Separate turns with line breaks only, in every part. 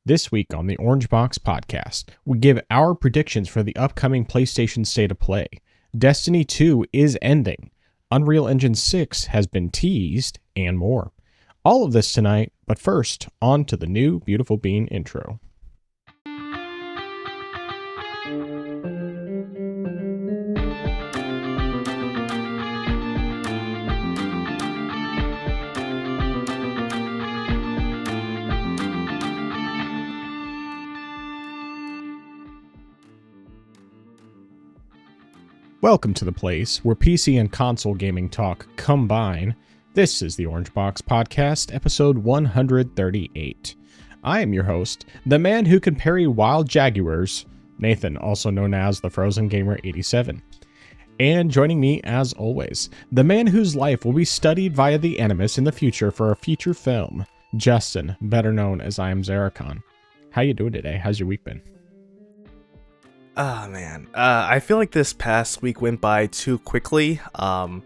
This week on the Orange Box Podcast, we give our predictions for the upcoming PlayStation State of Play. Destiny 2 is ending. Unreal Engine 6 has been teased, and more. All of this tonight, but first, on to the new Beautiful Bean intro. Welcome to the place where PC and console gaming talk combine. This is the Orange Box Podcast, episode 138. I am your host, the man who can parry wild jaguars, Nathan, also known as the Frozen Gamer 87. And joining me, as always, the man whose life will be studied via the Animus in the future for a feature film, Justin, better known as I Am Zaracon. How you doing today? How's your week been?
Oh man, I feel like this past week went by too quickly. I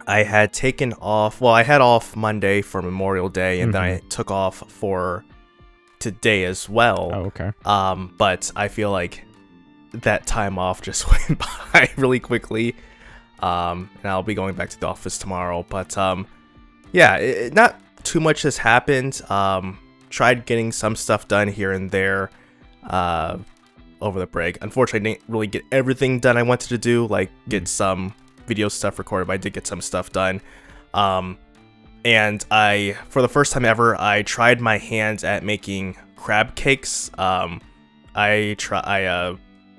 had taken off, I had off Monday for Memorial Day, and then I took off for today as well.
Oh, okay.
But I feel like that time off just went by really quickly. And I'll be going back to the office tomorrow. But yeah, not too much has happened. Tried getting some stuff done here and there. Over the break. Unfortunately, I didn't really get everything done I wanted to do, like get some video stuff recorded, but I did get some stuff done. And for the first time ever, I tried my hands at making crab cakes. I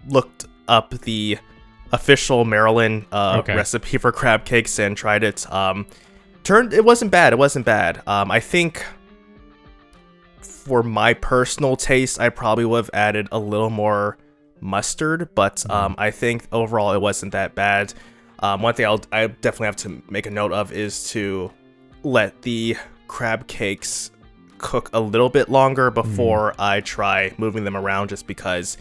looked up the official Maryland recipe for crab cakes and tried it. It wasn't bad. I think for my personal taste, I probably would have added a little more mustard, but I think overall it wasn't that bad. One thing I definitely have to make a note of is to let the crab cakes cook a little bit longer before I try moving them around, just because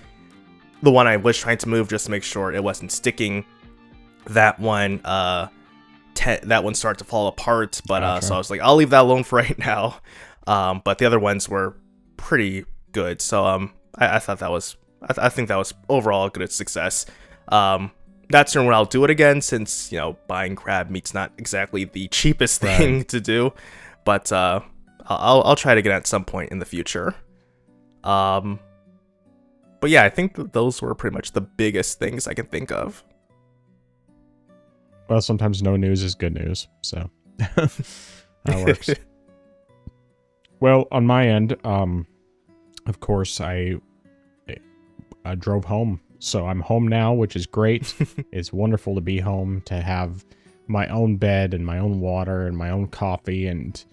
the one I was trying to move, just to make sure it wasn't sticking, that one started to fall apart, but so I was like, I'll leave that alone for right now. But the other ones were pretty good, so I thought that was I think that was overall a good success. Not certain when I'll do it again, since buying crab meat's not exactly the cheapest thing to do, but I'll try it again at some point in the future. But yeah, I think those were pretty much the biggest things I can think of.
Well, sometimes no news is good news, so that works. Well, on my end, of course, I drove home. So I'm home now, which is great. It's wonderful to be home, to have my own bed and my own water and my own coffee and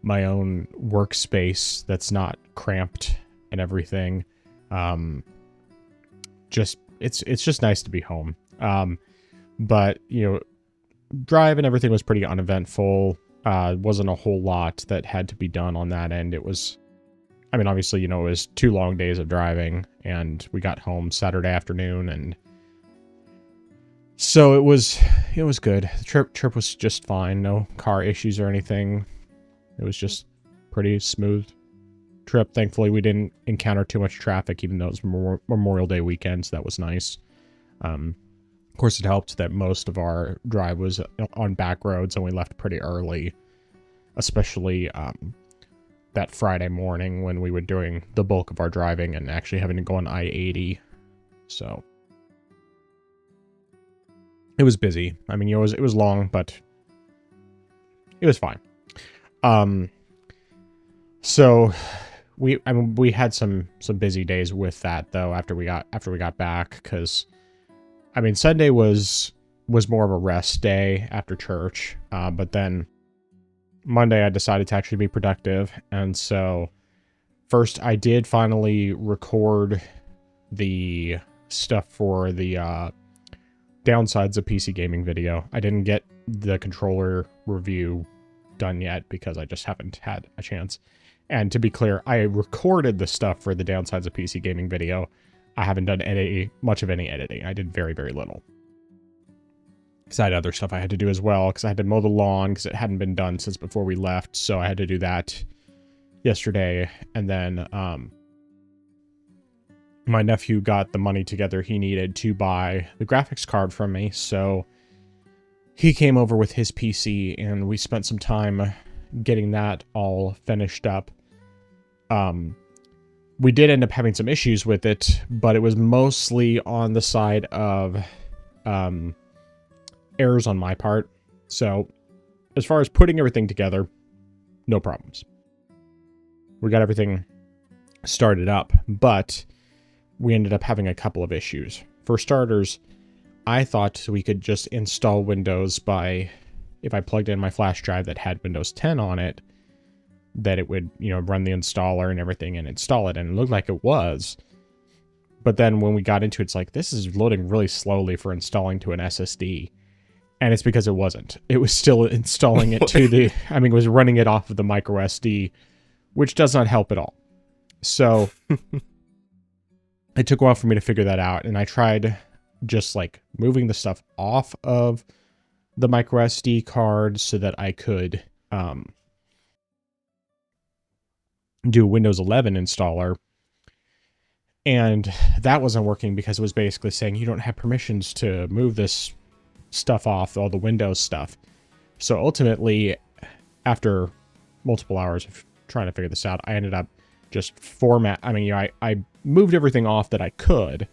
my own workspace that's not cramped and everything. It's just nice to be home. But, drive and everything was pretty uneventful. Wasn't a whole lot that had to be done on that end. It was, obviously, it was 2 long days of driving, and we got home Saturday afternoon, and so it was good. The trip was just fine. No car issues or anything. It was just pretty smooth trip. Thankfully, we didn't encounter too much traffic, even though it was Memorial Day weekend, so that was nice. Of course, it helped that most of our drive was on back roads, and we left pretty early, especially that Friday morning when we were doing the bulk of our driving and actually having to go on I-80. So it was busy. It was long, but it was fine. So we had some busy days with that, though, after we got back, because Sunday was more of a rest day after church, but then Monday I decided to actually be productive, and so first I did finally record the stuff for the downsides of PC gaming video. I didn't get the controller review done yet because I just haven't had a chance. And to be clear, I recorded the stuff for the downsides of PC gaming video. I haven't done much of any editing. I did very, very little. Because I had other stuff I had to do as well, because I had to mow the lawn, because it hadn't been done since before we left, so I had to do that yesterday. And then my nephew got the money together he needed to buy the graphics card from me, so he came over with his PC, and we spent some time getting that all finished up. We did end up having some issues with it, but it was mostly on the side of errors on my part. So as far as putting everything together, no problems. We got everything started up, but we ended up having a couple of issues. For starters, I thought we could just install Windows by, if I plugged in my flash drive that had Windows 10 on it, that it would, run the installer and everything and install it, and it looked like it was. But then when we got into it, it's like, this is loading really slowly for installing to an SSD. And it's because it wasn't. It was still installing it to the, it was running it off of the micro SD, which does not help at all. So it took a while for me to figure that out, and I tried just like moving the stuff off of the micro SD card so that I could do a Windows 11 installer. And that wasn't working because it was basically saying you don't have permissions to move this stuff off, all the Windows stuff. So ultimately, after multiple hours of trying to figure this out, I ended up just I moved everything off that I could,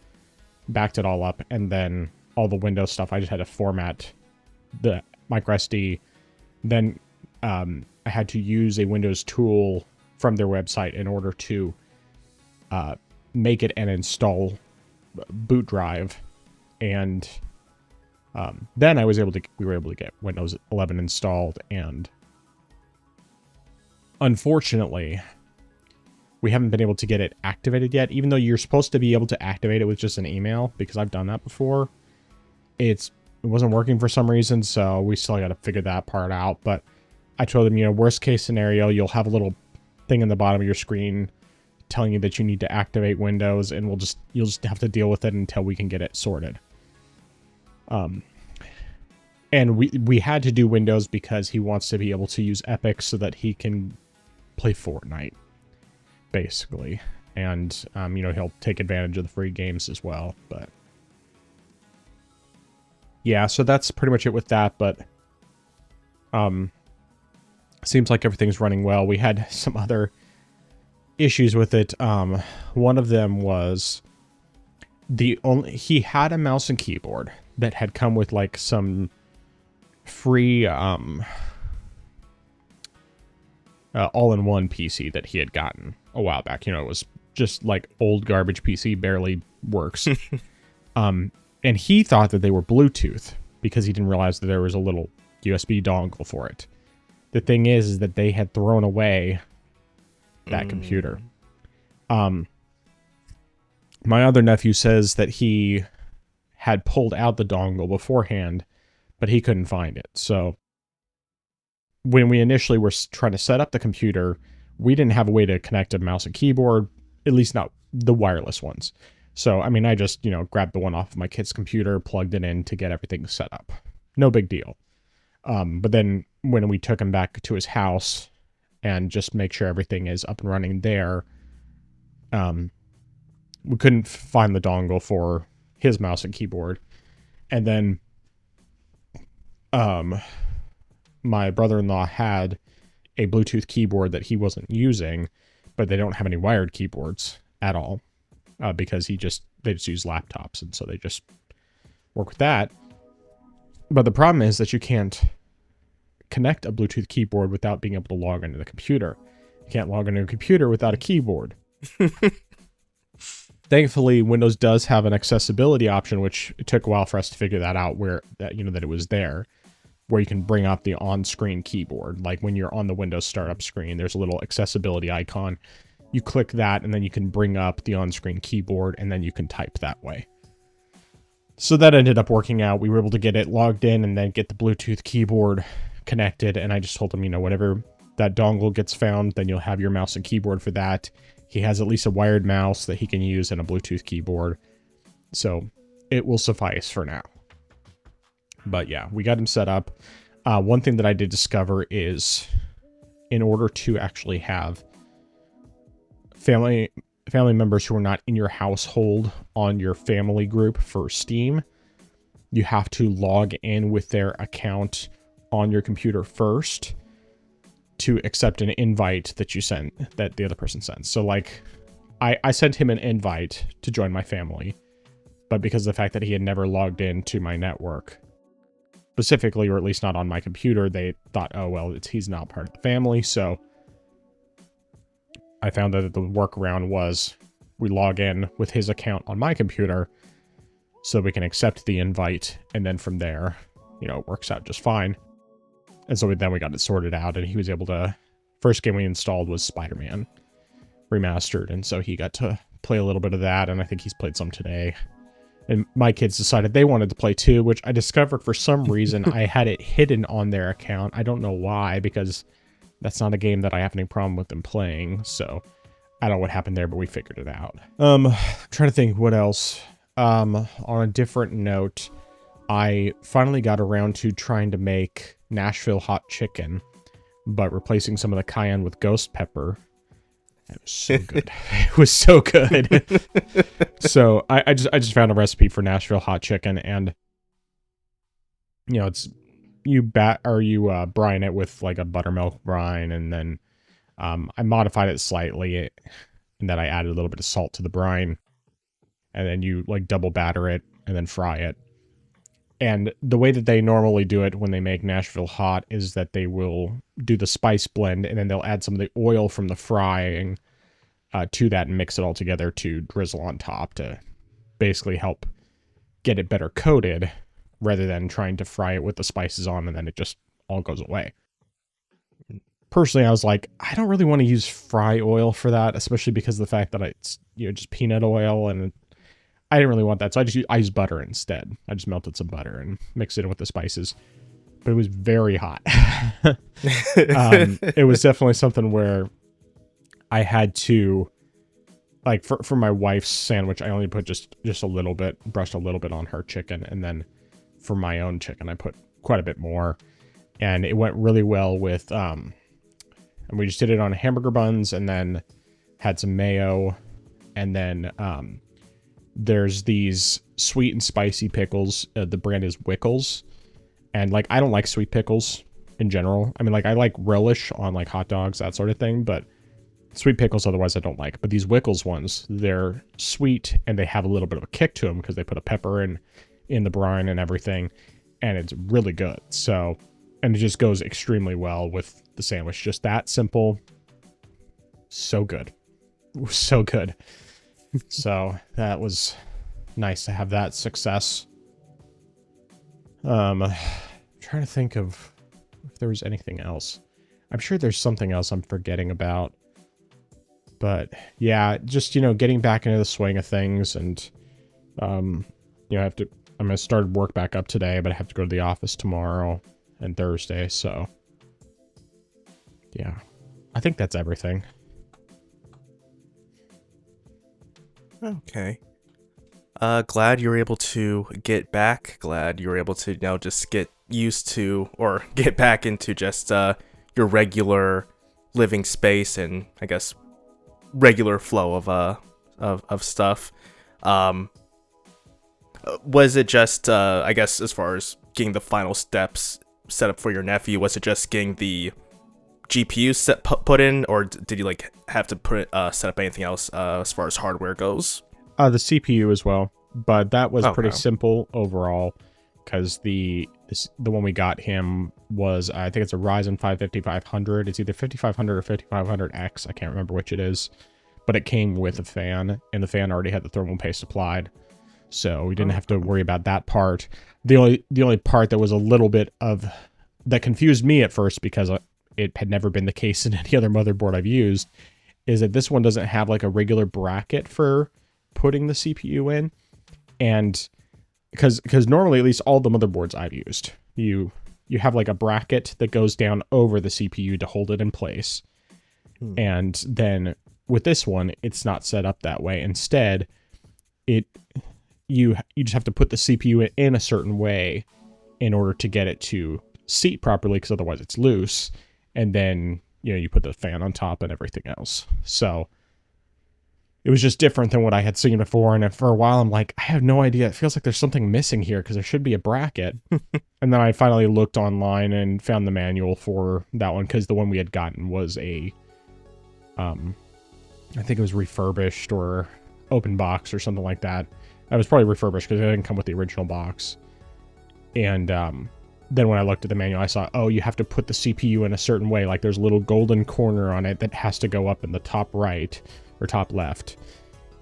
backed it all up, and then all the Windows stuff, I just had to format the micro SD. Then I had to use a Windows tool from their website in order to make it an install boot drive, and then we were able to get Windows 11 installed. And unfortunately, we haven't been able to get it activated yet, even though you're supposed to be able to activate it with just an email, because I've done that before. It wasn't working for some reason, so we still got to figure that part out. But I told them, worst case scenario, you'll have a little thing in the bottom of your screen telling you that you need to activate Windows, and you'll just have to deal with it until we can get it sorted. And we had to do Windows because he wants to be able to use Epic so that he can play Fortnite, basically. And he'll take advantage of the free games as well. But yeah, so that's pretty much it with that. But seems like everything's running well. We had some other issues with it. One of them was he had a mouse and keyboard that had come with like some free all-in-one PC that he had gotten a while back. It was just like old garbage PC, barely works. And he thought that they were Bluetooth because he didn't realize that there was a little USB dongle for it. The thing is that they had thrown away that computer. My other nephew says that he had pulled out the dongle beforehand, but he couldn't find it. So when we initially were trying to set up the computer, we didn't have a way to connect a mouse and keyboard, at least not the wireless ones. So, I just, grabbed the one off of my kid's computer, plugged it in to get everything set up. No big deal. But then when we took him back to his house and just make sure everything is up and running there, we couldn't find the dongle for his mouse and keyboard. And then my brother-in-law had a Bluetooth keyboard that he wasn't using, but they don't have any wired keyboards at all, because they just use laptops, and so they just work with that. But the problem is that you can't connect a Bluetooth keyboard without being able to log into the computer. You can't log into a computer without a keyboard. Thankfully, Windows does have an accessibility option, which it took a while for us to figure that out, that it was there, where you can bring up the on-screen keyboard. Like when you're on the Windows startup screen, there's a little accessibility icon. You click that, and then you can bring up the on-screen keyboard, and then you can type that way. So that ended up working out. We were able to get it logged in and then get the Bluetooth keyboard connected. And I just told him, whenever that dongle gets found, then you'll have your mouse and keyboard for that. He has at least a wired mouse that he can use and a Bluetooth keyboard. So it will suffice for now. But yeah, we got him set up. One thing that I did discover is in order to actually have family family members who are not in your household on your family group for Steam, you have to log in with their account on your computer first to accept an invite that the other person sends. So like I sent him an invite to join my family, but because of the fact that he had never logged into my network specifically, or at least not on my computer, they thought, oh, well, he's not part of the family. So I found that the workaround was we log in with his account on my computer so we can accept the invite. And then from there, it works out just fine. And so then we got it sorted out, and he was able to... First game we installed was Spider-Man Remastered, and so he got to play a little bit of that, and I think he's played some today. And my kids decided they wanted to play too, which I discovered for some reason I had it hidden on their account. I don't know why, because that's not a game that I have any problem with them playing. So I don't know what happened there, but we figured it out. Trying to think what else. On a different note, I finally got around to trying to make Nashville hot chicken, but replacing some of the cayenne with ghost pepper. It was so good. It was so good. So I just found a recipe for Nashville hot chicken, and it's you brine it with like a buttermilk brine, and then I modified it slightly in that I added a little bit of salt to the brine, and then you like double batter it and then fry it. And the way that they normally do it when they make Nashville hot is that they will do the spice blend, and then they'll add some of the oil from the frying to that and mix it all together to drizzle on top to basically help get it better coated, rather than trying to fry it with the spices on and then it just all goes away. Personally, I was like, I don't really want to use fry oil for that, especially because of the fact that it's just peanut oil, and I didn't really want that, so I used butter instead. I just melted some butter and mixed it in with the spices. But it was very hot. It was definitely something where I had to, like, for my wife's sandwich, I only put just a little bit, brushed a little bit on her chicken, and then for my own chicken, I put quite a bit more. And it went really well with, and we just did it on hamburger buns, and then had some mayo, and then, there's these sweet and spicy pickles. The brand is Wickles. And, like, I don't like sweet pickles in general. I mean, like, I like relish on, like, hot dogs, that sort of thing. But sweet pickles, otherwise, I don't like. But these Wickles ones, they're sweet, and they have a little bit of a kick to them because they put a pepper in the brine and everything. And it's really good. So, and it just goes extremely well with the sandwich. Just that simple. So good. So good. So that was nice to have that success. Trying to think of if there was anything else. I'm sure there's something else I'm forgetting about. But yeah, just, getting back into the swing of things, and I'm going to start work back up today, but I have to go to the office tomorrow and Thursday, so yeah. I think that's everything.
Okay. Glad you were able to get back. Glad you were able to now just get used to, or get back into just your regular living space and, I guess, regular flow of stuff. Was it just, I guess, as far as getting the final steps set up for your nephew, was it just getting the GPU put in, or did you have to set up anything else as far as hardware goes?
The CPU as well, but that was pretty simple overall, because the one we got him was, I think it's a Ryzen 5 5500. It's either 5500 or 5500X. I can't remember which it is, but it came with a fan, and the fan already had the thermal paste applied, so we didn't have to worry about that part. The only part that was a little bit that confused me at first, because it had never been the case in any other motherboard I've used, is that this one doesn't have like a regular bracket for putting the CPU in. And because normally, at least all the motherboards I've used, you have like a bracket that goes down over the CPU to hold it in place. And then with this one, it's not set up that way. Instead, you just have to put the CPU in a certain way in order to get it to seat properly, because otherwise it's loose. And then, you put the fan on top and everything else. So it was just different than what I had seen before. And for a while, I'm like, I have no idea. It feels like there's something missing here because there should be a bracket. And then I finally looked online and found the manual for that one because the one we had gotten was a, I think it was refurbished or open box or something like that. I was probably refurbished because it didn't come with the original box. And then when I looked at the manual, I saw, oh, you have to put the CPU in a certain way. Like there's a little golden corner on it that has to go up in the top right or top left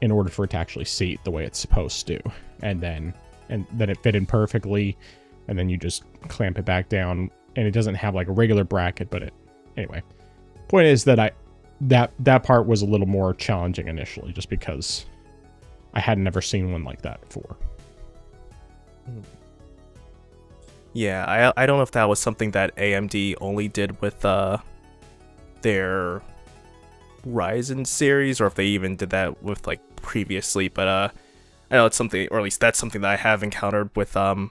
in order for it to actually seat the way it's supposed to. And then it fit in perfectly. And then you just clamp it back down. And it doesn't have like a regular bracket, but anyway. Point is that that part was a little more challenging initially, just because I had never seen one like that before.
Yeah, I don't know if that was something that AMD only did with their Ryzen series, or if they even did that with like previously, but I know it's something, or at least that's something that I have encountered with at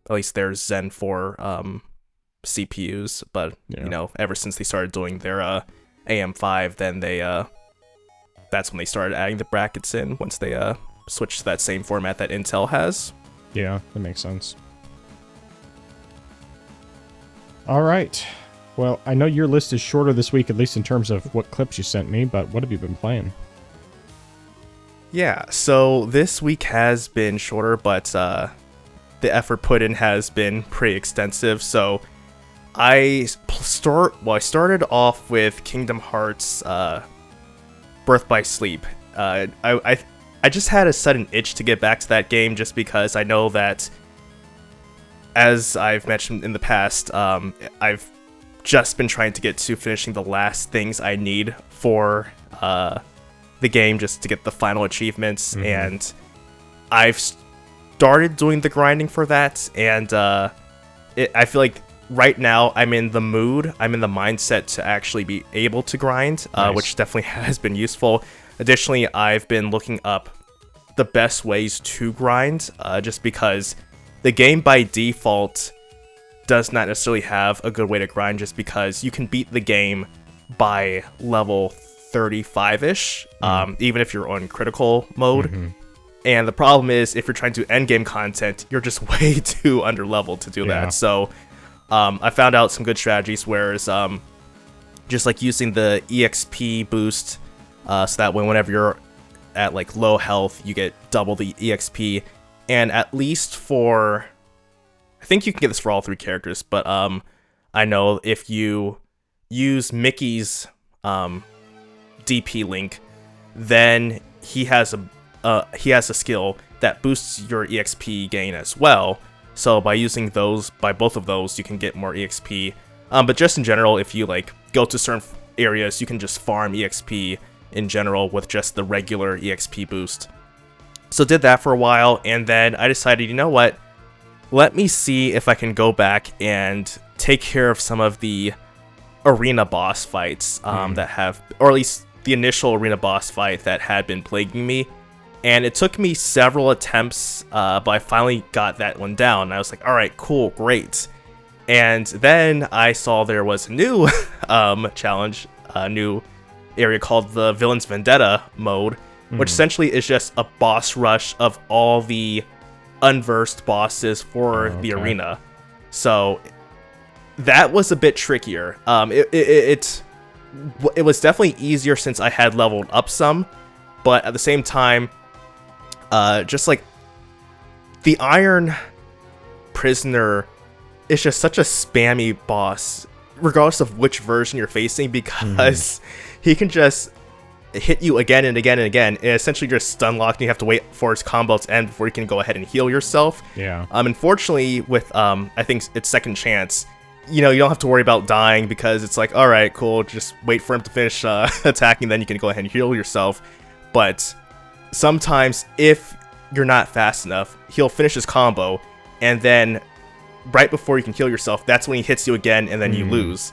least their Zen 4 CPUs, but
yeah.
You know, ever since they started doing their AM5, then they that's when they started adding the brackets in, once they switched to that same format that Intel has.
Yeah, that makes sense. All right. Well, I know your list is shorter this week, at least in terms of what clips you sent me, but what have you been playing?
Yeah, so this week has been shorter, but the effort put in has been pretty extensive. So I started off with Kingdom Hearts Birth by Sleep. I just had a sudden itch to get back to that game, just because I know that, as I've mentioned in the past, I've just been trying to get to finishing the last things I need for the game, just to get the final achievements, and I've started doing the grinding for that, and I feel like right now I'm in the mood, I'm in the mindset to actually be able to grind,
nice.
Which definitely has been useful. Additionally, I've been looking up the best ways to grind, just because the game by default does not necessarily have a good way to grind, just because you can beat the game by level 35-ish, even if you're on critical mode. And the problem is, if you're trying to do endgame content, you're just way too underleveled to do that. So I found out some good strategies, whereas just like using the EXP boost, so that way whenever you're at like low health, you get double the EXP. And at least for, I think you can get this for all three characters, but I know if you use Mickey's DP link, then he has a skill that boosts your EXP gain as well. So by using those, by both of those, you can get more EXP. But just in general, if you like go to certain areas, you can just farm EXP in general with just the regular EXP boost. So did that for a while, and then I decided, you know what? Let me see if I can go back and take care of some of the arena boss fights that have, or at least the initial arena boss fight that had been plaguing me. And it took me several attempts, but I finally got that one down. And I was like, all right, cool, great. And then I saw there was a new challenge, a new area called the Villain's Vendetta mode, which essentially is just a boss rush of all the unversed bosses for the arena. So that was a bit trickier. It was definitely easier since I had leveled up some, but at the same time, just like the Iron Prisoner is just such a spammy boss, regardless of which version you're facing, because he can just hit you again and again and again, and essentially just stun locked, and you have to wait for his combo to end before you can go ahead and heal yourself. Unfortunately, with I think it's Second Chance, you know, you don't have to worry about dying, because it's like, all right, cool, just wait for him to finish attacking, then you can go ahead and heal yourself. But sometimes, if you're not fast enough, he'll finish his combo, and then right before you can heal yourself, that's when he hits you again, and then you lose.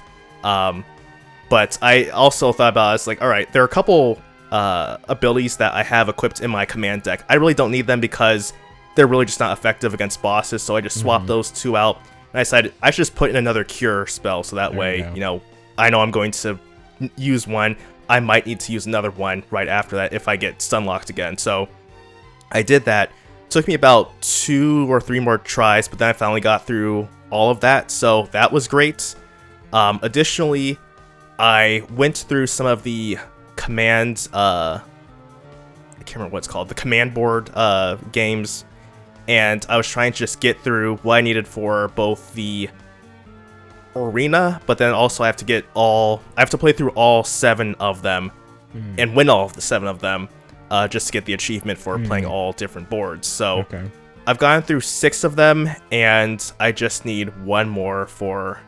But I also thought about it, it's like, all right, there are a couple abilities that I have equipped in my command deck. I really don't need them because they're really just not effective against bosses, so I just swapped those two out. And I decided I should just put in another cure spell, so that way, you know, I know I'm going to use one. I might need to use another one right after that if I get stun locked again. So I did that. It took me about 2 or 3 more tries, but then I finally got through all of that, so that was great. Additionally, I went through some of the command, I can't remember what it's called, the command board games, and I was trying to just get through what I needed for both the arena, but then also I have to play through all 7 of them and win all of the 7 of them just to get the achievement for playing all different boards. So I've gone through 6 of them, and I just need 1 more for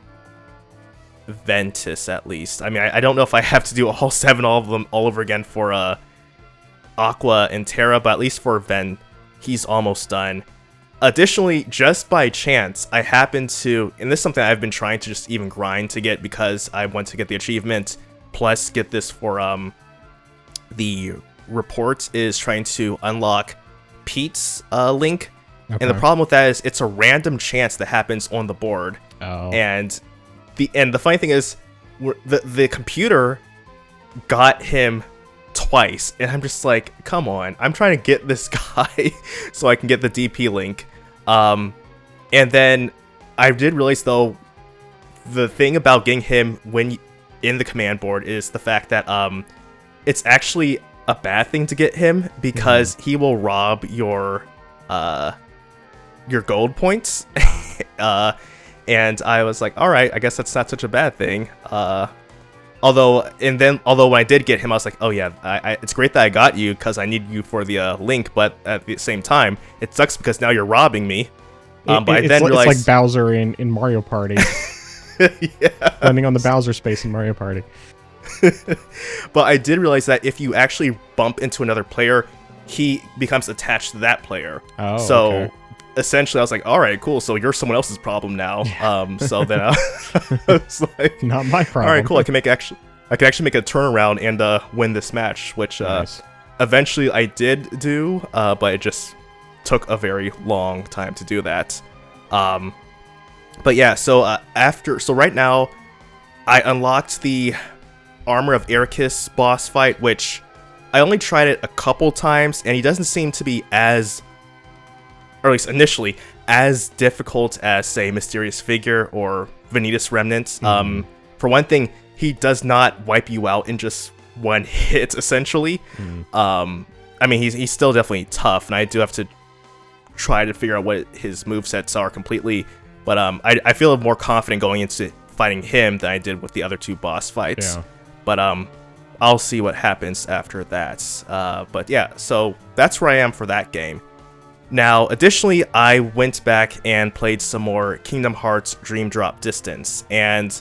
Ventus, at least. I mean, I don't know if I have to do all 7 of them all over again for Aqua and Terra, but at least for Ven, he's almost done. Additionally, just by chance, I happened to, and this is something I've been trying to just even grind to get because I want to get the achievement, plus get this for the report, is trying to unlock Pete's link. And the problem with that is it's a random chance that happens on the board. And the funny thing is, the computer got him twice, and I'm just like, come on, I'm trying to get this guy so I can get the DP link. And then I did realize, though, the thing about getting him when in the command board is the fact that it's actually a bad thing to get him because he will rob your gold points. And I was like, all right, I guess that's not such a bad thing. Although when I did get him, I was like, oh yeah, it's great that I got you because I need you for the link, but at the same time, it sucks because now you're robbing me. But I then realized
it's like Bowser in Mario Party. Landing on the Bowser space in Mario Party.
But I did realize that if you actually bump into another player, he becomes attached to that player. Essentially, I was like, all right, cool. So you're someone else's problem now. So then I was like,
not my problem.
All right, cool. I can actually make a turnaround and win this match, which eventually I did do, but it just took a very long time to do that. But yeah, so right now, I unlocked the Armor of Ericus boss fight, which I only tried it a couple times, and he doesn't seem to be as, or at least initially, as difficult as, say, Mysterious Figure or Vanitas Remnant. For one thing, he does not wipe you out in just one hit, essentially. I mean, he's still definitely tough, and I do have to try to figure out what his movesets are completely, but I feel more confident going into fighting him than I did with the other 2 boss fights. But I'll see what happens after that. But yeah, so that's where I am for that game. Now, additionally, I went back and played some more Kingdom Hearts Dream Drop Distance, and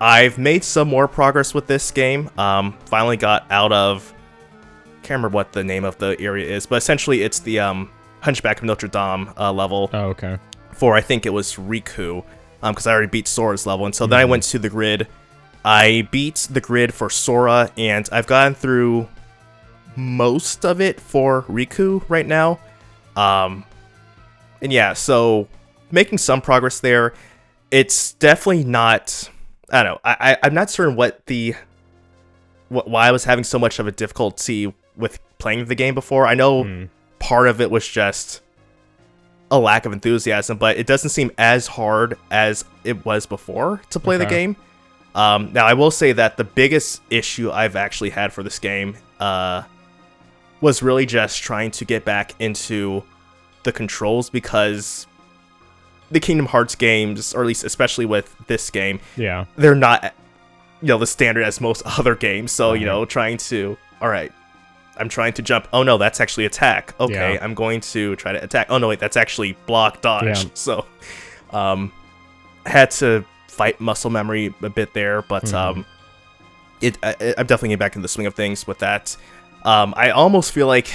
I've made some more progress with this game. Finally got out of, can't remember what the name of the area is, but essentially it's the Hunchback of Notre Dame level.
Oh, okay.
For, I think it was Riku, because I already beat Sora's level, and so then I went to the grid. I beat the grid for Sora, and I've gotten through most of it for Riku right now. And yeah, so making some progress there. It's definitely not, I don't know, I'm not certain why I was having so much of a difficulty with playing the game before. I know part of it was just a lack of enthusiasm, but it doesn't seem as hard as it was before to play the game. Now, I will say that the biggest issue I've actually had for this game was really just trying to get back into the controls, because the Kingdom Hearts games, or at least especially with this game, they're not, the standard as most other games. So, trying to, all right, I'm trying to jump. Oh no, that's actually attack. Okay, I'm going to try to attack. Oh no, wait, that's actually block dodge. So, had to fight muscle memory a bit there, but I'm definitely getting back in the swing of things with that. I almost feel like,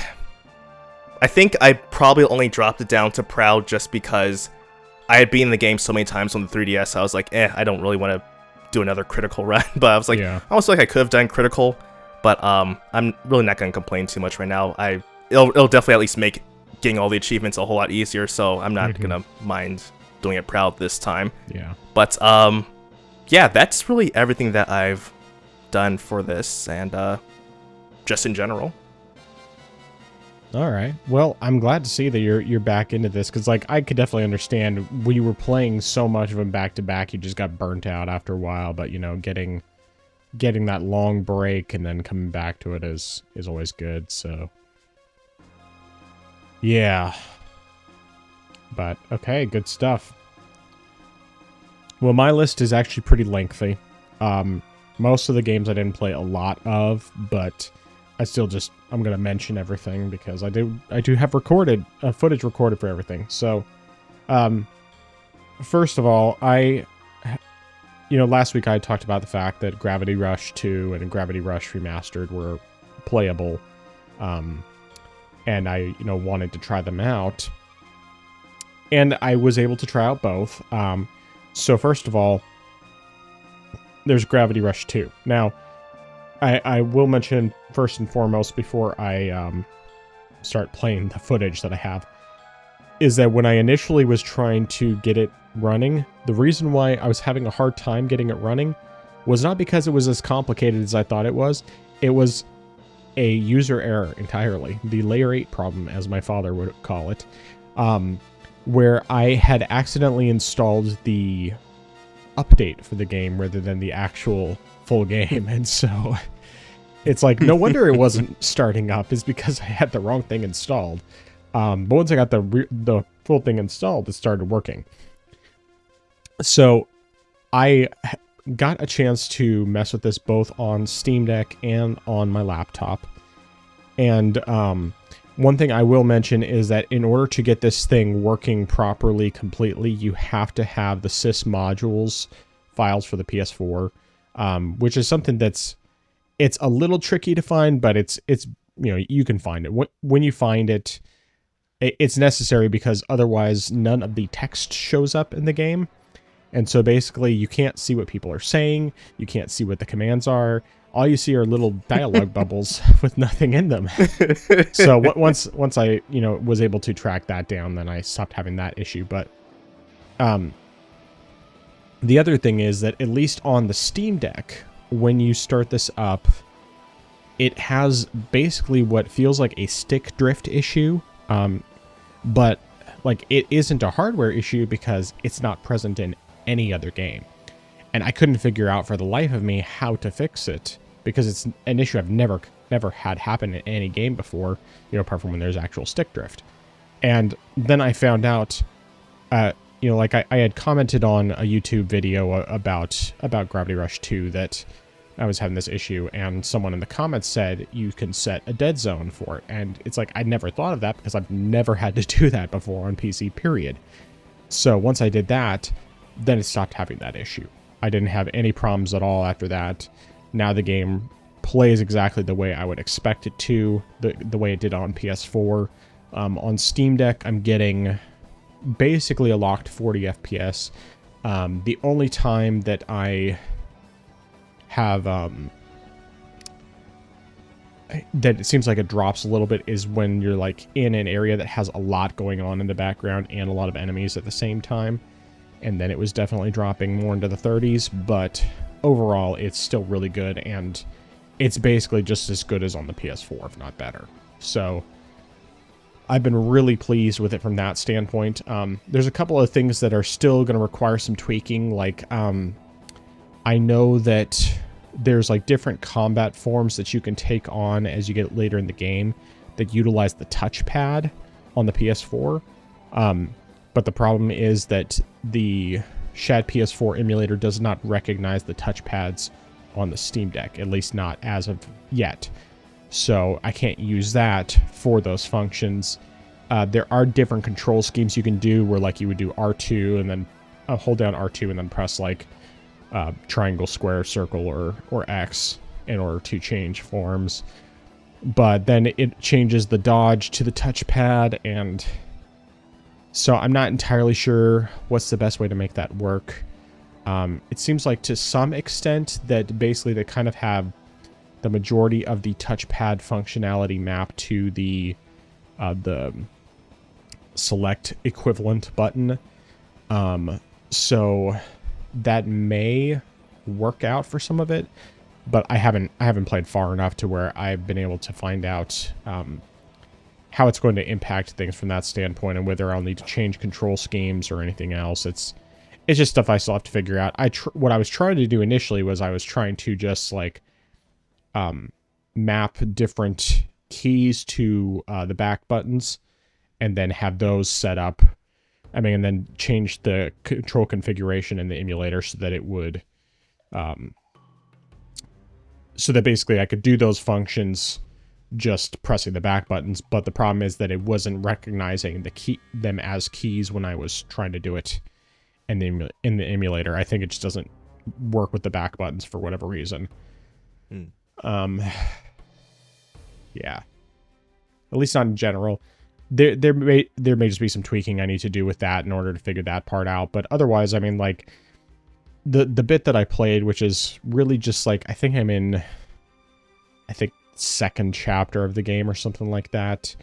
I think I probably only dropped it down to Proud just because I had been in the game so many times on the 3DS. I was like, I don't really want to do another critical run, but I was like, I almost feel like I could have done critical, but I'm really not going to complain too much right now. It'll definitely at least make getting all the achievements a whole lot easier, so I'm not going to mind doing it Proud this time. But yeah, that's really everything that I've done for this and just in general.
All right. Well, I'm glad to see that you're back into this, because like I could definitely understand when you were playing so much of them back to back, you just got burnt out after a while. But you know, getting that long break and then coming back to it is always good. So yeah. But okay, good stuff. Well, my list is actually pretty lengthy. Most of the games I didn't play a lot of, but I'm going to mention everything because I do have recorded footage recorded for everything. So, first of all, last week I talked about the fact that Gravity Rush 2 and Gravity Rush Remastered were playable. And I, wanted to try them out. And I was able to try out both. So first of all, there's Gravity Rush 2. Now, I will mention first and foremost before I start playing the footage that I have, is that when I initially was trying to get it running, the reason why I was having a hard time getting it running was not because it was as complicated as I thought it was. It was a user error entirely. The layer 8 problem, as my father would call it, where I had accidentally installed the update for the game rather than the actual full game. And so it's like, no wonder it wasn't starting up, is because I had the wrong thing installed. But once I got the full thing installed, it started working. So I got a chance to mess with this both on Steam Deck and on my laptop. And one thing I will mention is that in order to get this thing working properly, completely, you have to have the sys modules files for the PS4, which is something it's a little tricky to find, but it's you can find it. When you find it, it's necessary because otherwise none of the text shows up in the game. And so basically you can't see what people are saying. You can't see what the commands are. All you see are little dialogue bubbles with nothing in them. So once I, was able to track that down, then I stopped having that issue. But the other thing is that at least on the Steam Deck, when you start this up, it has basically what feels like a stick drift issue. But like it isn't a hardware issue because it's not present in any other game. And I couldn't figure out for the life of me how to fix it, because it's an issue I've never had happen in any game before, apart from when there's actual stick drift. And then I found out, like I had commented on a YouTube video about Gravity Rush 2 that I was having this issue, and someone in the comments said you can set a dead zone for it. And it's like, I never thought of that because I've never had to do that before on PC, period. So once I did that, then it stopped having that issue. I didn't have any problems at all after that. Now the game plays exactly the way I would expect it to, the way it did on PS4. On Steam Deck, I'm getting basically a locked 40 FPS. The only time that I have that it seems like it drops a little bit is when you're like in an area that has a lot going on in the background and a lot of enemies at the same time. And then it was definitely dropping more into the 30s, but overall it's still really good, and it's basically just as good as on the PS4, if not better. So I've been really pleased with it from that standpoint. There's a couple of things that are still going to require some tweaking, like I know that there's like different combat forms that you can take on as you get later in the game that utilize the touchpad on the PS4. But the problem is that the Shad PS4 emulator does not recognize the touchpads on the Steam Deck, at least not as of yet. So I can't use that for those functions. There are different control schemes you can do where like you would do R2 and then hold down R2 and then press like triangle, square, circle, or X in order to change forms. But then it changes the dodge to the touchpad, and so I'm not entirely sure what's the best way to make that work. It seems like to some extent that basically they kind of have the majority of the touchpad functionality mapped to the select equivalent button. So that may work out for some of it. but I haven't played far enough to where I've been able to find out how it's going to impact things from that standpoint, and whether I'll need to change control schemes or anything else. It's just stuff I still have to figure out. What I was trying to do initially was I was trying to just like map different keys to the back buttons, and then have those set up. I mean, and then change the control configuration in the emulator so that it would, so that basically I could do those functions just pressing the back buttons. But the problem is that it wasn't recognizing them as keys when I was trying to do it in the emulator. I think it just doesn't work with the back buttons for whatever reason. Yeah, at least not in general. There may just be some tweaking I need to do with that in order to figure that part out. But otherwise, I mean, like the bit that I played, which is really just like, I think I'm in, second chapter of the game or something like that.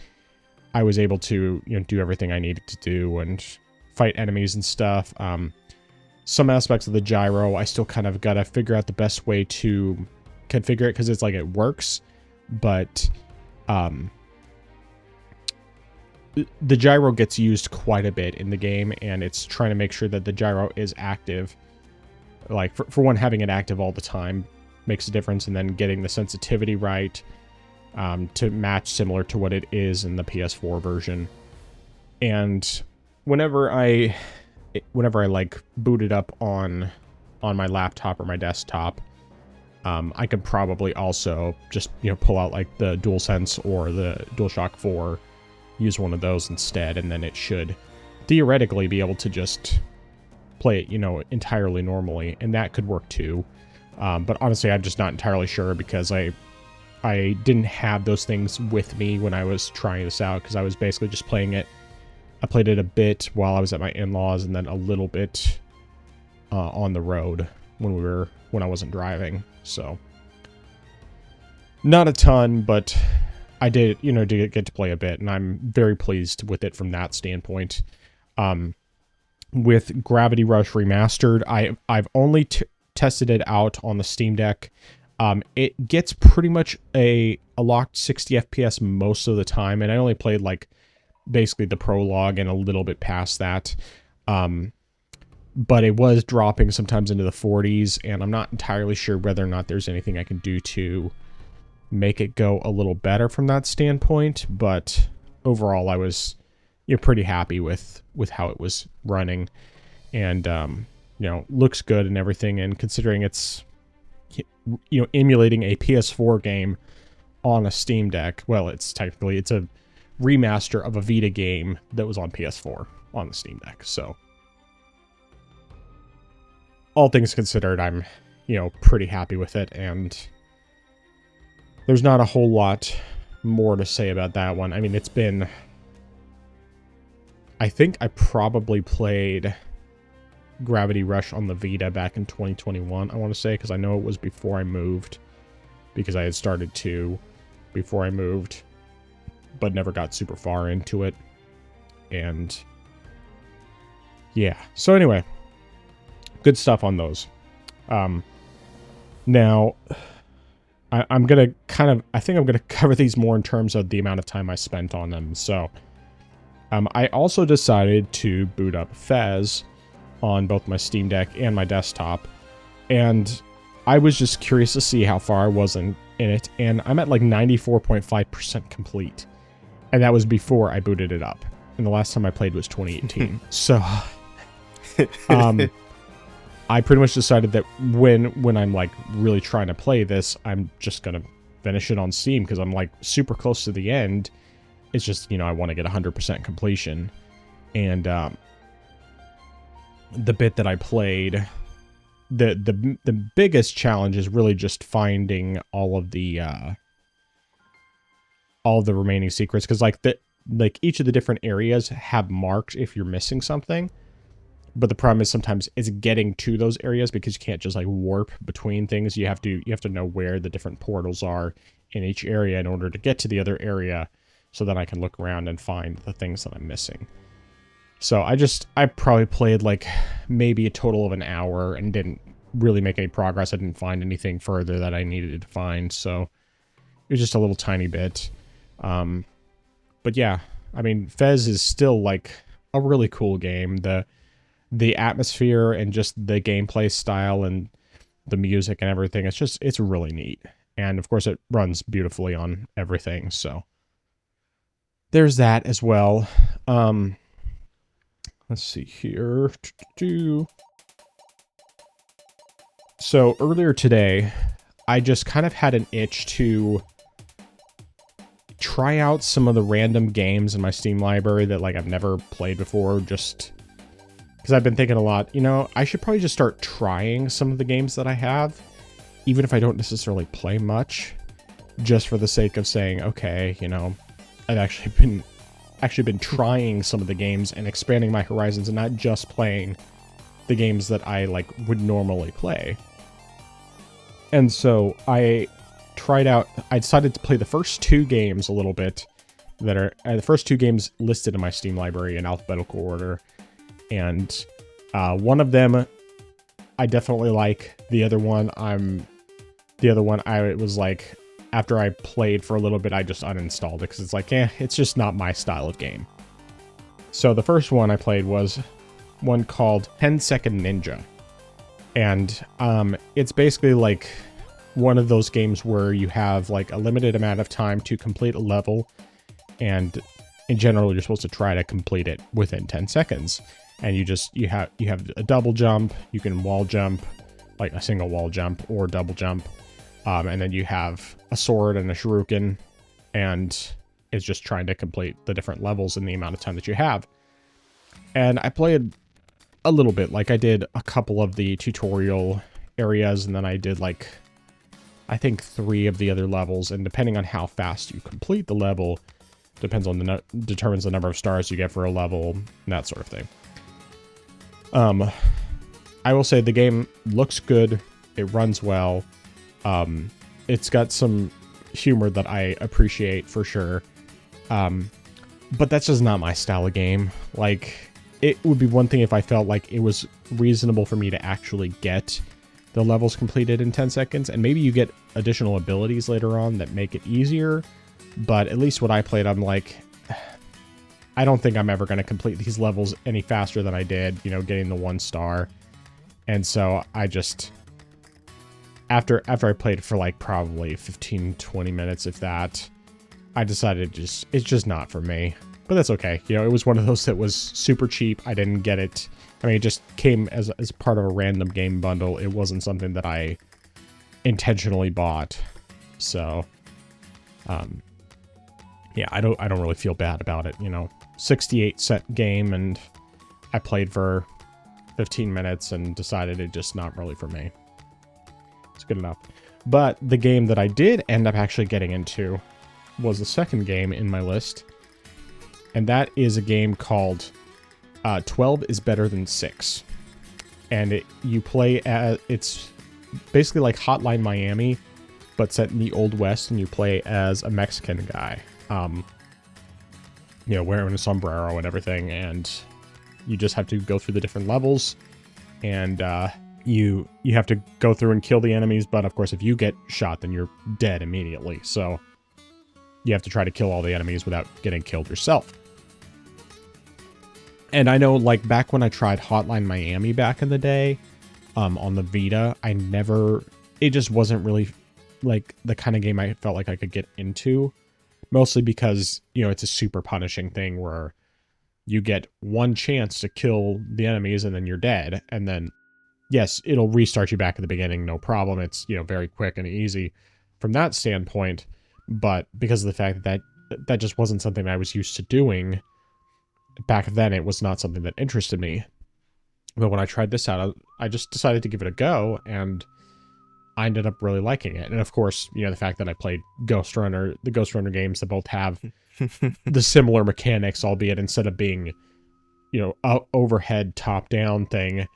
I was able to, do everything I needed to do and fight enemies and stuff. Some aspects of the gyro, I still kind of gotta figure out the best way to configure it, because it's like it works, but the gyro gets used quite a bit in the game, and it's trying to make sure that the gyro is active. Like, for one, having it active all the time makes a difference, and then getting the sensitivity right to match similar to what it is in the PS4 version. And whenever I like boot it up on my laptop or my desktop, I could probably also just pull out like the DualSense or the DualShock 4, use one of those instead, and then it should theoretically be able to just play it entirely normally, and that could work too. But honestly, I'm just not entirely sure, because I didn't have those things with me when I was trying this out, because I was basically just playing it. I played it a bit while I was at my in-laws, and then a little bit on the road when I wasn't driving. So not a ton, but I did get to play a bit, and I'm very pleased with it from that standpoint. With Gravity Rush Remastered, I've only tested it out on the Steam Deck. It gets pretty much a locked 60 FPS most of the time, and I only played like basically the prologue and a little bit past that. But it was dropping sometimes into the 40s, and I'm not entirely sure whether or not there's anything I can do to make it go a little better from that standpoint. But overall, I was pretty happy with how it was running, and looks good and everything. And considering it's emulating a PS4 game on a Steam Deck, well, it's a remaster of a Vita game that was on PS4 on the Steam Deck. So all things considered, I'm pretty happy with it, and there's not a whole lot more to say about that one. I mean, it's been, I think I probably played Gravity Rush on the Vita back in 2021, I want to say, because I know it was before I moved, because I had started to before I moved, but never got super far into it. And yeah, so anyway, good stuff on those. Now, I'm gonna I think I'm gonna cover these more in terms of the amount of time I spent on them. So I also decided to boot up Fez on both my Steam Deck and my desktop, and I was just curious to see how far I was in it, and I'm at like 94.5% complete, and that was before I booted it up, and the last time I played was 2018. So I pretty much decided that when I'm like really trying to play this, I'm just gonna finish it on Steam, because I'm like super close to the end. It's just, I want to get 100% completion. And the bit that I played, the biggest challenge is really just finding all of the remaining secrets, because like each of the different areas have marks if you're missing something. But the problem is sometimes it's getting to those areas, because you can't just like warp between things. You have to know where the different portals are in each area in order to get to the other area, so that I can look around and find the things that I'm missing. So I probably played like maybe a total of an hour and didn't really make any progress. I didn't find anything further that I needed to find, so it was just a little tiny bit. But yeah, I mean, Fez is still like a really cool game. The atmosphere and just the gameplay style and the music and everything, it's really neat. And of course it runs beautifully on everything, so there's that as well. Let's see here. So earlier today, I just kind of had an itch to try out some of the random games in my Steam library that like I've never played before, just because I've been thinking a lot, you know, I should probably just start trying some of the games that I have, even if I don't necessarily play much, just for the sake of saying, okay, you know, I've actually been trying some of the games and expanding my horizons and not just playing the games that I like would normally play. And so I decided to play the first 2 games a little bit that are the first 2 games listed in my Steam library in alphabetical order. And one of them I definitely like. The other one I was like, after I played for a little bit, I just uninstalled it because it's like, it's just not my style of game. So the first one I played was one called 10-Second Ninja. And it's basically like one of those games where you have like a limited amount of time to complete a level, and in general you're supposed to try to complete it within 10 seconds. And you have a double jump, you can wall jump, like a single wall jump or double jump, and then you have a sword and a shuriken, and it's just trying to complete the different levels in the amount of time that you have. And I played a little bit, like I did a couple of the tutorial areas, and then I did like, I think 3 of the other levels, and depending on how fast you complete the level, determines the number of stars you get for a level, and that sort of thing. I will say the game looks good, it runs well, it's got some humor that I appreciate for sure, but that's just not my style of game. Like, it would be one thing if I felt like it was reasonable for me to actually get the levels completed in 10 seconds, and maybe you get additional abilities later on that make it easier, but at least what I played, I'm like, I don't think I'm ever going to complete these levels any faster than I did, you know, getting the 1 star. And so I just, after I played for like probably 15-20 minutes, if that, I decided it's just not for me. But that's okay. You know, it was one of those that was super cheap. I didn't get it. I mean, it just came as part of a random game bundle. It wasn't something that I intentionally bought. So, yeah, I don't really feel bad about it, you know. 68-cent game, and I played for 15 minutes and decided it's just not really for me. It's good enough. But the game that I did end up actually getting into was the second game in my list, and that is a game called 12 is Better Than 6. And you play as, it's basically like Hotline Miami, but set in the Old West, and you play as a Mexican guy. You know, wearing a sombrero and everything, and you just have to go through the different levels, and you have to go through and kill the enemies, but of course if you get shot, then you're dead immediately, so you have to try to kill all the enemies without getting killed yourself. And I know, like, back when I tried Hotline Miami back in the day, on the Vita, it just wasn't really, like, the kind of game I felt like I could get into. Mostly because, you know, it's a super punishing thing where you get one chance to kill the enemies and then you're dead. And then, yes, it'll restart you back at the beginning, no problem. It's, you know, very quick and easy from that standpoint. But because of the fact that just wasn't something I was used to doing back then, it was not something that interested me. But when I tried this out, I just decided to give it a go, and I ended up really liking it. And of course, you know, the fact that I played the Ghost Runner games that both have the similar mechanics, albeit instead of being, you know, a overhead top-down thing,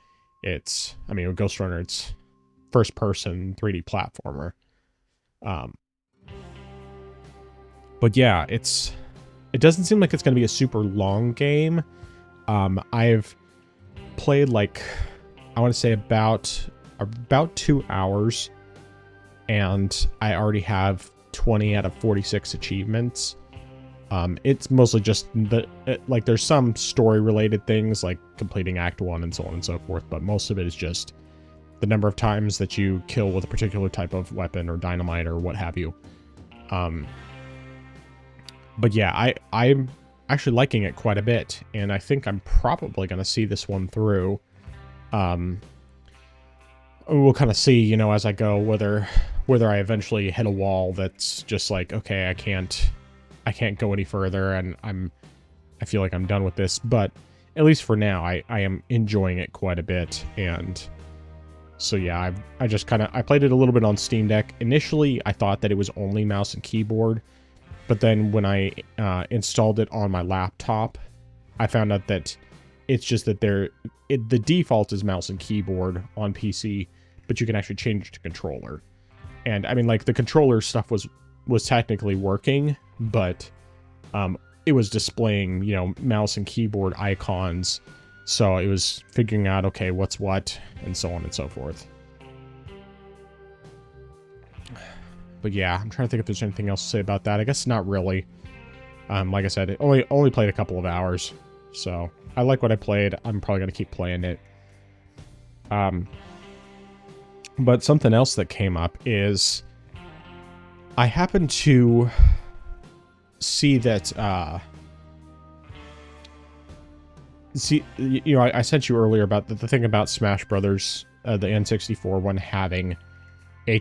it's, I mean, with Ghost Runner, it's first-person 3D platformer. But yeah, it doesn't seem like it's going to be a super long game. I've played, like, I want to say about about 2 hours, and I already have 20 out of 46 achievements. It's mostly just like there's some story related things like completing Act 1 and so on and so forth, but most of it is just the number of times that you kill with a particular type of weapon or dynamite or what have you. But yeah, I'm actually liking it quite a bit, and I think I'm probably going to see this one through. We'll kind of see, you know, as I go, whether I eventually hit a wall that's just like, okay, I can't go any further, and I feel like I'm done with this. But at least for now, I am enjoying it quite a bit. And so yeah, I played it a little bit on Steam Deck. Initially, I thought that it was only mouse and keyboard, but then when I installed it on my laptop, I found out that it's just that the default is mouse and keyboard on PC, but you can actually change it to controller. And I mean, like, the controller stuff was technically working, but it was displaying, you know, mouse and keyboard icons, so it was figuring out, okay, what's what, and so on and so forth. But yeah, I'm trying to think if there's anything else to say about that. I guess not really. Like I said, it only played a couple of hours, so I like what I played. I'm probably gonna keep playing it. But something else that came up is I happened to see that, you know, I sent you earlier about the thing about Smash Brothers, the N64 one having an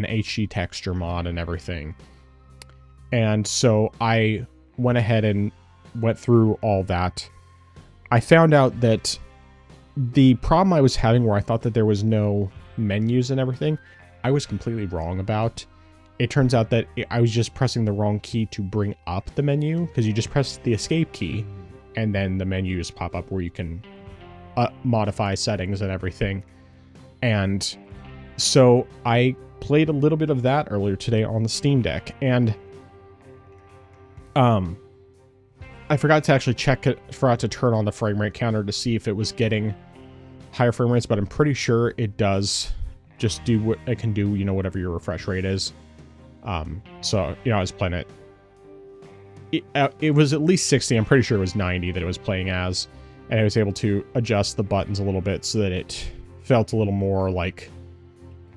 HD texture mod and everything. And so I went ahead and went through all that. I found out that the problem I was having where I thought that there was no menus and everything, I was completely wrong about. It turns out that I was just pressing the wrong key to bring up the menu, because you just press the escape key and then the menus pop up where you can modify settings and everything. And so I played a little bit of that earlier today on the Steam Deck, and I forgot to actually forgot to turn on the frame rate counter to see if it was getting higher frame rates, but I'm pretty sure it does just do what it can do, you know, whatever your refresh rate is. So, you know, I was playing it. It was at least 60. I'm pretty sure it was 90 that it was playing as, and I was able to adjust the buttons a little bit so that it felt a little more like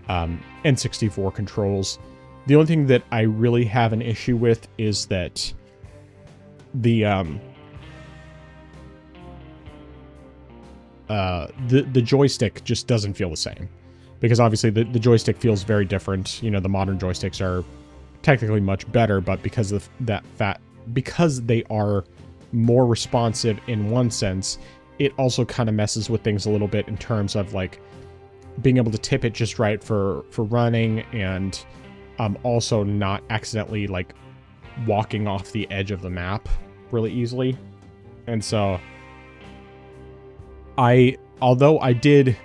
N64 controls. The only thing that I really have an issue with is that the joystick just doesn't feel the same, because obviously the joystick feels very different. You know, the modern joysticks are technically much better, but because of because they are more responsive in one sense, it also kind of messes with things a little bit in terms of like being able to tip it just right for running, and also not accidentally like walking off the edge of the map really easily. And so although I did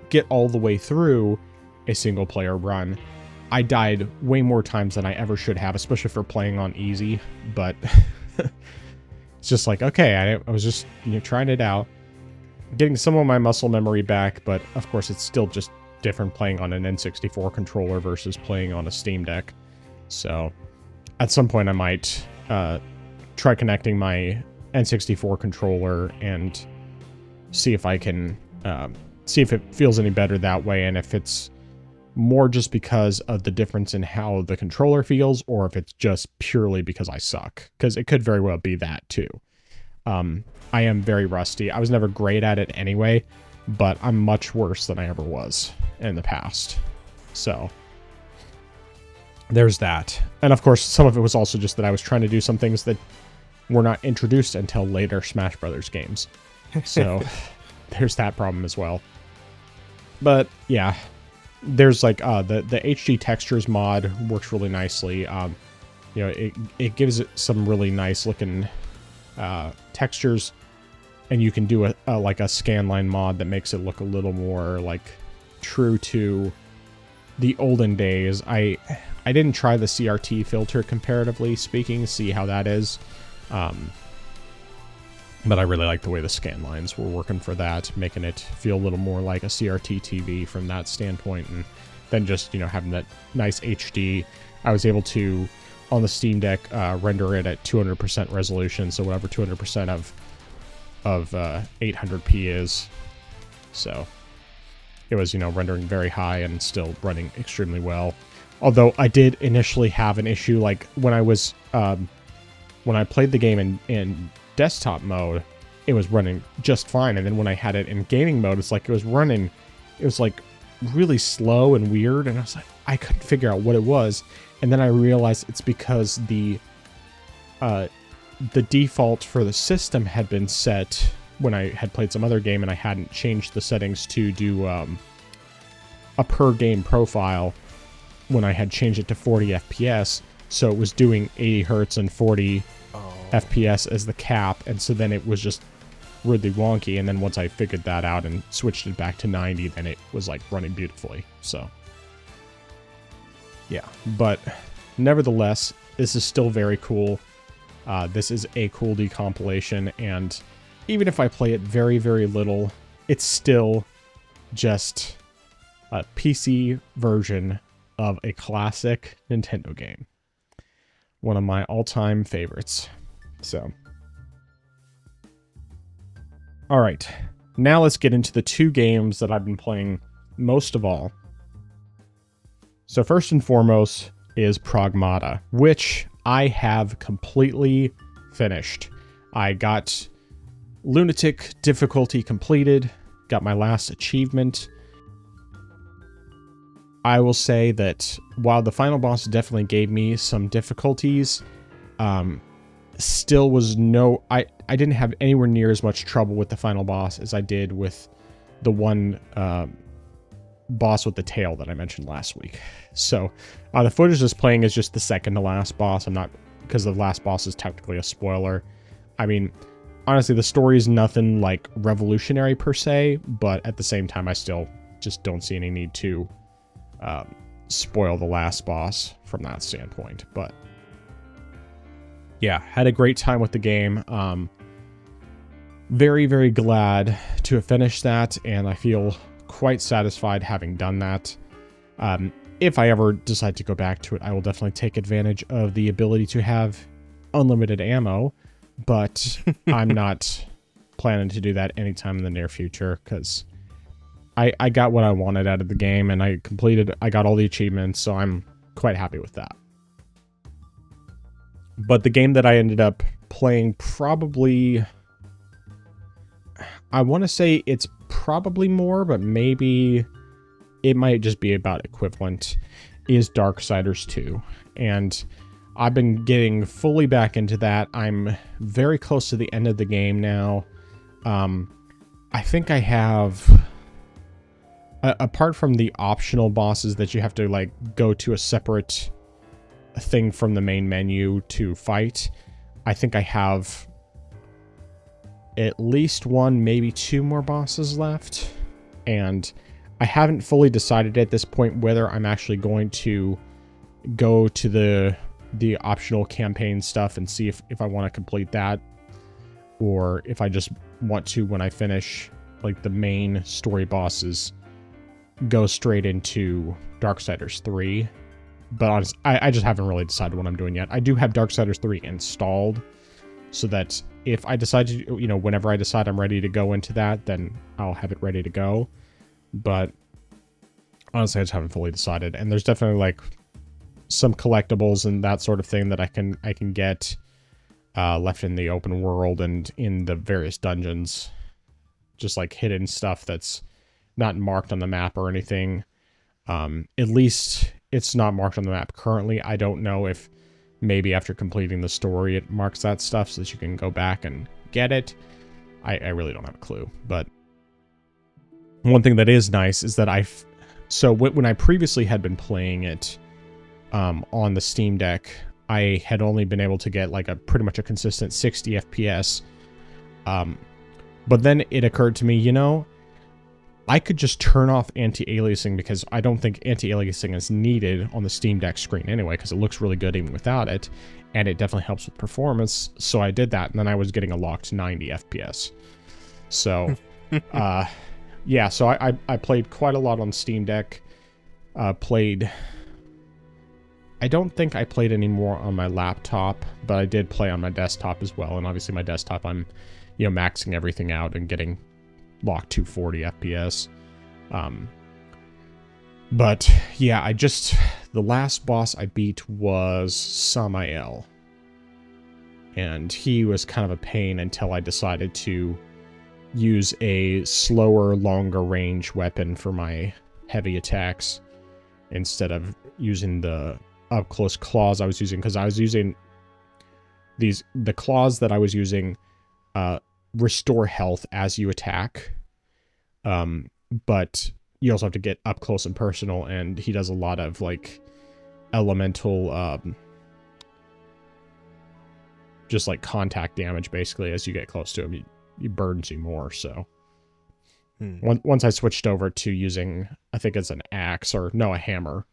get all the way through a single player run, I died way more times than I ever should have, especially for playing on easy. But it's just like, okay, I was just, you know, trying it out, getting some of my muscle memory back, but of course it's still just different playing on an N64 controller versus playing on a Steam Deck. So at some point I might try connecting my N64 controller and see if I can see if it feels any better that way, and if it's more just because of the difference in how the controller feels, or if it's just purely because I suck, because it could very well be that too. I am very rusty. I was never great at it anyway, but I'm much worse than I ever was in the past. So there's that. And of course, some of it was also just that I was trying to do some things that were not introduced until later Smash Brothers games. So there's that problem as well. But yeah, there's like the HD textures mod works really nicely. You know, it gives it some really nice looking textures, and you can do a like a scanline mod that makes it look a little more like true to the olden days. I didn't try the CRT filter comparatively speaking, see how that is. But I really like the way the scan lines were working for that, making it feel a little more like a CRT TV from that standpoint. And then just, having that nice HD. I was able to, on the Steam Deck, render it at 200% resolution, so whatever 200% of 800p is. So it was, rendering very high and still running extremely well. Although I did initially have an issue, like when I was, when I played the game in desktop mode, it was running just fine. And then when I had it in gaming mode, it was like really slow and weird. And I was like, I couldn't figure out what it was. And then I realized it's because the default for the system had been set when I had played some other game and I hadn't changed the settings to do a per game profile when I had changed it to 40 FPS. So it was doing 80 hertz and 40 FPS as the cap. And so then it was just really wonky. And then once I figured that out and switched it back to 90, then it was like running beautifully. So yeah, but nevertheless, this is still very cool. This is a cool decompilation, and even if I play it very, very little, it's still just a PC version of a classic Nintendo game. One of my all-time favorites. So, all right, now let's get into the two games that I've been playing most of all. So first and foremost is Pragmata, which I have completely finished. I got Lunatic difficulty completed, got my last achievement. I will say that while the final boss definitely gave me some difficulties, still was I didn't have anywhere near as much trouble with the final boss as I did with the one boss with the tail that I mentioned last week. So the footage that's playing is just the second to last boss. I'm not, because the last boss is technically a spoiler. I mean, honestly, the story is nothing like revolutionary per se, but at the same time, I still just don't see any need to spoil the last boss from that standpoint. But yeah, had a great time with the game. Very, very glad to have finished that, and I feel quite satisfied having done that. If I ever decide to go back to it, I will definitely take advantage of the ability to have unlimited ammo, but I'm not planning to do that anytime in the near future, because I got what I wanted out of the game, and I got all the achievements, so I'm quite happy with that. But the game that I ended up playing, probably, I want to say it's probably more, but maybe it might just be about equivalent, is Darksiders 2. And I've been getting fully back into that. I'm very close to the end of the game now. I think I have, apart from the optional bosses that you have to like go to a separate thing from the main menu to fight, I think I have at least one, maybe two more bosses left. And I haven't fully decided at this point whether I'm actually going to go to the optional campaign stuff and see if I want to complete that, or if I just want to, when I finish like the main story bosses, go straight into Darksiders 3. But honestly, I just haven't really decided what I'm doing yet. I do have Darksiders 3 installed, so that if I decide to, whenever I decide I'm ready to go into that, then I'll have it ready to go. But honestly, I just haven't fully decided. And there's definitely like some collectibles and that sort of thing that I can get left in the open world and in the various dungeons. Just like hidden stuff that's not marked on the map or anything. At least it's not marked on the map currently. I don't know if maybe after completing the story it marks that stuff so that you can go back and get it. I really don't have a clue. But one thing that is nice is that when I previously had been playing it on the Steam Deck, I had only been able to get like pretty much a consistent 60 FPS. But then it occurred to me, I could just turn off anti-aliasing because I don't think anti-aliasing is needed on the Steam Deck screen anyway, because it looks really good even without it, and it definitely helps with performance. So I did that, and then I was getting a locked 90 FPS. So, yeah, so I played quite a lot on Steam Deck. I don't think I played any more on my laptop, but I did play on my desktop as well. And obviously my desktop, I'm, maxing everything out and getting locked 240 FPS. But yeah, the last boss I beat was Samael. And he was kind of a pain until I decided to use a slower, longer range weapon for my heavy attacks instead of using the up close claws I was using, because I was using the claws that I was using restore health as you attack, but you also have to get up close and personal, and he does a lot of like elemental just like contact damage basically. As you get close to him, he burns you more. So once I switched over to using, I think it's an axe, or no, a hammer,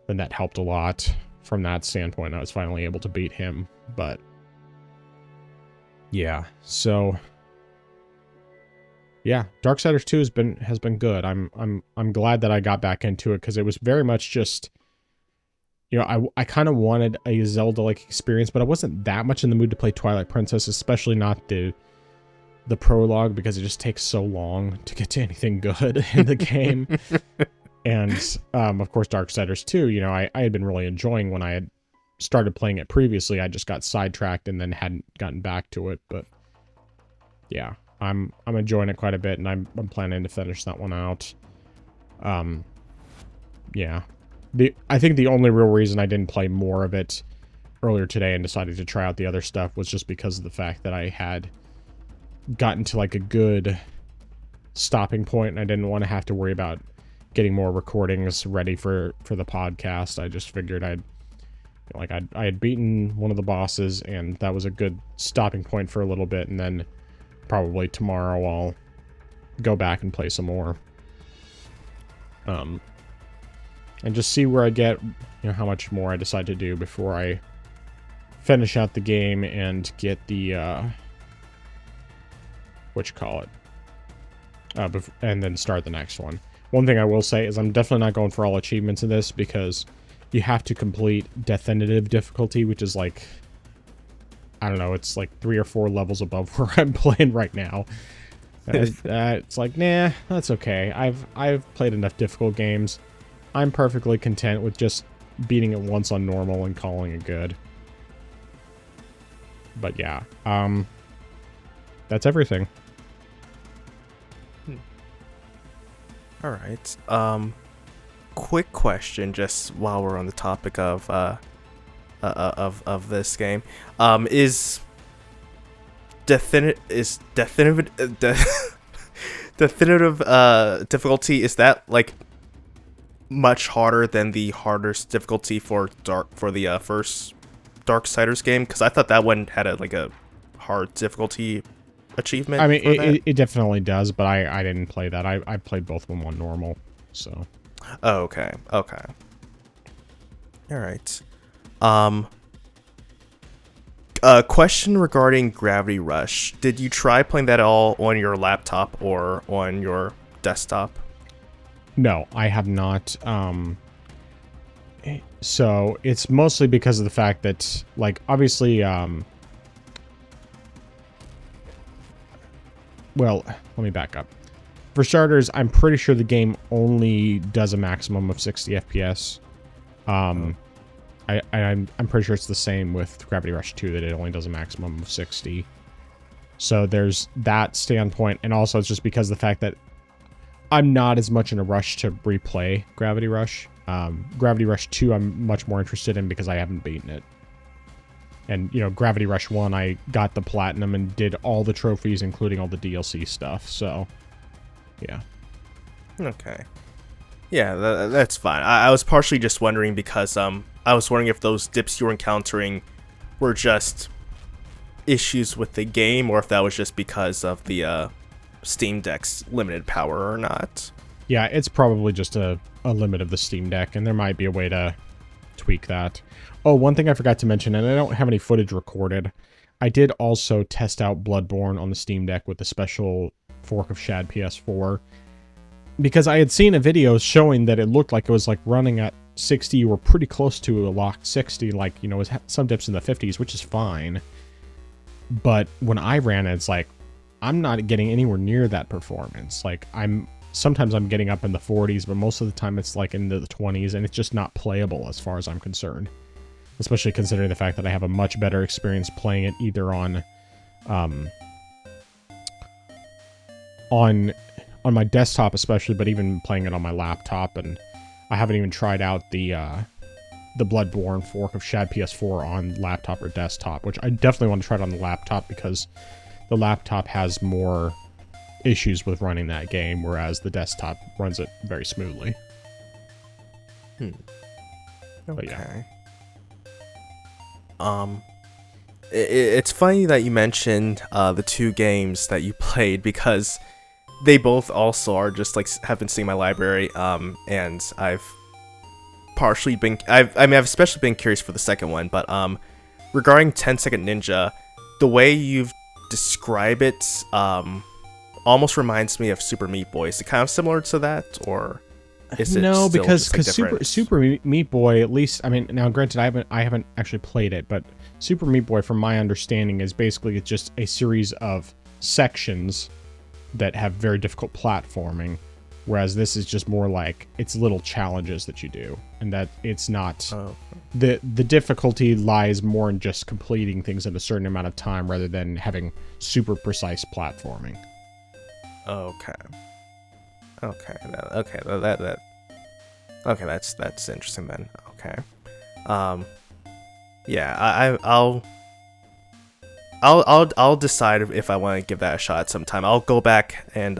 then that helped a lot from that standpoint. I was finally able to beat him. But yeah, so yeah, Darksiders 2 has been good. I'm glad that I got back into it, because it was very much just, I kind of wanted a Zelda-like experience, but I wasn't that much in the mood to play Twilight Princess, especially not the prologue, because it just takes so long to get to anything good in the game. And, of course, Darksiders 2, I had been really enjoying when I had started playing it previously. I just got sidetracked and then hadn't gotten back to it. But, yeah, I'm enjoying it quite a bit, and I'm planning to finish that one out. Yeah. I think the only real reason I didn't play more of it earlier today and decided to try out the other stuff was just because of the fact that I had gotten to, like, a good stopping point, and I didn't want to have to worry about getting more recordings ready for the podcast. I just figured I had beaten one of the bosses, and that was a good stopping point for a little bit, and then probably tomorrow I'll go back and play some more. And just see where I get, how much more I decide to do before I finish out the game and get the, and then start the next one. One thing I will say is I'm definitely not going for all achievements in this, because you have to complete definitive difficulty, which is like, I don't know, it's like 3 or 4 levels above where I'm playing right now. It's like, nah, that's okay. I've played enough difficult games. I'm perfectly content with just beating it once on normal and calling it good. But yeah, that's everything.
All right. Quick question, just while we're on the topic of this game, is definitive difficulty, is that like much harder than the hardest difficulty for the first Darksiders game? Because I thought that one had a hard difficulty achievement.
I mean, it definitely does, but I didn't play that. I played both of them on normal, so.
Oh, okay. All right. Question regarding Gravity Rush. Did you try playing that at all on your laptop or on your desktop?
No, I have not. So it's mostly because of the fact that, like, obviously, well, let me back up. For starters, I'm pretty sure the game only does a maximum of 60 FPS. I'm pretty sure it's the same with Gravity Rush 2, that it only does a maximum of 60. So there's that standpoint, and also it's just because of the fact that I'm not as much in a rush to replay Gravity Rush. Gravity Rush 2 I'm much more interested in because I haven't beaten it. And, Gravity Rush 1, I got the platinum and did all the trophies, including all the DLC stuff, so, yeah.
Okay. Yeah, that's fine. I was partially just wondering because, I was wondering if those dips you were encountering were just issues with the game, or if that was just because of the Steam Deck's limited power or not.
Yeah, it's probably just a limit of the Steam Deck, and there might be a way to tweak that. Oh, one thing I forgot to mention, and I don't have any footage recorded, I did also test out Bloodborne on the Steam Deck with the special Fork of Shad PS4, because I had seen a video showing that it looked like it was like running at 60 or pretty close to a locked 60, like, you know, some dips in the 50s, which is fine. But when I ran it, it's like, I'm not getting anywhere near that performance. Like, sometimes I'm getting up in the 40s, but most of the time it's like into the 20s, and it's just not playable as far as I'm concerned. Especially considering the fact that I have a much better experience playing it either on my desktop especially, but even playing it on my laptop. And I haven't even tried out the Bloodborne Fork of Shad PS4 on laptop or desktop, which I definitely want to try it on the laptop because the laptop has more issues with running that game, whereas the desktop runs it very smoothly.
Okay.
But yeah.
It's funny that you mentioned the two games that you played, because they both also are just like have been seeing my library, and I've partially been I've especially been curious for the second one, but regarding 10-Second Ninja, the way you've described it almost reminds me of Super Meat Boy. Is it kind of similar to that, or is it
no?
still
Because
just, like,
Super Meat Boy, at least, I mean, now granted, I haven't actually played it, but Super Meat Boy, from my understanding, is basically just a series of sections that have very difficult platforming, whereas this is just more like it's little challenges that you do, and that it's not the difficulty lies more in just completing things in a certain amount of time rather than having super precise platforming.
Okay, that's interesting then. Okay, yeah, I'll decide if I want to give that a shot sometime. I'll go back and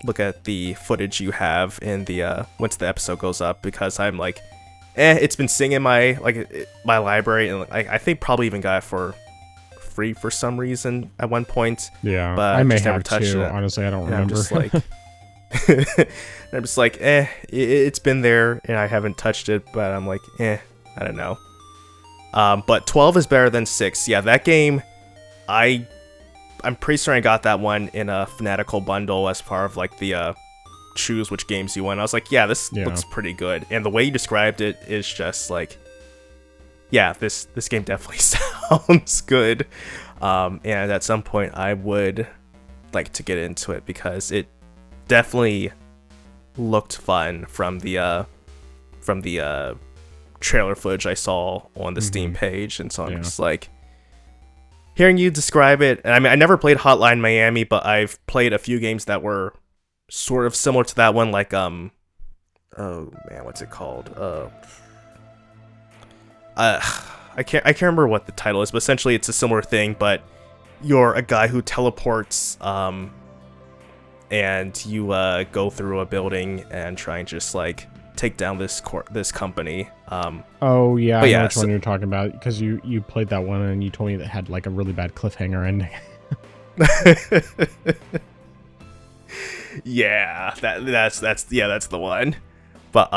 look at the footage you have in the once the episode goes up, because I'm like, it's been sitting in my my library, and I think probably even got it for free for some reason at one point.
Yeah,
but
I may
just never
have
touched
too.
it.
Honestly, I don't
And
remember.
I'm just like, I'm just like, it's been there, and I haven't touched it, but I'm like, I don't know. But 12 is better than 6. Yeah, that game, I'm pretty certain I got that one in a Fanatical bundle as part of like the choose which games you want. I was like, yeah, this looks pretty good, and the way you described it is just like, yeah, this game definitely sounds good. And at some point I would like to get into it, because it definitely looked fun from the trailer footage I saw on the Steam page, and so I'm just like, hearing you describe it. And I mean, I never played Hotline Miami, but I've played a few games that were sort of similar to that one, like oh man, what's it called? I can't remember what the title is, but essentially it's a similar thing, but you're a guy who teleports, and you go through a building and try and just like take down this company.
Oh yeah, I know which
so,
one you're talking about, because you played that one and you told me that had like a really bad cliffhanger ending.
Yeah, that's the one. But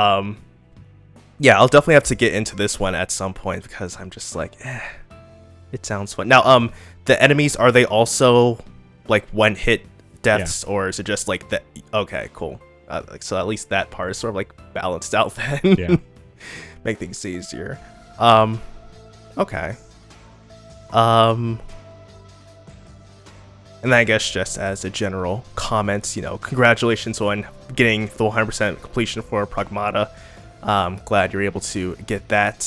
yeah, I'll definitely have to get into this one at some point, because I'm just like, it sounds fun. Now, the enemies, are they also like one hit deaths, or is it just like that? Okay, cool. So at least that part is sort of like balanced out then.
Yeah.
Make things easier. Okay. And then I guess just as a general comment, congratulations on getting the 100% completion for Pragmata. Glad you're able to get that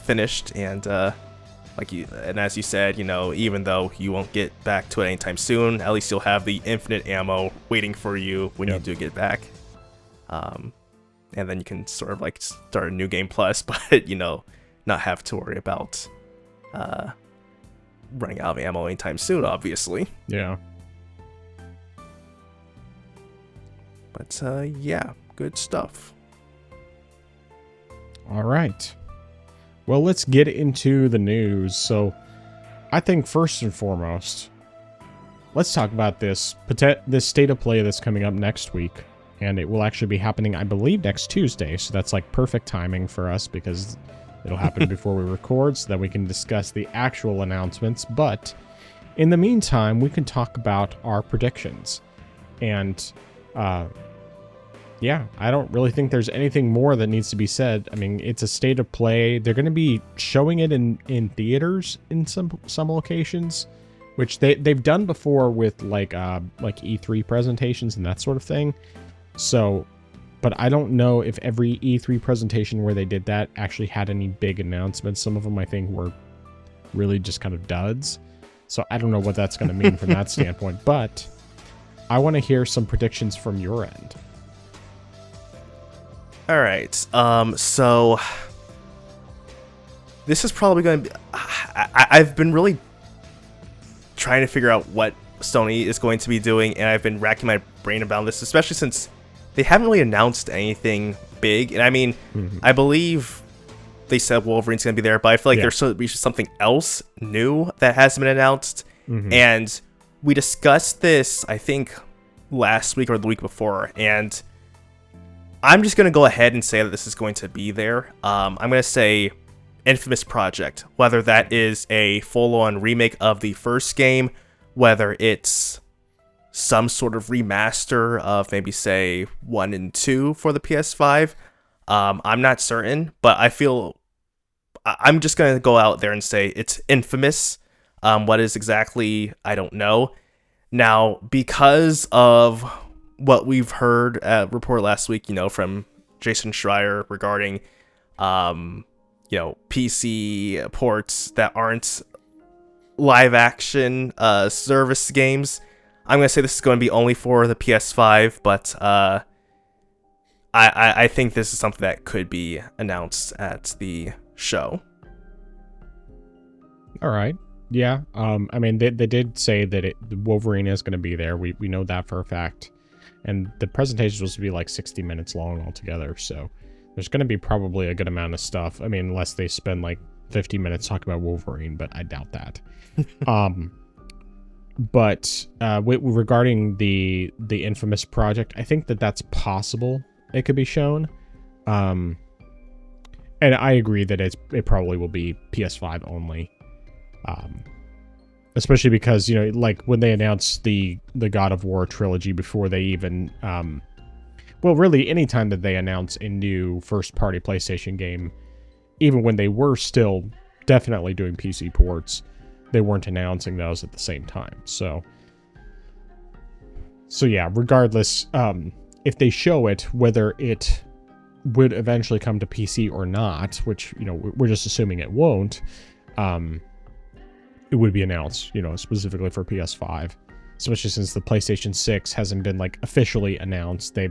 finished, and as you said, even though you won't get back to it anytime soon, at least you'll have the infinite ammo waiting for you when you do get back. And then you can sort of like start a new game plus, but not have to worry about running out of ammo anytime soon, obviously.
Yeah.
But yeah, good stuff.
All right. Well, let's get into the news. So, I think first and foremost, let's talk about this state of play that's coming up next week. And it will actually be happening, I believe, next Tuesday. So that's like perfect timing for us because it'll happen before we record so that we can discuss the actual announcements. But in the meantime, we can talk about our predictions. And yeah, I don't really think there's anything more that needs to be said. I mean, it's a state of play. They're going to be showing it in theaters in some locations, which they've done before with like E3 presentations and that sort of thing. So, but I don't know if every E3 presentation where they did that actually had any big announcements. Some of them I think were really just kind of duds. So I don't know what that's going to mean from that standpoint, but I want to hear some predictions from your end.
All right. So this is probably going to be, I've been really trying to figure out what Sony is going to be doing, and I've been racking my brain about this, especially since they haven't really announced anything big. And I mean, I believe they said Wolverine's going to be there, but I feel like there's something else new that hasn't been announced. And we discussed this, I think, last week or the week before. And I'm just going to go ahead and say that this is going to be there. I'm going to say Infamous Project, whether that is a full-on remake of the first game, whether it's some sort of remaster of maybe say 1 and 2 for the PS5. I'm not certain, but I feel I'm just going to go out there and say it's Infamous. What is exactly, I don't know. Now, because of what we've heard report last week, from Jason Schreier regarding, PC ports that aren't live action service games, I'm going to say this is going to be only for the PS5, but I think this is something that could be announced at the show.
All right. Yeah. I mean, they did say that Wolverine is going to be there. We know that for a fact. And the presentation is supposed to be like 60 minutes long altogether. So there's going to be probably a good amount of stuff. I mean, unless they spend like 50 minutes talking about Wolverine, but I doubt that. But regarding the Infamous Project, I think that's possible. It could be shown. And I agree that it probably will be PS5 only. Especially because, like when they announced the God of War trilogy before they even, really anytime that they announce a new first-party PlayStation game, even when they were still definitely doing PC ports, they weren't announcing those at the same time. So yeah, regardless, if they show it, whether it would eventually come to PC or not, which, we're just assuming it won't, it would be announced, specifically for PS5, especially since the PlayStation 6 hasn't been like officially announced. They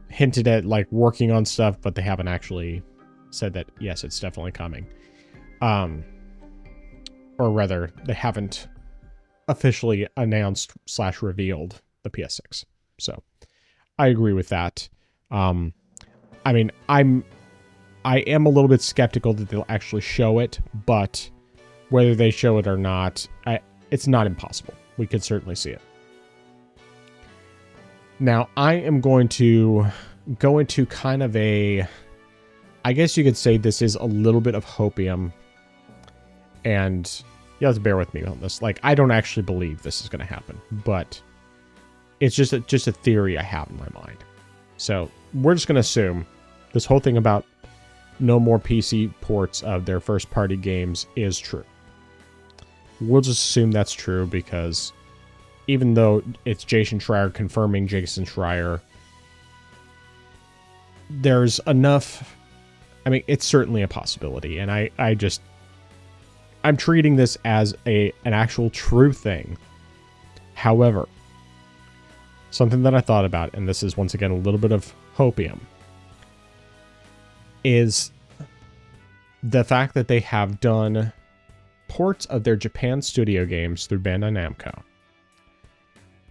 hinted at like working on stuff, but they haven't actually said that, yes, it's definitely coming. Or rather, they haven't officially announced / revealed the PS6. So I agree with that. I mean, I am a little bit skeptical that they'll actually show it, but whether they show it or not, it's not impossible. We could certainly see it. Now, I am going to go into kind of I guess you could say this is a little bit of hopium. And you have to bear with me on this. Like, I don't actually believe this is going to happen, but it's just a theory I have in my mind. So we're just going to assume this whole thing about no more PC ports of their first-party games is true. We'll just assume that's true because even though it's Jason Schreier confirming Jason Schreier, there's enough. I mean, it's certainly a possibility, and I'm treating this as an actual true thing. However, something that I thought about, and this is once again a little bit of hopium, is the fact that they have done ports of their Japan studio games through Bandai Namco.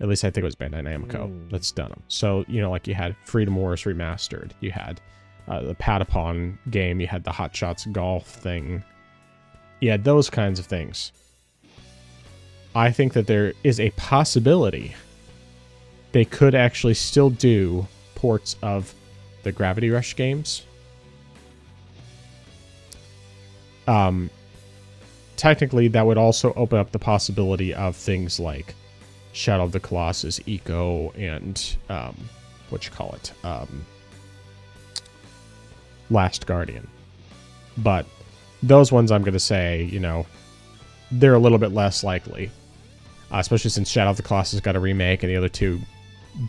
At least I think it was Bandai Namco that's done them. So, like you had Freedom Wars Remastered, you had the Patapon game, you had the Hot Shots Golf thing. Yeah, those kinds of things. I think that there is a possibility they could actually still do ports of the Gravity Rush games. Technically, that would also open up the possibility of things like Shadow of the Colossus, Eco, and Last Guardian. But those ones, I'm going to say, they're a little bit less likely, especially since Shadow of the Colossus got a remake and the other two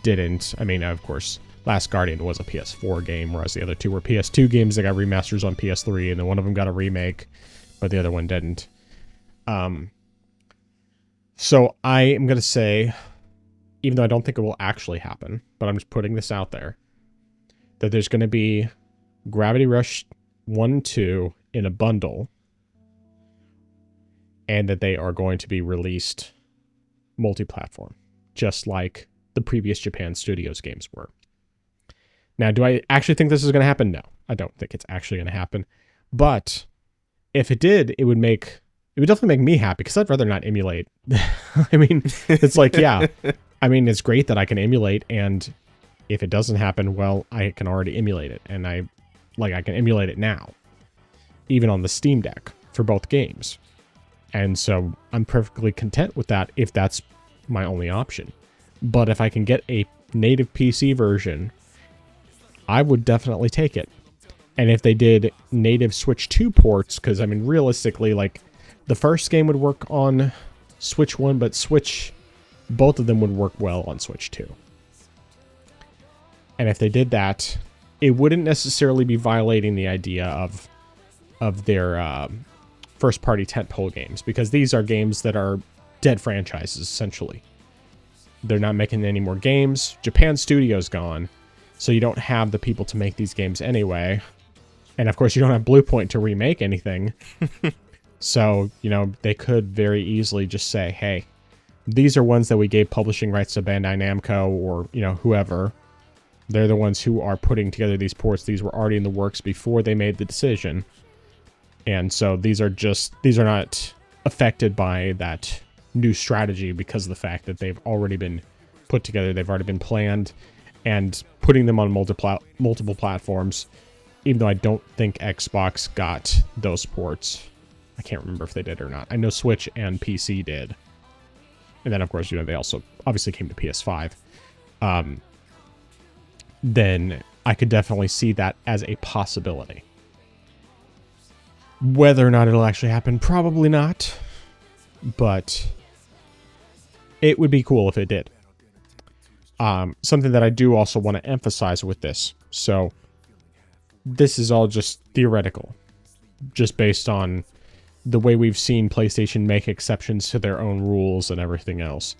didn't. I mean, of course, Last Guardian was a PS4 game, whereas the other two were PS2 games that got remasters on PS3, and then one of them got a remake, but the other one didn't. So I am going to say, even though I don't think it will actually happen, but I'm just putting this out there, that there's going to be Gravity Rush 1 and 2 in a bundle, and that they are going to be released multi-platform, just like the previous Japan Studios games were. Now, do I actually think this is going to happen? No, I don't think it's actually going to happen. But if it did, it would definitely make me happy, because I'd rather not emulate. I mean, it's like, yeah, I mean, it's great that I can emulate, and if it doesn't happen, well, I can already emulate it, and I can emulate it now, even on the Steam Deck for both games. And so I'm perfectly content with that if that's my only option. But if I can get a native PC version, I would definitely take it. And if they did native Switch 2 ports, because, I mean, realistically, like, the first game would work on Switch 1, but both of them would work well on Switch 2. And if they did that, it wouldn't necessarily be violating the idea of their first-party tentpole games, because these are games that are dead franchises, essentially. They're not making any more games. Japan Studios gone, so you don't have the people to make these games anyway. And of course, you don't have Bluepoint to remake anything. So, they could very easily just say, hey, these are ones that we gave publishing rights to Bandai Namco or, whoever. They're the ones who are putting together these ports. These were already in the works before they made the decision. And so these are not affected by that new strategy because of the fact that they've already been put together. They've already been planned, and putting them on multiple platforms, even though I don't think Xbox got those ports. I can't remember if they did or not. I know Switch and PC did. And then, of course, they also obviously came to PS5. Then I could definitely see that as a possibility. Whether or not it'll actually happen, probably not. But it would be cool if it did. Something that I do also want to emphasize with this. So, this is all just theoretical. Just based on the way we've seen PlayStation make exceptions to their own rules and everything else.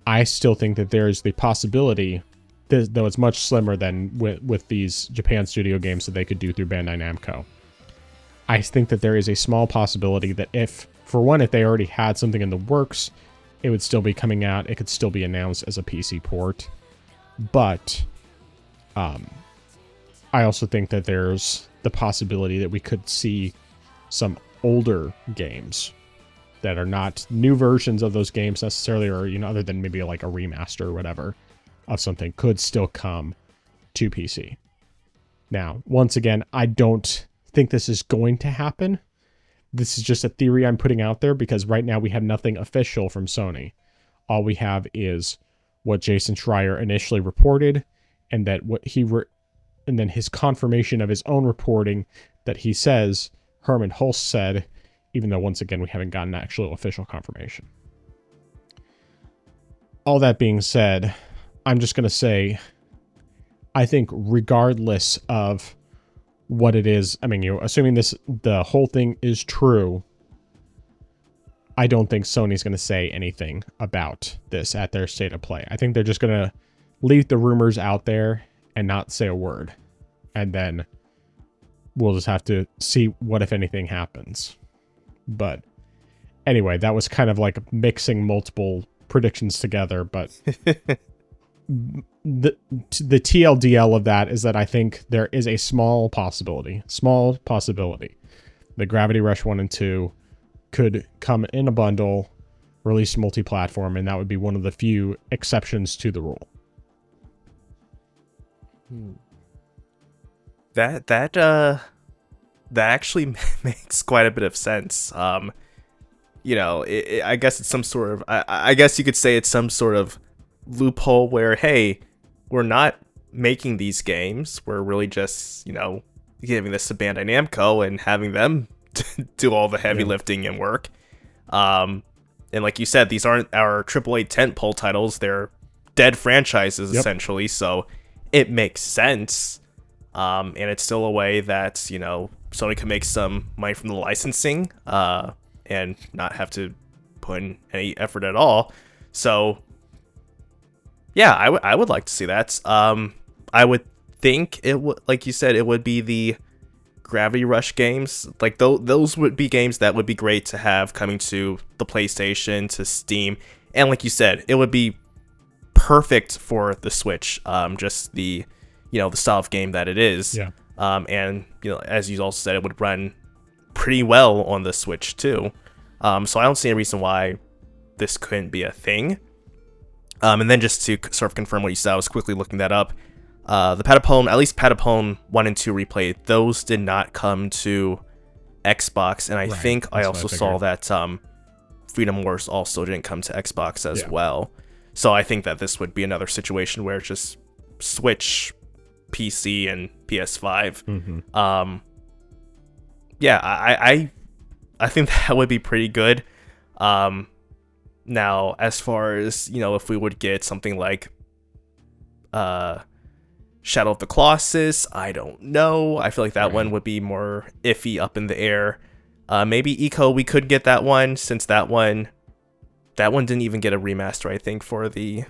I still think that there is the possibility, though it's much slimmer than with these Japan Studio games that they could do through Bandai Namco. I think that there is a small possibility that if they already had something in the works, it would still be coming out. It could still be announced as a PC port. But I also think that there's the possibility that we could see some older games that are not new versions of those games necessarily, or, other than maybe like a remaster or whatever of something, could still come to PC. Now, once again, I don't think this is going to happen. This is just a theory I'm putting out there because right now we have nothing official from Sony. All we have is what Jason Schreier initially reported, and that and then his confirmation of his own reporting that he says Herman Hulst said, even though once again we haven't gotten actual official confirmation. All that being said, I'm just going to say, I think regardless of what it is, I mean, assuming the whole thing is true, I don't think Sony's going to say anything about this at their state of play. I think they're just going to leave the rumors out there and not say a word. And then we'll just have to see what, if anything, happens. But anyway, that was kind of like mixing multiple predictions together. But the TLDL of that is that I think there is a small possibility, that Gravity Rush 1 and 2 could come in a bundle released multi-platform, and that would be one of the few exceptions to the rule.
That actually makes quite a bit of sense. You know, I guess it's some sort of, I guess you could say it's some sort of loophole where, hey, we're not making these games. We're really just, you know, giving this to Bandai Namco and having them do all the heavy lifting and work. And like you said, these aren't our AAA tentpole titles. They're dead franchises, essentially. So it makes sense. And it's still a way that, you know, Sony can make some money from the licensing and not have to put in any effort at all. So, yeah, I would like to see that. I would think it would, like you said, it would be the Gravity Rush games. Like those would be games that would be great to have coming to the PlayStation, to Steam, and like you said, it would be perfect for the Switch. Just the, you know, the style of game that it is.
Yeah.
And you know, as you also said, it would run pretty well on the Switch too. So I don't see any reason why this couldn't be a thing. And then just to sort of confirm what you said, I was quickly looking that up. The Patapon, at least Patapon 1 and 2 Replay, those did not come to Xbox, and I think I also saw that Freedom Wars also didn't come to Xbox as well. So I think that this would be another situation where it's just Switch, PC, and PS5. Yeah, I think that would be pretty good. Now, as far as, you know, if we would get something like Shadow of the Colossus, I don't know. I feel like that one would be more iffy, up in the air. Maybe Eco, we could get that one, since that one didn't even get a remaster, I think, for the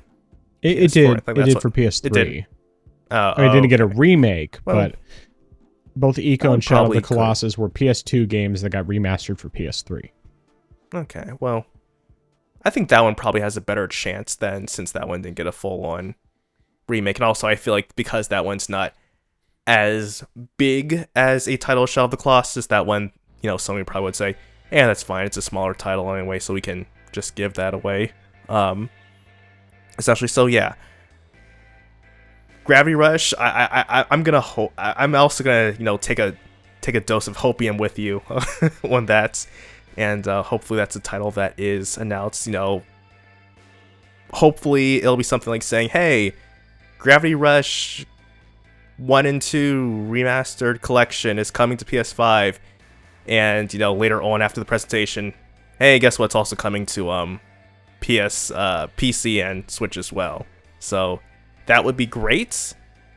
It did. It did for PS3. It did. I mean, it didn't get a remake, but both Eco and Shadow of the Colossus were PS2 games that got remastered for PS3.
Okay, well, I think that one probably has a better chance then, since that one didn't get a full-on remake. And also, I feel like because that one's not as big as a title of Shadow of the Colossus, that one, you know, somebody probably would say, yeah, that's fine, it's a smaller title anyway, so we can just give that away. Essentially, so yeah. Gravity Rush, I'm gonna hope. I'm also gonna, you know, take a dose of hopium with you on that, and hopefully that's a title that is announced. You know, hopefully it'll be something like saying, "Hey, Gravity Rush 1 and 2 remastered collection is coming to PS5," and you know, later on after the presentation, hey, guess what's also coming to PC and Switch as well. So that would be great.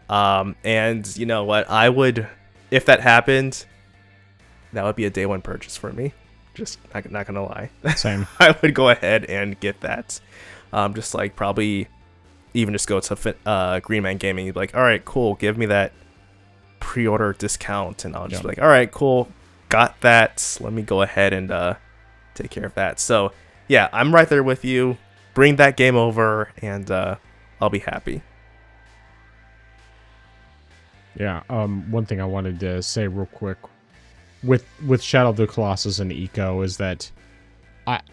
And you know what? I would, if that happened, that would be a day one purchase for me. Just not gonna lie.
Same.
I would go ahead and get that. Just like probably even just go to Green Man Gaming, like, all right, cool, give me that pre-order discount, and I'll just be like, all right, cool, got that. Let me go ahead and take care of that. So yeah, I'm right there with you. Bring that game over, and I'll be happy.
Yeah. One thing I wanted to say real quick with Shadow of the Colossus and Eco is that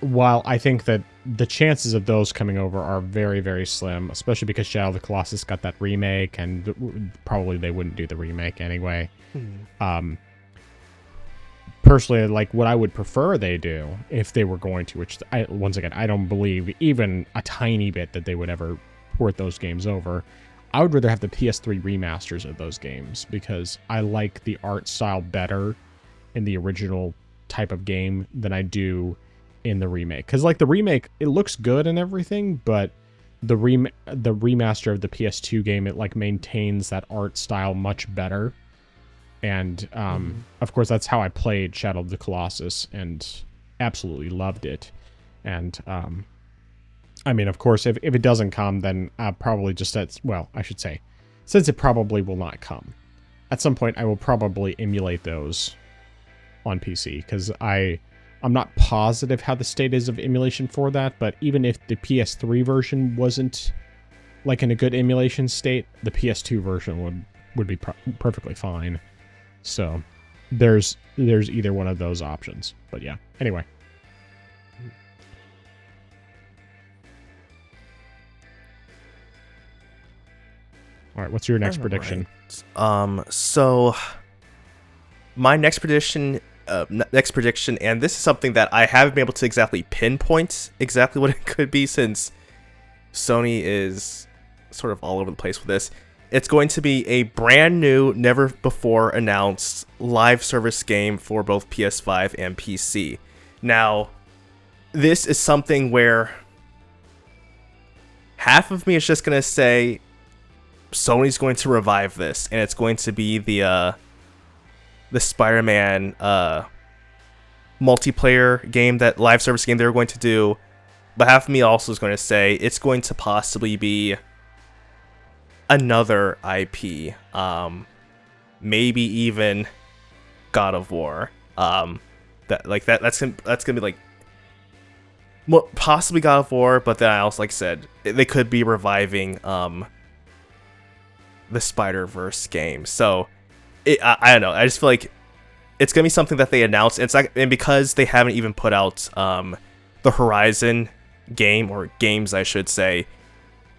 while I think that the chances of those coming over are very, very slim, especially because Shadow of the Colossus got that remake, and probably they wouldn't do the remake anyway. Personally, like, what I would prefer they do, if they were going to, which once again, I don't believe even a tiny bit that they would ever port those games over. I would rather have the PS3 remasters of those games, because I like the art style better in the original type of game than I do in the remake. Because like the remake, it looks good and everything, but the remaster of the PS2 game, it like maintains that art style much better. And of course, that's how I played Shadow of the Colossus and absolutely loved it. And I mean, of course, if it doesn't come, then I'll probably just, I should say, since it probably will not come, at some point I will probably emulate those on PC, because I'm not positive how the state is of emulation for that, but even if the PS3 version wasn't like in a good emulation state, the PS2 version would be perfectly fine. So there's either one of those options. But yeah, anyway. All right, what's your next prediction?
So my next prediction, and this is something that I haven't been able to exactly pinpoint exactly what it could be, since Sony is sort of all over the place with this. It's going to be a brand new, never before announced live service game for both PS5 and PC. Now, this is something where half of me is just going to say Sony's going to revive this, and it's going to be the Spider-Man multiplayer game, that live service game they were going to do. But half of me also is going to say it's going to possibly be another IP, maybe even God of War. That's gonna be like, well, possibly God of War. But then I also, like I said, they could be reviving the Spider-Verse game. So I don't know. I just feel like it's gonna be something that they announced. It's like, and because they haven't even put out the Horizon game, or games I should say,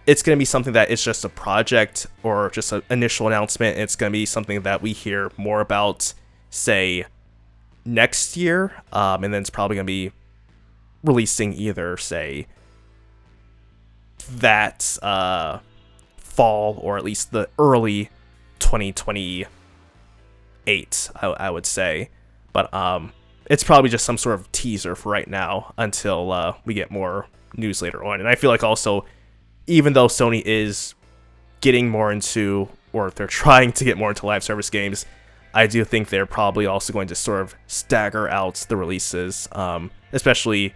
it's going to be something that it's just a project or just an initial announcement. It's going to be something that we hear more about, say, next year, and then it's probably going to be releasing either, say, that fall, or at least the early 2028, I would say. But it's probably just some sort of teaser for right now until we get more news later on. And I feel like also, even though Sony is getting more into, or they're trying to get more into live service games, I do think they're probably also going to sort of stagger out the releases, especially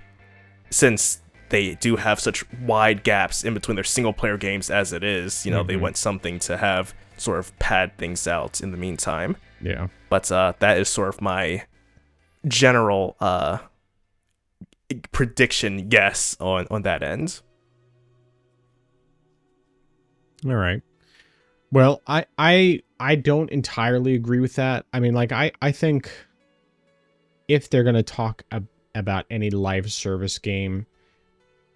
since they do have such wide gaps in between their single player games as it is. You know, they want something to have sort of pad things out in the meantime.
Yeah.
But that is sort of my general prediction guess on that end.
All right. Well, I don't entirely agree with that. I mean, like, I think if they're going to talk about any live service game,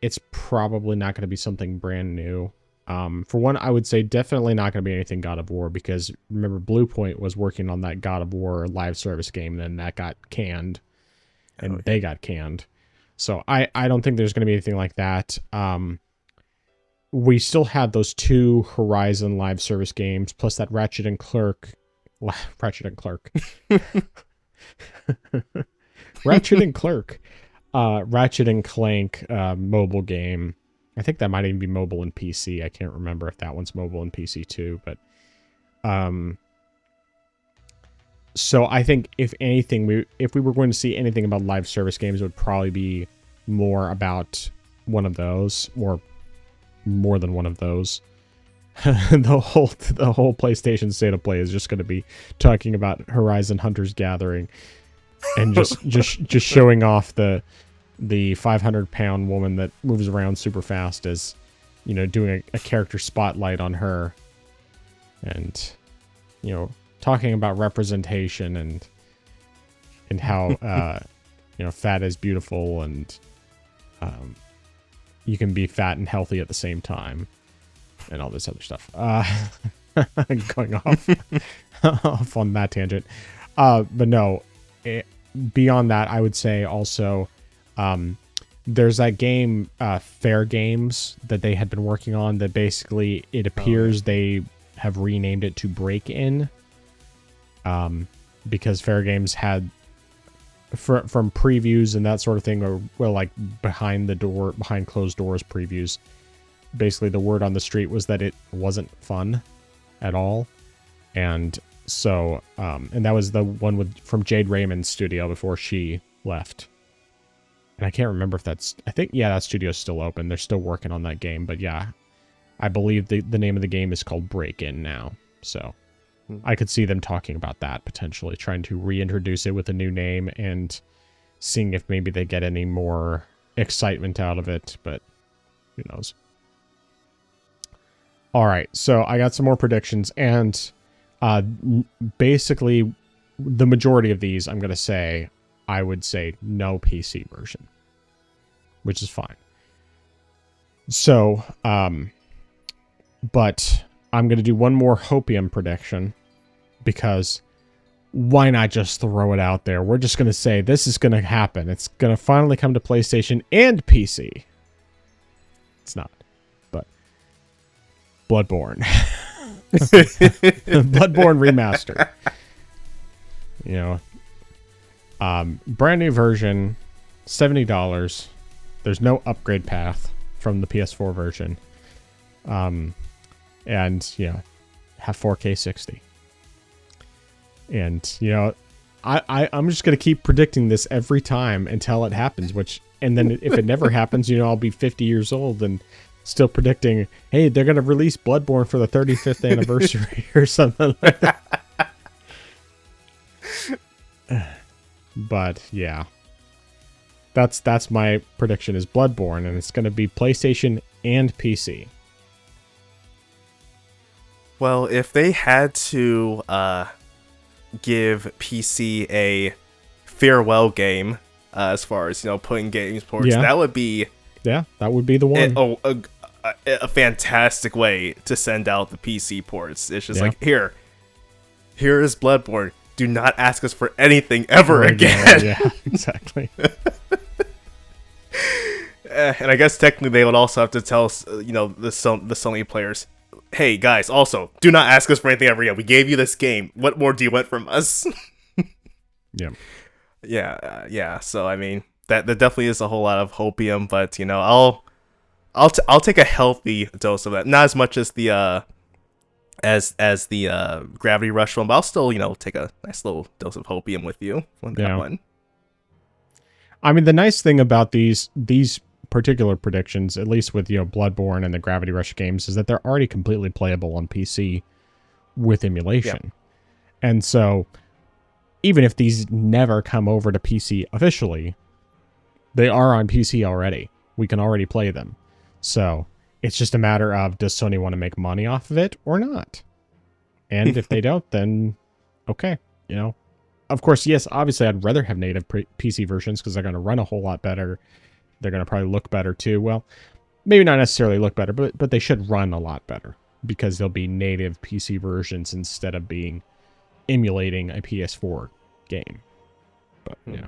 it's probably not going to be something brand new. For one, I would say definitely not going to be anything God of War, because remember, Bluepoint was working on that God of War live service game, then that got canned, and they got canned. So I don't think there's going to be anything like that. We still have those 2 Horizon live service games, plus that Ratchet and Clerk. Ratchet and Clerk. Ratchet and Clerk. Ratchet and Clank mobile game. I think that might even be mobile and PC. I can't remember if that one's mobile and PC too, but so I think if anything, if we were going to see anything about live service games, it would probably be more about one of those, or more than one of those. the whole PlayStation State of Play is just going to be talking about Horizon Hunters Gathering, and just showing off the 500-pound woman that moves around super fast, as you know, doing a character spotlight on her, and you know, talking about representation and how you know, fat is beautiful, and you can be fat and healthy at the same time, and all this other stuff. Going off on that tangent. But no, beyond that, I would say also there's that game, Fair Games, that they had been working on, that basically it appears they have renamed it to Break In, because Fair Games had, from previews and that sort of thing, or well, like behind closed doors previews, basically the word on the street was that it wasn't fun at all. And so and that was the one from Jade Raymond's studio before she left. And I can't remember if I think, yeah, that studio's still open. They're still working on that game. But yeah, I believe the name of the game is called Break In now. So I could see them talking about that, potentially trying to reintroduce it with a new name and seeing if maybe they get any more excitement out of it. But who knows? All right, so I got some more predictions, and basically the majority of these, I'm going to say, I would say no PC version, which is fine. So, but I'm going to do one more Hopium prediction because why not just throw it out there? We're just going to say this is going to happen. It's going to finally come to PlayStation and PC. It's not, but Bloodborne. Bloodborne remaster. Brand new version, $70. There's no upgrade path from the PS4 version. And have 4K 60. And I'm just gonna keep predicting this every time until it happens. And then if it never happens, I'll be 50 years old and still predicting, hey, they're gonna release Bloodborne for the 35th anniversary or something like that. But yeah, that's my prediction is Bloodborne, and it's gonna be PlayStation and PC.
Well, if they had to give PC a farewell game, as far as putting games ports, that would be
that would be the one.
A fantastic way to send out the PC ports. It's just like here is Bloodborne. Do not ask us for anything ever again.
Yeah, exactly.
And I guess technically they would also have to tell the Sony players, hey guys, also do not ask us for anything ever again. We gave you this game. What more do you want from us? Yeah. So I mean, that definitely is a whole lot of hopium, but I'll take a healthy dose of that. Not as much as the Gravity Rush one, but I'll still take a nice little dose of hopium with you on that one.
I mean, the nice thing about these particular predictions, at least with Bloodborne and the Gravity Rush games, is that they're already completely playable on PC with emulation. And so even if these never come over to PC officially, they are on PC already. We can already play them. So it's just a matter of, does Sony want to make money off of it or not? And if they don't, then okay, Of course, yes, obviously I'd rather have native PC versions because they're going to run a whole lot better. They're going to probably look better too. Well, maybe not necessarily look better, but they should run a lot better because they'll be native PC versions instead of being emulating a PS4 game. But yeah.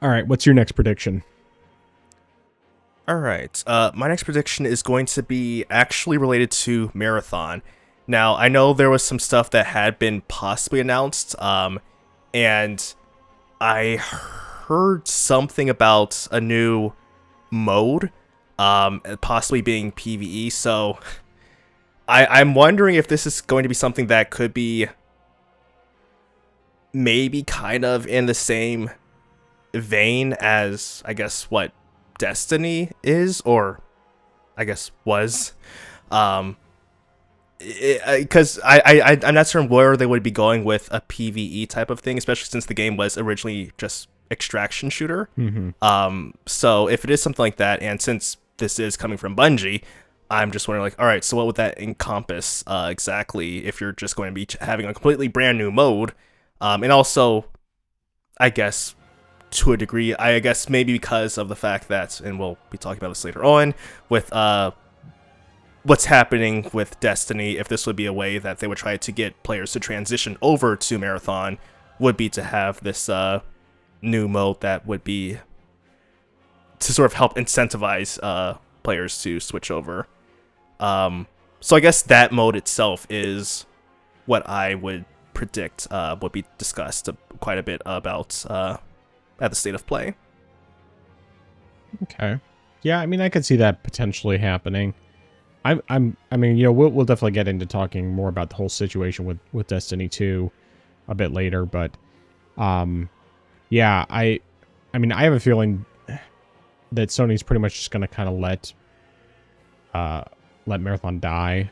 All right, what's your next prediction?
All right, my next prediction is going to be actually related to Marathon. Now, I know there was some stuff that had been possibly announced, and I heard something about a new mode, possibly being PvE, so I'm wondering if this is going to be something that could be maybe kind of in the same vein as, I guess, what Destiny is, or I guess was, because I'm not certain where they would be going with a PvE type of thing, especially since the game was originally just extraction shooter. So if it is something like that, and since this is coming from Bungie, I'm just wondering, like, all right, so what would that encompass exactly if you're just going to be having a completely brand new mode, and also, I guess, to a degree, I guess maybe because of the fact that, and we'll be talking about this later on, with what's happening with Destiny, if this would be a way that they would try to get players to transition over to Marathon, would be to have this new mode that would be to sort of help incentivize players to switch over. So I guess that mode itself is what I would predict would be discussed quite a bit about at the State of Play.
Okay. Yeah, I mean, I could see that potentially happening. I mean, we'll definitely get into talking more about the whole situation with Destiny 2 a bit later, but yeah, I mean, I have a feeling that Sony's pretty much just going to kind of let Marathon die.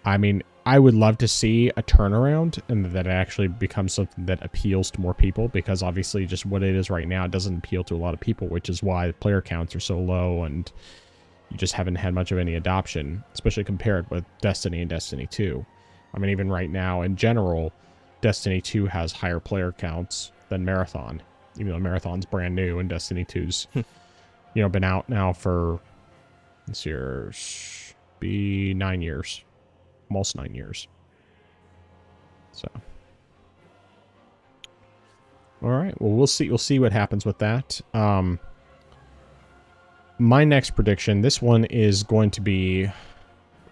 I mean, I would love to see a turnaround and that it actually becomes something that appeals to more people, because obviously just what it is right now, it doesn't appeal to a lot of people, which is why player counts are so low and you just haven't had much of any adoption, especially compared with Destiny and Destiny 2. I mean, even right now, in general, Destiny 2 has higher player counts than Marathon, even though Marathon's brand new and Destiny 2's, been out now for, this year, be 9 years. Almost 9 years. So. All right. Well, we'll see. We'll see what happens with that. My next prediction, this one is going to be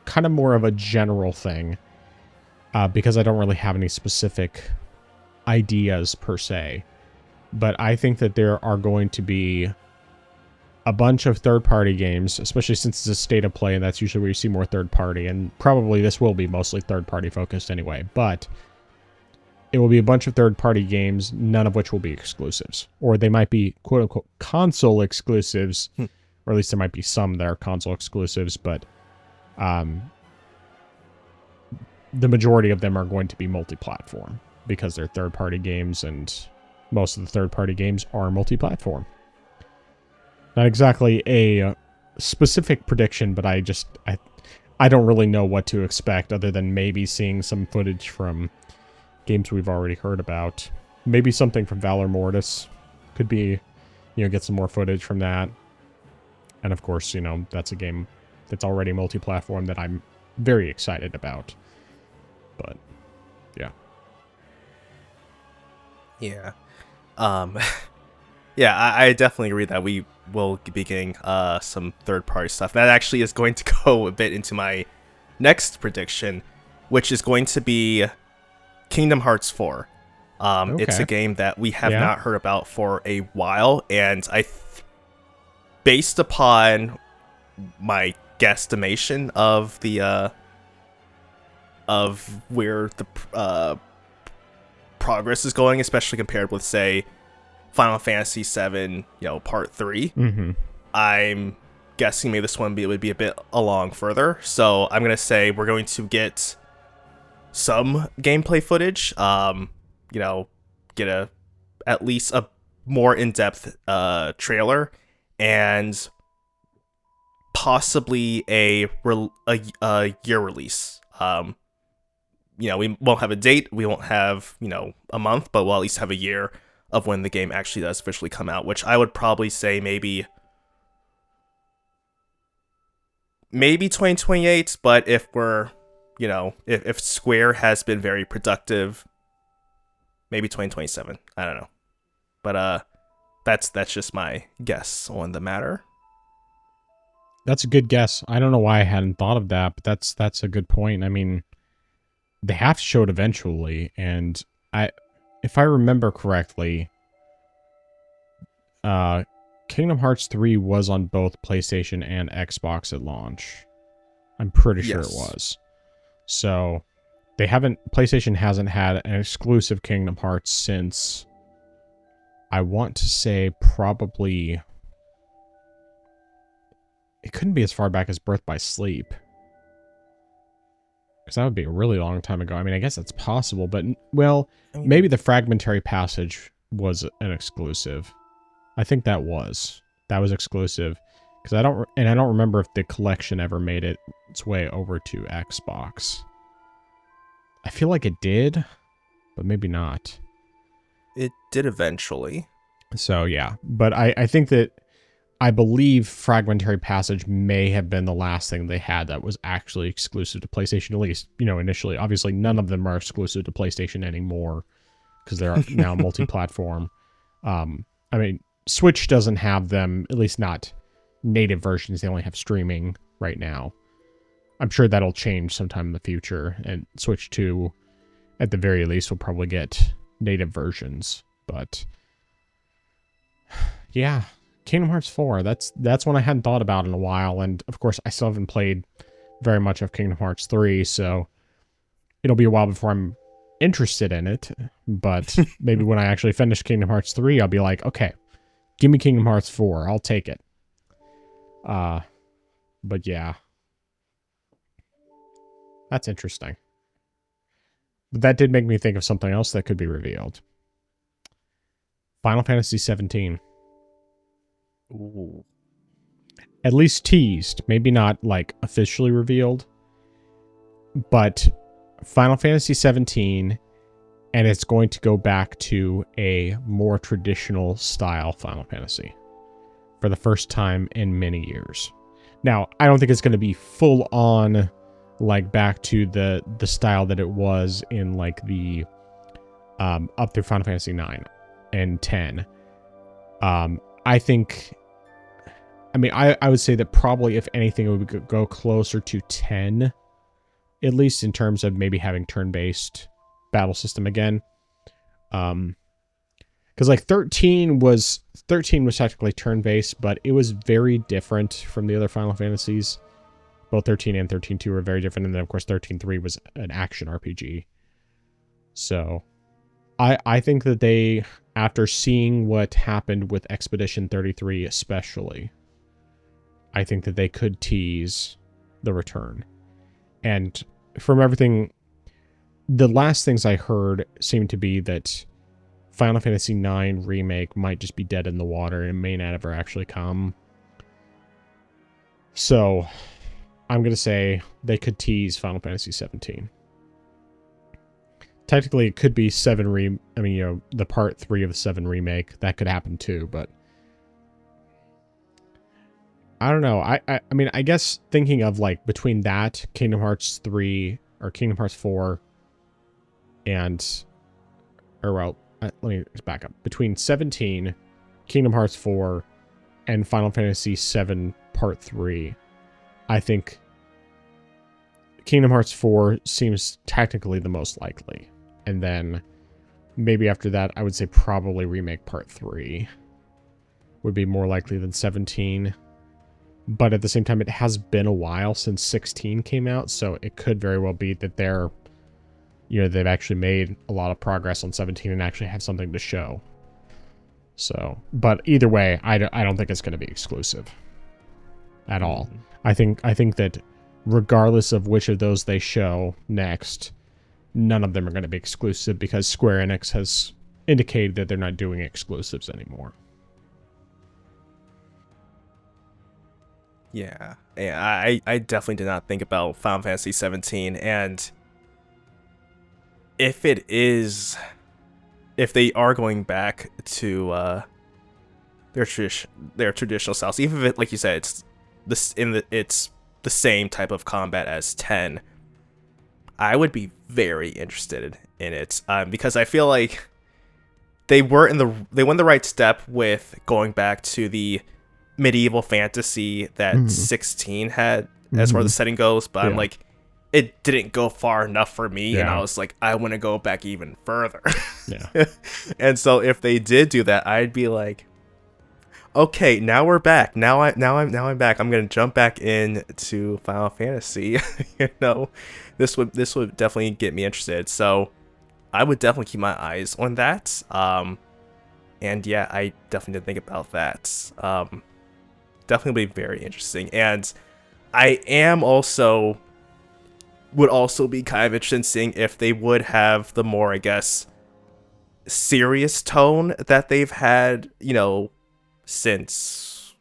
kind of more of a general thing, because I don't really have any specific ideas per se. But I think that there are going to be a bunch of third-party games, especially since it's a state of play, and that's usually where you see more third-party, and probably this will be mostly third-party focused anyway, but it will be a bunch of third-party games, none of which will be exclusives. Or they might be quote-unquote console exclusives, or at least there might be some that are console exclusives, but the majority of them are going to be multi-platform because they're third-party games, and most of the third-party games are multi-platform. Not exactly a specific prediction, but I don't really know what to expect other than maybe seeing some footage from games we've already heard about. Maybe something from Valor Mortis. Could be, get some more footage from that. And of course, that's a game that's already multi-platform that I'm very excited about. But, yeah.
Yeah. Yeah, I definitely agree that we will be getting some third-party stuff. That actually is going to go a bit into my next prediction, which is going to be Kingdom Hearts 4.
Okay.
It's a game that we have not heard about for a while, and based upon my guesstimation of the of where the progress is going, especially compared with, say, Final Fantasy VII, Part 3.
Mm-hmm.
I'm guessing maybe this one would be a bit along further. So I'm going to say we're going to get some gameplay footage, get at least a more in-depth trailer, and possibly a year release. We won't have a date, we won't have, a month, but we'll at least have a year of when the game actually does officially come out, which I would probably say maybe 2028, but if we're, if Square has been very productive, maybe 2027. I don't know. But that's just my guess on the matter.
That's a good guess. I don't know why I hadn't thought of that, but that's a good point. I mean, they have to show it eventually, and if I remember correctly, Kingdom Hearts 3 was on both PlayStation and Xbox at launch. I'm pretty sure it was. So, PlayStation hasn't had an exclusive Kingdom Hearts since, I want to say, probably, it couldn't be as far back as Birth by Sleep. Because that would be a really long time ago. I mean, I guess that's possible, but, well, maybe the Fragmentary Passage was an exclusive. I think that was exclusive. Because I don't remember if the collection ever made its way over to Xbox. I feel like it did, but maybe not.
It did eventually.
So, yeah. But I think that, I believe Fragmentary Passage may have been the last thing they had that was actually exclusive to PlayStation, at least, initially. Obviously, none of them are exclusive to PlayStation anymore, because they're now multi-platform. I mean, Switch doesn't have them, at least not native versions. They only have streaming right now. I'm sure that'll change sometime in the future, and Switch 2, at the very least, will probably get native versions. But, yeah. Kingdom Hearts 4, that's one I hadn't thought about in a while, and of course I still haven't played very much of Kingdom Hearts 3, so it'll be a while before I'm interested in it, but maybe when I actually finish Kingdom Hearts 3, I'll be like, okay, give me Kingdom Hearts 4, I'll take it. But yeah. That's interesting. But that did make me think of something else that could be revealed. Final Fantasy 17.
Ooh.
At least teased. Maybe not, officially revealed. But Final Fantasy 17, and it's going to go back to a more traditional style Final Fantasy. For the first time in many years. Now, I don't think it's going to be full on like back to the style that it was in like the up through Final Fantasy 9 and 10. I think, I mean, I would say that probably if anything it would go closer to 10, at least in terms of maybe having turn-based battle system again. Because like 13 was technically turn-based, but it was very different from the other Final Fantasies. Both 13 and 13.2 were very different, and then of course 13.3 was an action RPG. So I think that they, after seeing what happened with Expedition 33 especially, I think that they could tease the return. And from everything, the last things I heard seemed to be that Final Fantasy IX Remake might just be dead in the water and may not ever actually come. So I'm going to say they could tease Final Fantasy 17. Technically, it could be the part 3 of the 7 remake. That could happen too, but I don't know. I mean, I guess thinking of like between that, Kingdom Hearts 3 or Kingdom Hearts 4 let me back up. Between 17, Kingdom Hearts 4, and Final Fantasy 7 Part 3, I think Kingdom Hearts 4 seems technically the most likely. And then maybe after that, I would say probably Remake Part 3 would be more likely than 17. But at the same time, it has been a while since 16 came out, so it could very well be that they've actually made a lot of progress on 17 and actually have something to show. So, but either way, I don't think it's going to be exclusive at all. I think that regardless of which of those they show next, none of them are going to be exclusive because Square Enix has indicated that they're not doing exclusives anymore.
Yeah, I definitely did not think about Final Fantasy 17, and if they are going back to their traditional styles, even if it, like you said, it's the same type of combat as 10, I would be very interested in it, because I feel like they went the right step with going back to the medieval fantasy that 16 had as far as the setting goes, but I'm like, it didn't go far enough for me, and I was like, I want to go back even further. And so if they did do that, I'd be like, okay, now we're back. Now I'm back. I'm gonna jump back into Final Fantasy. This would definitely get me interested. So I would definitely keep my eyes on that. And yeah, I definitely did think about that. Definitely be very interesting. And I would also be kind of interested in seeing if they would have the more, I guess, serious tone that they've had, since,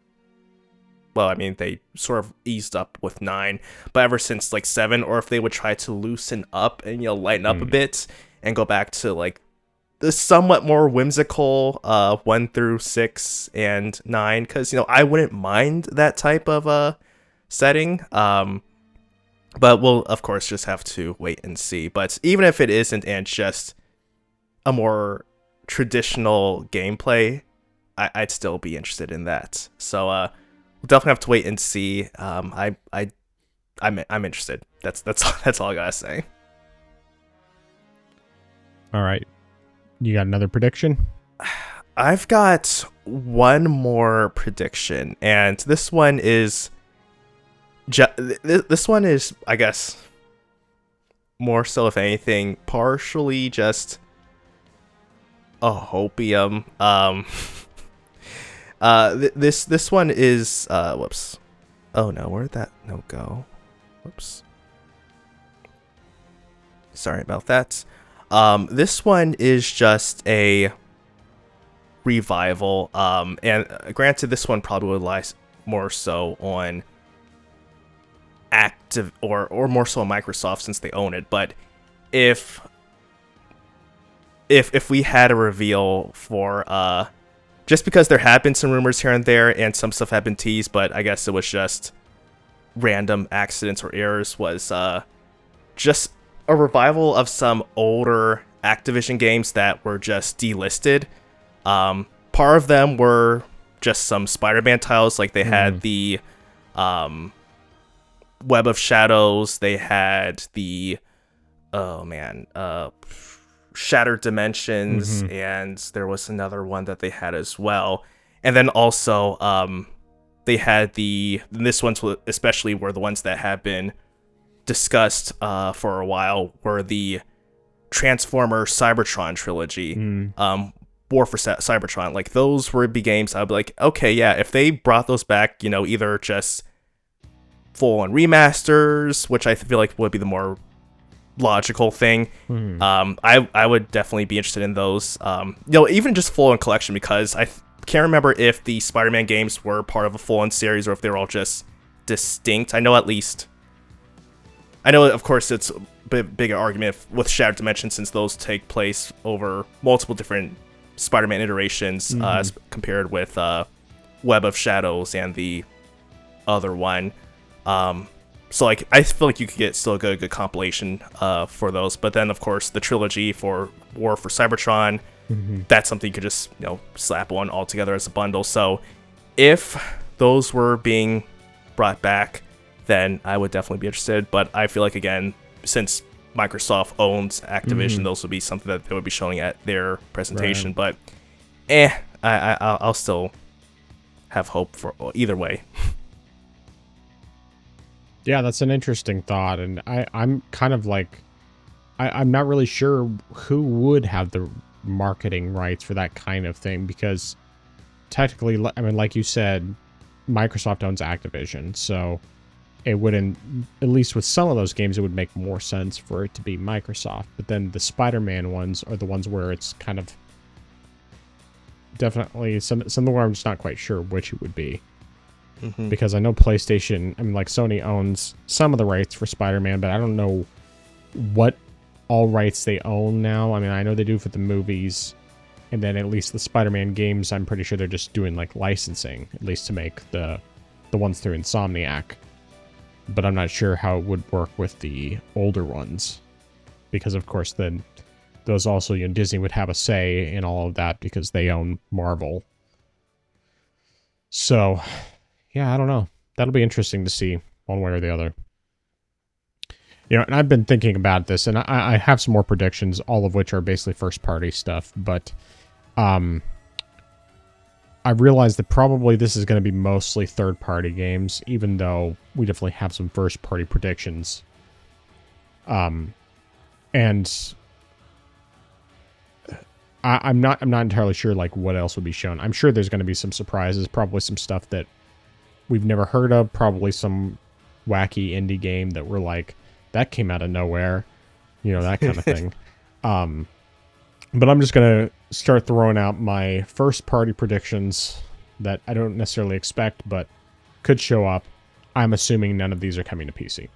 well, I mean, they sort of eased up with 9, but ever since like 7, or if they would try to loosen up and lighten up a bit and go back to like the somewhat more whimsical 1 through 6 and 9, because I wouldn't mind that type of setting, but we'll of course just have to wait and see. But even if it isn't and just a more traditional gameplay, I'd still be interested in that. So we'll definitely have to wait and see. I'm interested. That's all I gotta say.
All right, you got another prediction?
I've got one more prediction, and this one is I guess more so, if anything, partially just a hopium. This one is whoops. Oh no, where'd that note go? Whoops. Sorry about that. This one is just a revival. And granted, this one probably would lie more so on Active or more so on Microsoft since they own it. But if we had a reveal for just because there have been some rumors here and there and some stuff had been teased, but I guess it was just random accidents or errors was just a revival of some older Activision games that were just delisted. Part of them were just some Spider-Man titles, like they had the Web of Shadows, they had the Shattered Dimensions, and there was another one that they had as well. And then also they had this ones especially were the ones that have been discussed for a while, were the Transformer Cybertron trilogy. War for Cybertron, like those were big games. I'd be like, okay, yeah, if they brought those back, you know, either just full on remasters, which I feel like would be the more logical thing. I would definitely be interested in those. You know, even just full on collection, because I can't remember if the Spider-Man games were part of a full on series or if they were all just distinct. I know, of course, it's a bigger argument with Shattered Dimensions, since those take place over multiple different Spider-Man iterations, as compared with Web of Shadows and the other one. So like, I feel like you could get still a good compilation for those. But then, of course, the trilogy for War for Cybertron, that's something you could just, you know, slap one all together as a bundle. So if those were being brought back, then I would definitely be interested. But I feel like, again, since Microsoft owns Activision, those would be something that they would be showing at their presentation. Right. But I'll still have hope for either way.
Yeah, that's an interesting thought, and I'm kind of like, I'm not really sure who would have the marketing rights for that kind of thing, because technically, I mean, like you said, Microsoft owns Activision, so it wouldn't, at least with some of those games, it would make more sense for it to be Microsoft. But then the Spider-Man ones are the ones where it's kind of definitely some where I'm just not quite sure which it would be. Because I know PlayStation, I mean, like Sony owns some of the rights for Spider-Man, but I don't know what all rights they own now. I mean, I know they do for the movies, and then at least the Spider-Man games, I'm pretty sure they're just doing like licensing, at least to make the ones through Insomniac. But I'm not sure how it would work with the older ones, because of course then those also, you know, Disney would have a say in all of that because they own Marvel. So yeah, I don't know. That'll be interesting to see one way or the other. You know, and I've been thinking about this, and I have some more predictions, all of which are basically first-party stuff, but I realize that probably this is going to be mostly third-party games, even though we definitely have some first-party predictions. And I'm not entirely sure like what else would be shown. I'm sure there's going to be some surprises, probably some stuff that we've never heard of, probably some wacky indie game that we're like, that came out of nowhere, you know, that kind of thing. But I'm just going to start throwing out my first party predictions that I don't necessarily expect, but could show up. I'm assuming none of these are coming to PC.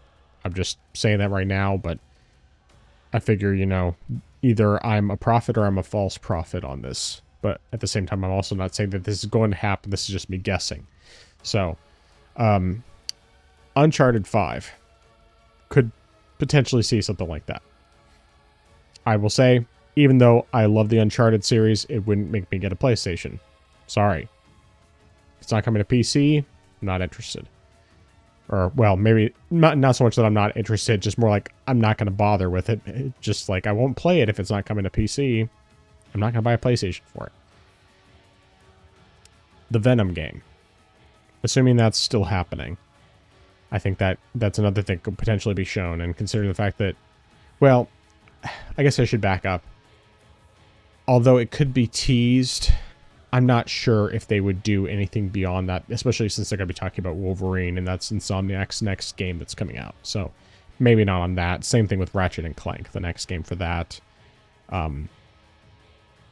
I'm just saying that right now, but I figure, you know, either I'm a prophet or I'm a false prophet on this. But at the same time, I'm also not saying that this is going to happen. This is just me guessing. So, Uncharted 5 could potentially see something like that. I will say, even though I love the Uncharted series, it wouldn't make me get a PlayStation. Sorry. It's not coming to PC, I'm not interested. Or, well, maybe not so much that I'm not interested, just more like I'm not going to bother with it. Just like I won't play it if it's not coming to PC. I'm not going to buy a PlayStation for it. The Venom game. Assuming that's still happening, I think that's another thing that could potentially be shown, and considering the fact that, well, I guess I should back up. Although it could be teased, I'm not sure if they would do anything beyond that, especially since they're going to be talking about Wolverine, and that's Insomniac's next game that's coming out. So maybe not on that. Same thing with Ratchet and Clank, the next game for that.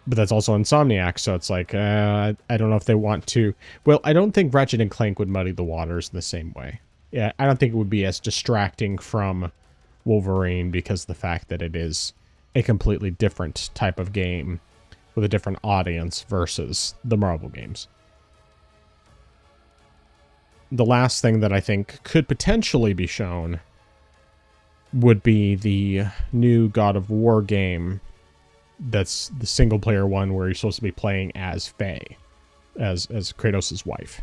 But that's also Insomniac, so it's like, I don't know if they want to. Well, I don't think Ratchet and Clank would muddy the waters in the same way. Yeah, I don't think it would be as distracting from Wolverine because of the fact that it is a completely different type of game with a different audience versus the Marvel games. the last thing that I think could potentially be shown would be the new God of War game. That's the single player one where you're supposed to be playing as Faye, as Kratos' wife.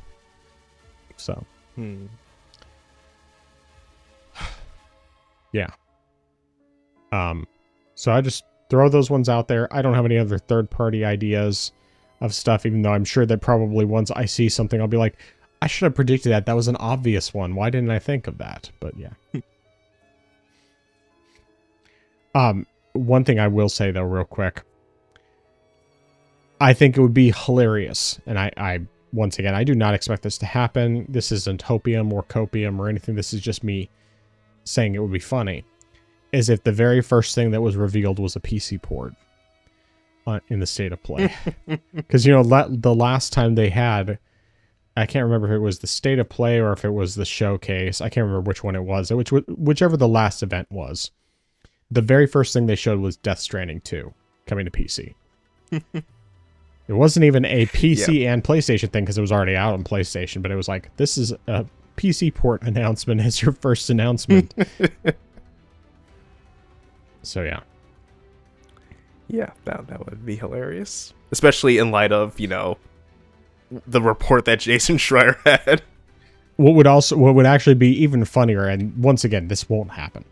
So, yeah. So I just throw those ones out there. I don't have any other third-party ideas of stuff, even though I'm sure that probably once I see something, I'll be like, I should have predicted that. That was an obvious one. Why didn't I think of that? But yeah. One thing I will say, though, real quick. I think it would be hilarious. And I once again, I do not expect this to happen. This isn't hopium or copium or anything. This is just me saying it would be funny. Is if the very first thing that was revealed was a PC port in the state of play. Because, you know, the last time they had, I can't remember if it was the state of play or if it was the showcase. I can't remember which one it was. Whichever the last event was. The very first thing they showed was Death Stranding 2 coming to PC. It wasn't even a PC and PlayStation thing because it was already out on PlayStation, but it was like, this is a PC port announcement as your first announcement. So, yeah.
Yeah, that would be hilarious. Especially in light of, you know, the report that Jason Schreier had.
What would actually be even funnier, and once again, this won't happen,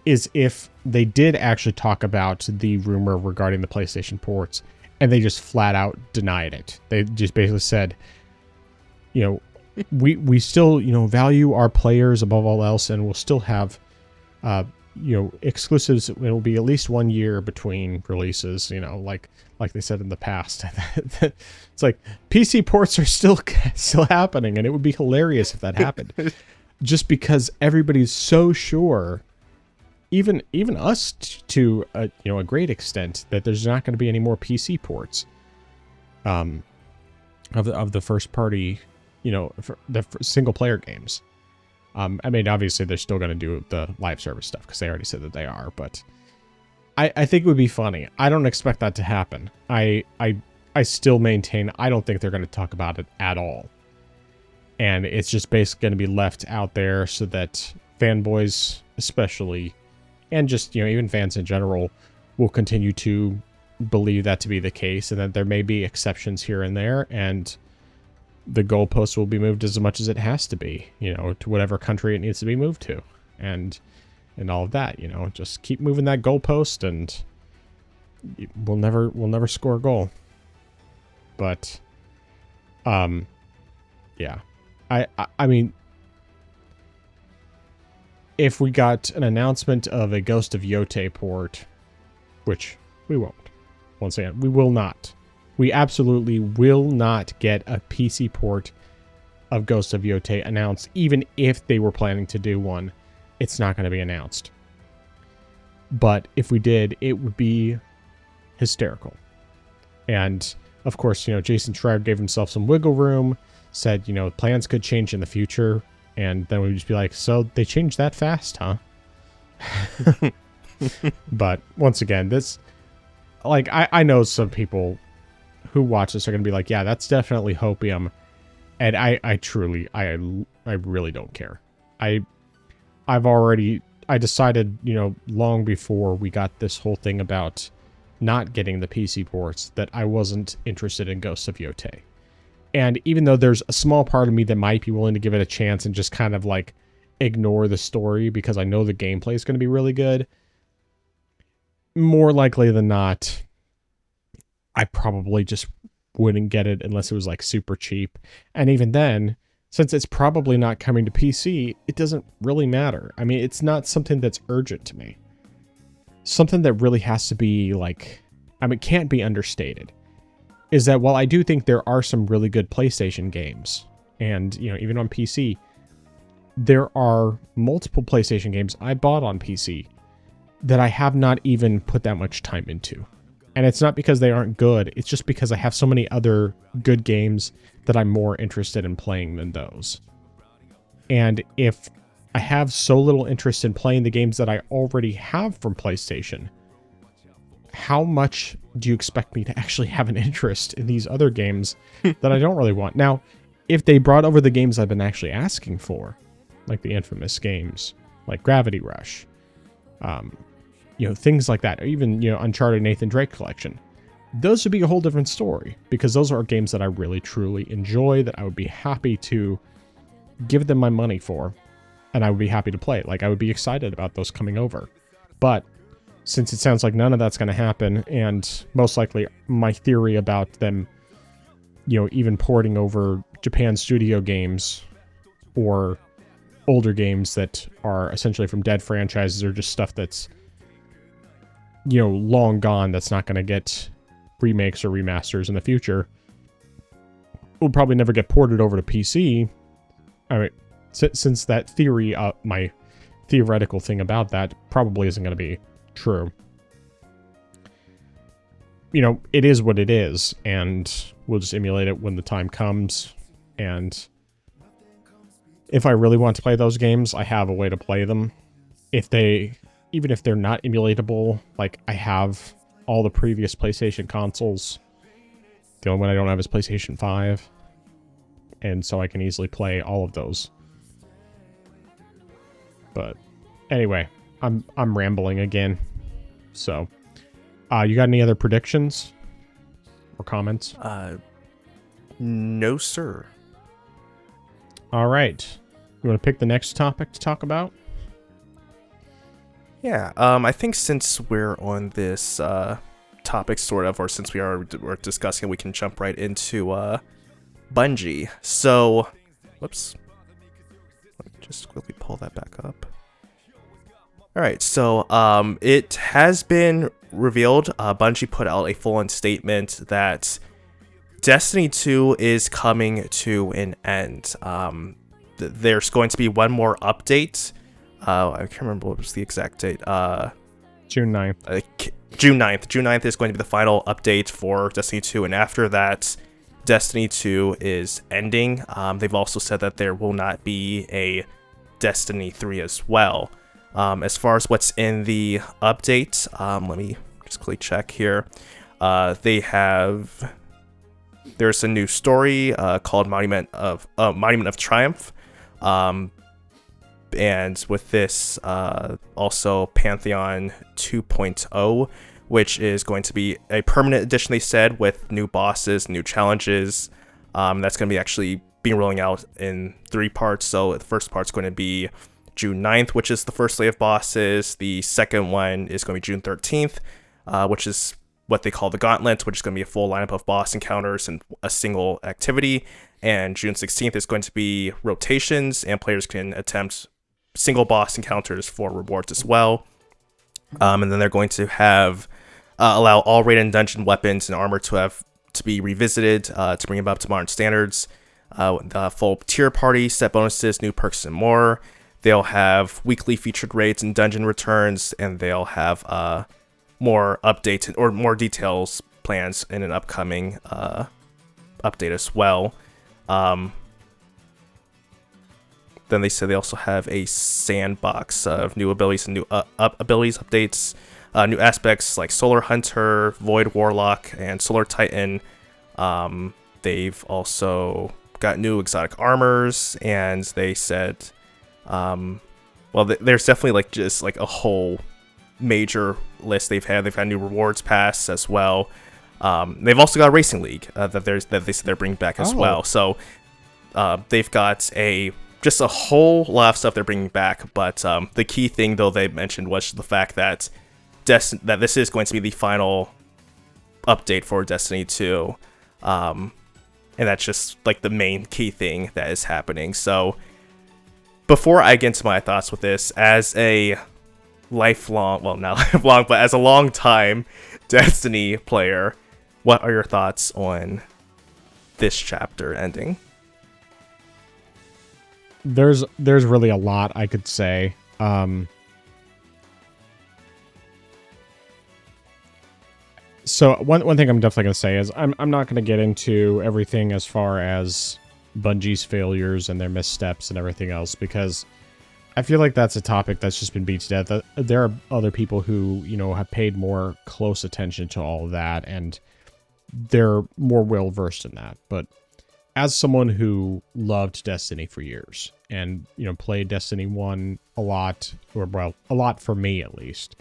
is if they did actually talk about the rumor regarding the PlayStation ports and they just flat out denied it. They just basically said, you know, we still, you know, value our players above all else, and we'll still have, you know, exclusives. It will be at least 1 year between releases, you know, like they said in the past. It's like PC ports are still happening, and it would be hilarious if that happened. Just because everybody's so sure, even us to you know, a great extent, that there's not going to be any more PC ports of the first party, you know, for the single player games. I mean, obviously they're still going to do the live service stuff because they already said that they are, but I think it would be funny. I don't expect that to happen. I still maintain I don't think they're going to talk about it at all. And it's just basically going to be left out there so that fanboys especially, and just, you know, even fans in general, will continue to believe that to be the case, and that there may be exceptions here and there, and the goalpost will be moved as much as it has to be, you know, to whatever country it needs to be moved to, and all of that, you know, just keep moving that goalpost, and we'll never score a goal. But, yeah, I mean, if we got an announcement of a Ghost of Yotei port, which we won't, once again, we will not. We absolutely will not get a PC port of Ghost of Yotei announced, even if they were planning to do one. It's not going to be announced. But if we did, it would be hysterical. And, of course, you know, Jason Schreier gave himself some wiggle room, said, you know, plans could change in the future, and then we'd just be like, so they changed that fast, huh? But, once again, this, like, I know some people who watch this are going to be like, yeah, that's definitely hopium. And I really don't care. I decided, you know, long before we got this whole thing about not getting the PC ports, that I wasn't interested in Ghosts of Yotei. And even though there's a small part of me that might be willing to give it a chance and just kind of like ignore the story because I know the gameplay is going to be really good, more likely than not, I probably just wouldn't get it unless it was like super cheap. And even then, since it's probably not coming to PC, it doesn't really matter. I mean, it's not something that's urgent to me. Something that really has to be like, I mean, it can't be understated, is that while I do think there are some really good PlayStation games, and, you know, even on PC, there are multiple PlayStation games I bought on PC that I have not even put that much time into. And it's not because they aren't good, it's just because I have so many other good games that I'm more interested in playing than those. And if I have so little interest in playing the games that I already have from PlayStation, how much do you expect me to actually have an interest in these other games that I don't really want? Now, if they brought over the games I've been actually asking for, like the Infamous games, like Gravity Rush, things like that, or even, Uncharted Nathan Drake Collection, those would be a whole different story, because those are games that I really, truly enjoy, that I would be happy to give them my money for, and I would be happy to play. Like, I would be excited about those coming over. But since it sounds like none of that's going to happen, and most likely my theory about them, even porting over Japan studio games or older games that are essentially from dead franchises, or just stuff that's, long gone, that's not going to get remakes or remasters in the future, will probably never get ported over to PC. I mean, since that theory, my theoretical thing about that probably isn't going to be true. It is what it is, and we'll just emulate it when the time comes. And if I really want to play those games, I have a way to play them. Even if they're not emulatable, like, I have all the previous PlayStation consoles. The only one I don't have is PlayStation 5. And so I can easily play all of those. But anyway, I'm rambling again. So, you got any other predictions or comments?
No, sir.
All right. You want to pick the next topic to talk about?
Yeah, I think since we're on this topic, sort of, or since we're discussing, we can jump right into Bungie. So, whoops. Let me just quickly pull that back up. Alright, so it has been revealed. Bungie put out a full-on statement that Destiny 2 is coming to an end. There's going to be one more update. I can't remember what was the exact date.
June 9th.
June 9th. June 9th is going to be the final update for Destiny 2, and after that, Destiny 2 is ending. They've also said that there will not be a Destiny 3 as well. As far as what's in the update, let me just quickly check here. There's a new story called Monument of Triumph. And with this, also Pantheon 2.0, which is going to be a permanent edition, they said, with new bosses, new challenges. That's going to be actually being rolling out in 3 parts. So the first part's going to be June 9th, which is the first day of bosses. The second one is going to be June 13th, which is what they call the Gauntlet, which is going to be a full lineup of boss encounters and a single activity. And June 16th is going to be rotations, and players can attempt single boss encounters for rewards as well. And then they're going to have allow all raid and dungeon weapons and armor to be revisited to bring them up to modern standards. The full tier party, set bonuses, new perks, and more. They'll have weekly featured raids and dungeon returns, and they'll have more updates or more details plans in an upcoming update as well. Then they said they also have a sandbox of new abilities and new abilities updates, new aspects like Solar Hunter, Void Warlock, and Solar Titan. They've also got new exotic armors, and they said, there's definitely just a whole major list they've had. They've had new rewards pass as well. They've also got a racing league that they said they're bringing back as well. So they've got just a whole lot of stuff they're bringing back. But the key thing, though, they mentioned was the fact that that this is going to be the final update for Destiny 2. And that's just the main key thing that is happening. So before I get into my thoughts with this, as a lifelong, well, not lifelong, but as a long time Destiny player, what are your thoughts on this chapter ending?
There's really a lot I could say. So one thing I'm definitely going to say is I'm not going to get into everything as far as Bungie's failures and their missteps and everything else, because I feel like that's a topic that's just been beat to death. There are other people who, have paid more close attention to all of that, and they're more well-versed in that. But as someone who loved Destiny for years and, played Destiny 1 a lot, or well, a lot for me at least,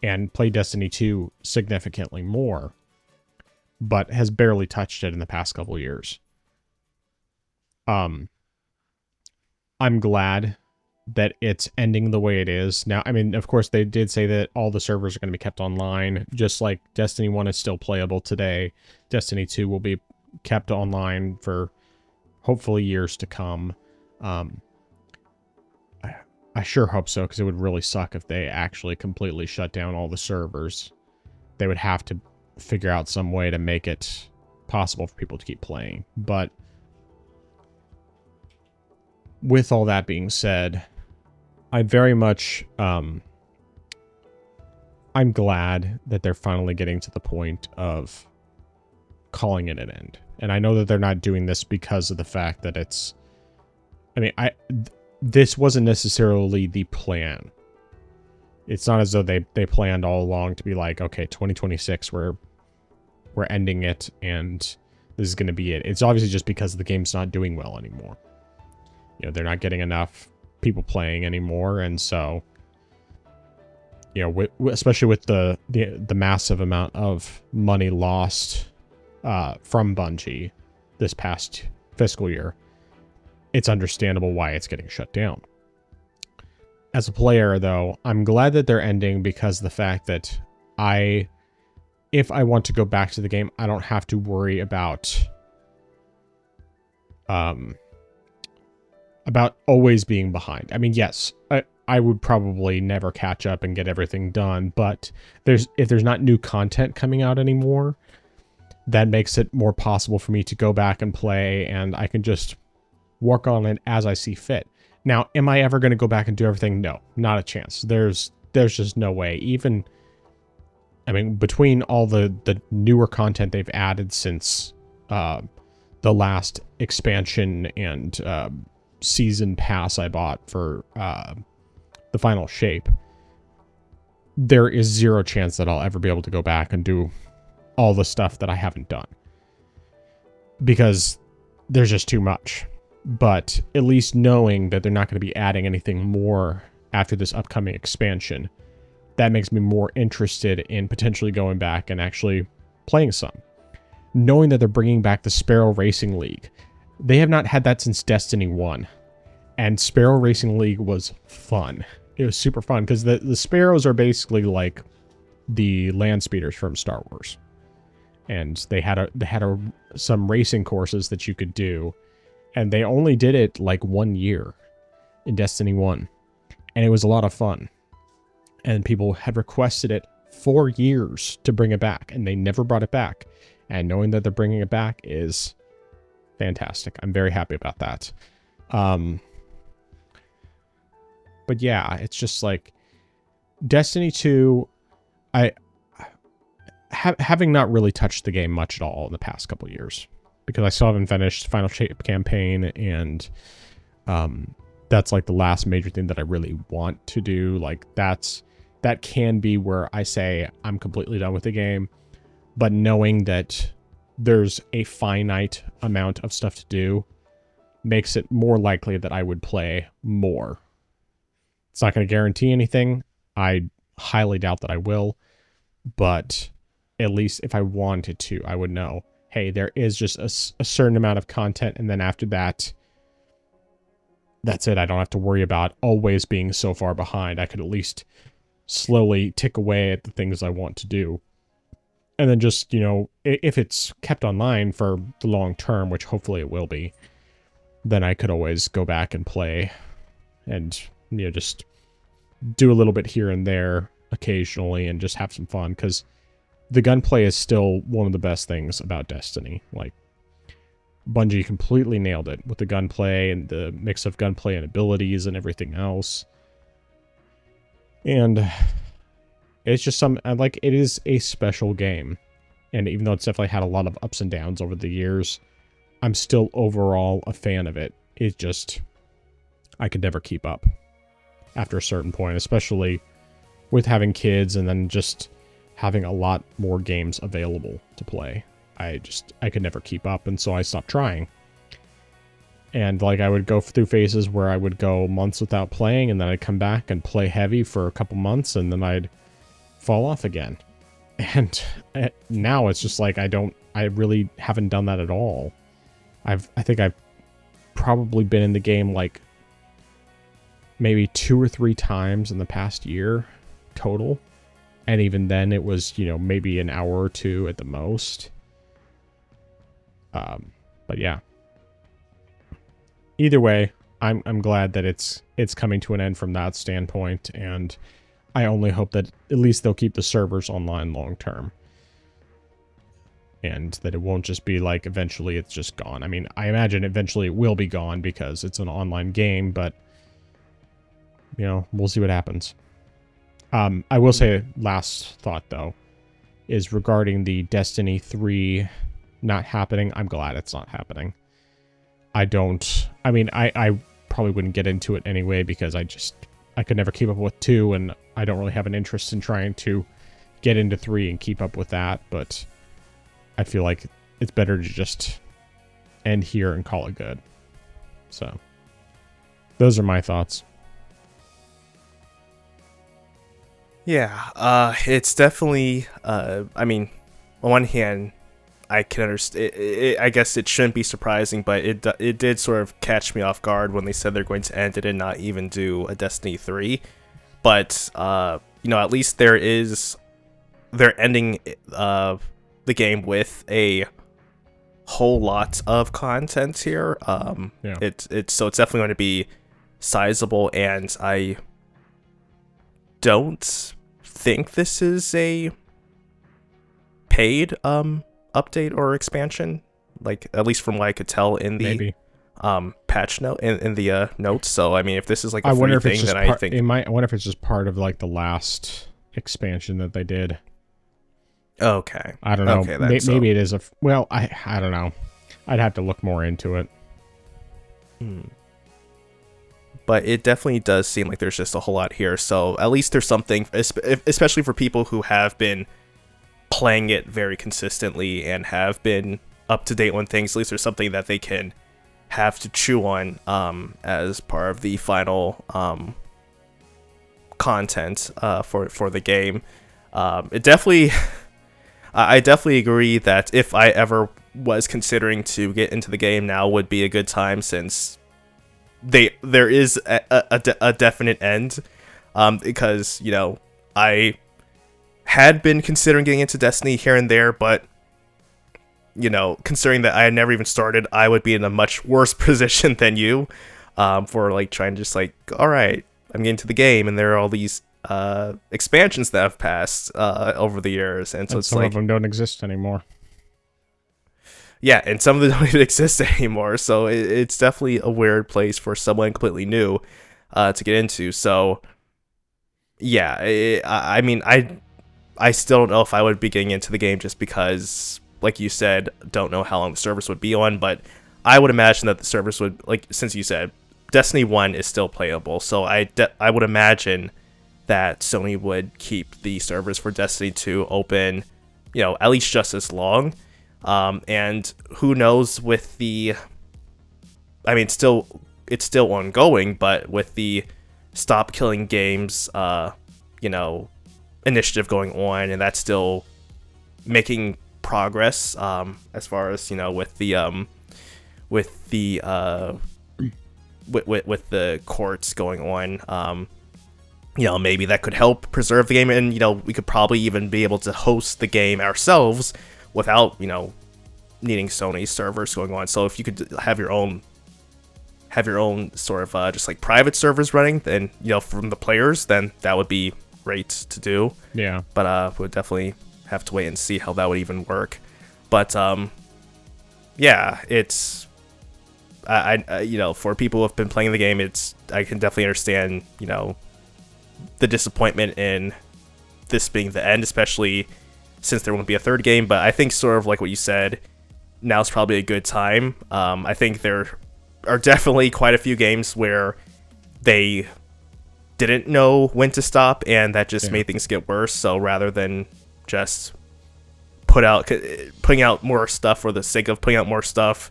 and played Destiny 2 significantly more, but has barely touched it in the past couple years. I'm glad that it's ending the way it is. Now, I mean, of course, they did say that all the servers are going to be kept online, just like Destiny 1 is still playable today. Destiny 2 will be kept online for hopefully years to come. I sure hope so, because it would really suck if they actually completely shut down all the servers. They would have to figure out some way to make it possible for people to keep playing. But with all that being said, I very much, I'm glad that they're finally getting to the point of calling it an end. And I know that they're not doing this because of the fact that it's, I mean, this wasn't necessarily the plan. It's not as though they planned all along to be like, okay, 2026, we're ending it, and this is going to be it. It's obviously just because the game's not doing well anymore. They're not getting enough people playing anymore, and so, especially with the massive amount of money lost from Bungie this past fiscal year, it's understandable why it's getting shut down. As a player, though, I'm glad that they're ending because of the fact that if I want to go back to the game, I don't have to worry about always being behind. I mean, yes, I would probably never catch up and get everything done, but if there's not new content coming out anymore, that makes it more possible for me to go back and play, and I can just work on it as I see fit. Now, am I ever going to go back and do everything? No, not a chance. There's just no way. Even, I mean, between all the newer content they've added since the last expansion and season pass I bought for the final shape, there is zero chance that I'll ever be able to go back and do all the stuff that I haven't done, because there's just too much. But at least knowing that they're not going to be adding anything more after this upcoming expansion, that makes me more interested in potentially going back and actually playing some. Knowing that they're bringing back the Sparrow Racing League. They have not had that since Destiny 1. And Sparrow Racing League was fun. It was super fun because the Sparrows are basically like the land speeders from Star Wars. And they had some racing courses that you could do. And they only did it like 1 year in Destiny 1. And it was a lot of fun. And people had requested it for years to bring it back. And they never brought it back. And knowing that they're bringing it back is fantastic. I'm very happy about that. But yeah, it's just like Destiny 2, having not really touched the game much at all in the past couple of years, because I still haven't finished Final Shape campaign, and that's like the last major thing that I really want to do. Like that can be where I say I'm completely done with the game, but knowing that there's a finite amount of stuff to do makes it more likely that I would play more. It's not going to guarantee anything. I highly doubt that I will, but at least if I wanted to, I would know, hey, there is just a certain amount of content, and then after that, that's it. I don't have to worry about always being so far behind. I could at least slowly tick away at the things I want to do. And then just, if it's kept online for the long term, which hopefully it will be, then I could always go back and play and, just do a little bit here and there occasionally and just have some fun, because the gunplay is still one of the best things about Destiny. Like, Bungie completely nailed it with the gunplay and the mix of gunplay and abilities and everything else. And it's just it is a special game. And even though it's definitely had a lot of ups and downs over the years, I'm still overall a fan of it. It just, I could never keep up after a certain point, especially with having kids and then just having a lot more games available to play. I could never keep up, and so I stopped trying. And like I would go through phases where I would go months without playing, and then I'd come back and play heavy for a couple months, and then I'd fall off again. And now it's just like I really haven't done that at all. I think I've probably been in the game like maybe 2 or 3 times in the past year total. And even then it was, maybe an hour or 2 at the most. But yeah. Either way, I'm glad that it's coming to an end from that standpoint, and I only hope that at least they'll keep the servers online long term. And that it won't just be like eventually it's just gone. I mean, I imagine eventually it will be gone because it's an online game, but we'll see what happens. I will say last thought though is regarding the Destiny 3 not happening. I'm glad it's not happening. I probably wouldn't get into it anyway because I could never keep up with 2, and I don't really have an interest in trying to get into 3 and keep up with that, but I feel like it's better to just end here and call it good. So, those are my thoughts.
Yeah, it's definitely, I mean, on one hand, I can understand. I guess it shouldn't be surprising, but it did sort of catch me off guard when they said they're going to end it and not even do a Destiny 3. But at least they're ending the game with a whole lot of content here.
Yeah.
It's definitely going to be sizable, and I don't think this is a paid update or expansion, like at least from what I could tell in the patch note in the notes. So I mean, if this is like a free thing, then I think
I wonder if it's just part of like the last expansion that they did.
Okay,
I don't know.
Okay,
maybe it is I don't know. I'd have to look more into it.
But it definitely does seem like there's just a whole lot here. So at least there's something, especially for people who have been playing it very consistently and have been up to date on things. At least there's something that they can have to chew on as part of the final content for the game. It definitely, I definitely agree that if I ever was considering to get into the game, now would be a good time, since there is a definite end, because I had been considering getting into Destiny here and there, but considering that I had never even started, I would be in a much worse position than you for like trying to just like, all right, I'm getting to the game, and there are all these expansions that have passed over the years, and so it's
some
like
of them don't exist anymore.
Yeah, and some of them don't even exist anymore, so it's definitely a weird place for someone completely new to get into. So yeah, I mean, I still don't know if I would be getting into the game, just because, like you said, don't know how long the servers would be on, but I would imagine that the servers would, like, since you said Destiny 1 is still playable, so I would imagine that Sony would keep the servers for Destiny 2 open, at least just as long. And who knows with the, I mean, it's still ongoing, but with the Stop Killing Games, initiative going on, and that's still making progress, as far as, with the courts going on, maybe that could help preserve the game, and, we could probably even be able to host the game ourselves without, needing Sony servers going on. So if you could have your own sort of just like private servers running, then, from the players, then that would be great to do.
Yeah.
But we'll definitely have to wait and see how that would even work. But yeah, it's I for people who have been playing the game, I can definitely understand, the disappointment in this being the end, especially since there won't be a third game. But I think, sort of like what you said, now's probably a good time. I think there are definitely quite a few games where they didn't know when to stop, and that just made things get worse. So rather than just putting out more stuff for the sake of putting out more stuff,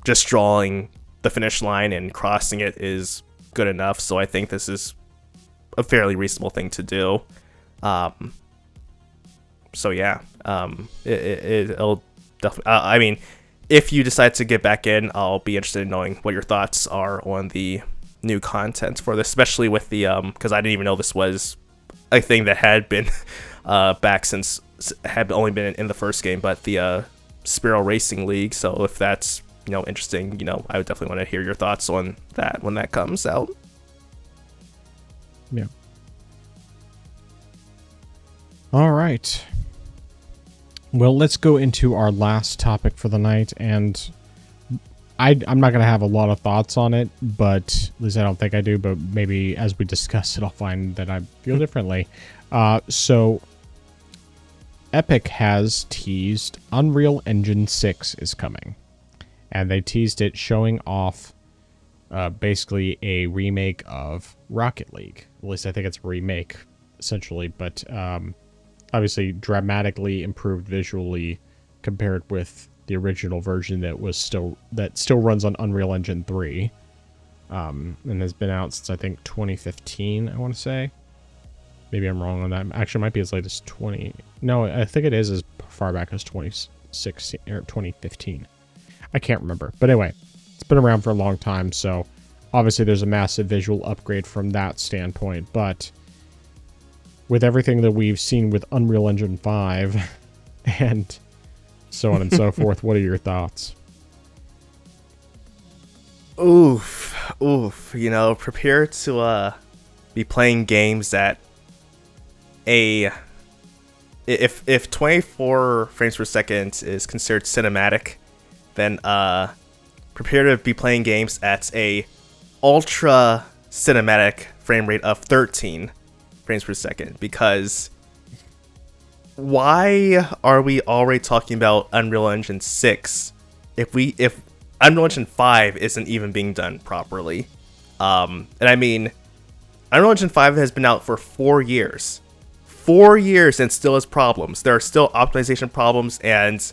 just drawing the finish line and crossing it is good enough. So I think this is a fairly reasonable thing to do. So yeah, it'll definitely. I mean, if you decide to get back in, I'll be interested in knowing what your thoughts are on the new content for this, especially with the because I didn't even know this was a thing that had been back since had only been in the first game, but the Spiral Racing League. So if that's interesting, I would definitely want to hear your thoughts on that when that comes out.
Yeah. All right. Well, let's go into our last topic for the night, and I'm not going to have a lot of thoughts on it, but at least I don't think I do, but maybe as we discuss it, I'll find that I feel differently. So, Epic has teased Unreal Engine 6 is coming, and they teased it showing off basically a remake of Rocket League. At least I think it's a remake, essentially, but obviously dramatically improved visually compared with the original version that still runs on Unreal Engine 3 and has been out since I think 2015, I want to say. Maybe I'm wrong on that. Actually, it might be as late as no, I think it is as far back as 2016 or 2015. I can't remember, but anyway, it's been around for a long time, so obviously there's a massive visual upgrade from that standpoint. But with everything that we've seen with Unreal Engine 5 and so on and so forth, what are your thoughts?
Oof. Prepare to be playing games that if 24 frames per second is considered cinematic, then prepare to be playing games at a ultra cinematic frame rate of 13 frames per second, because why are we already talking about Unreal Engine 6 if Unreal Engine 5 isn't even being done properly? And I mean, Unreal Engine 5 has been out for 4 years. 4 years and still has problems. There are still optimization problems, and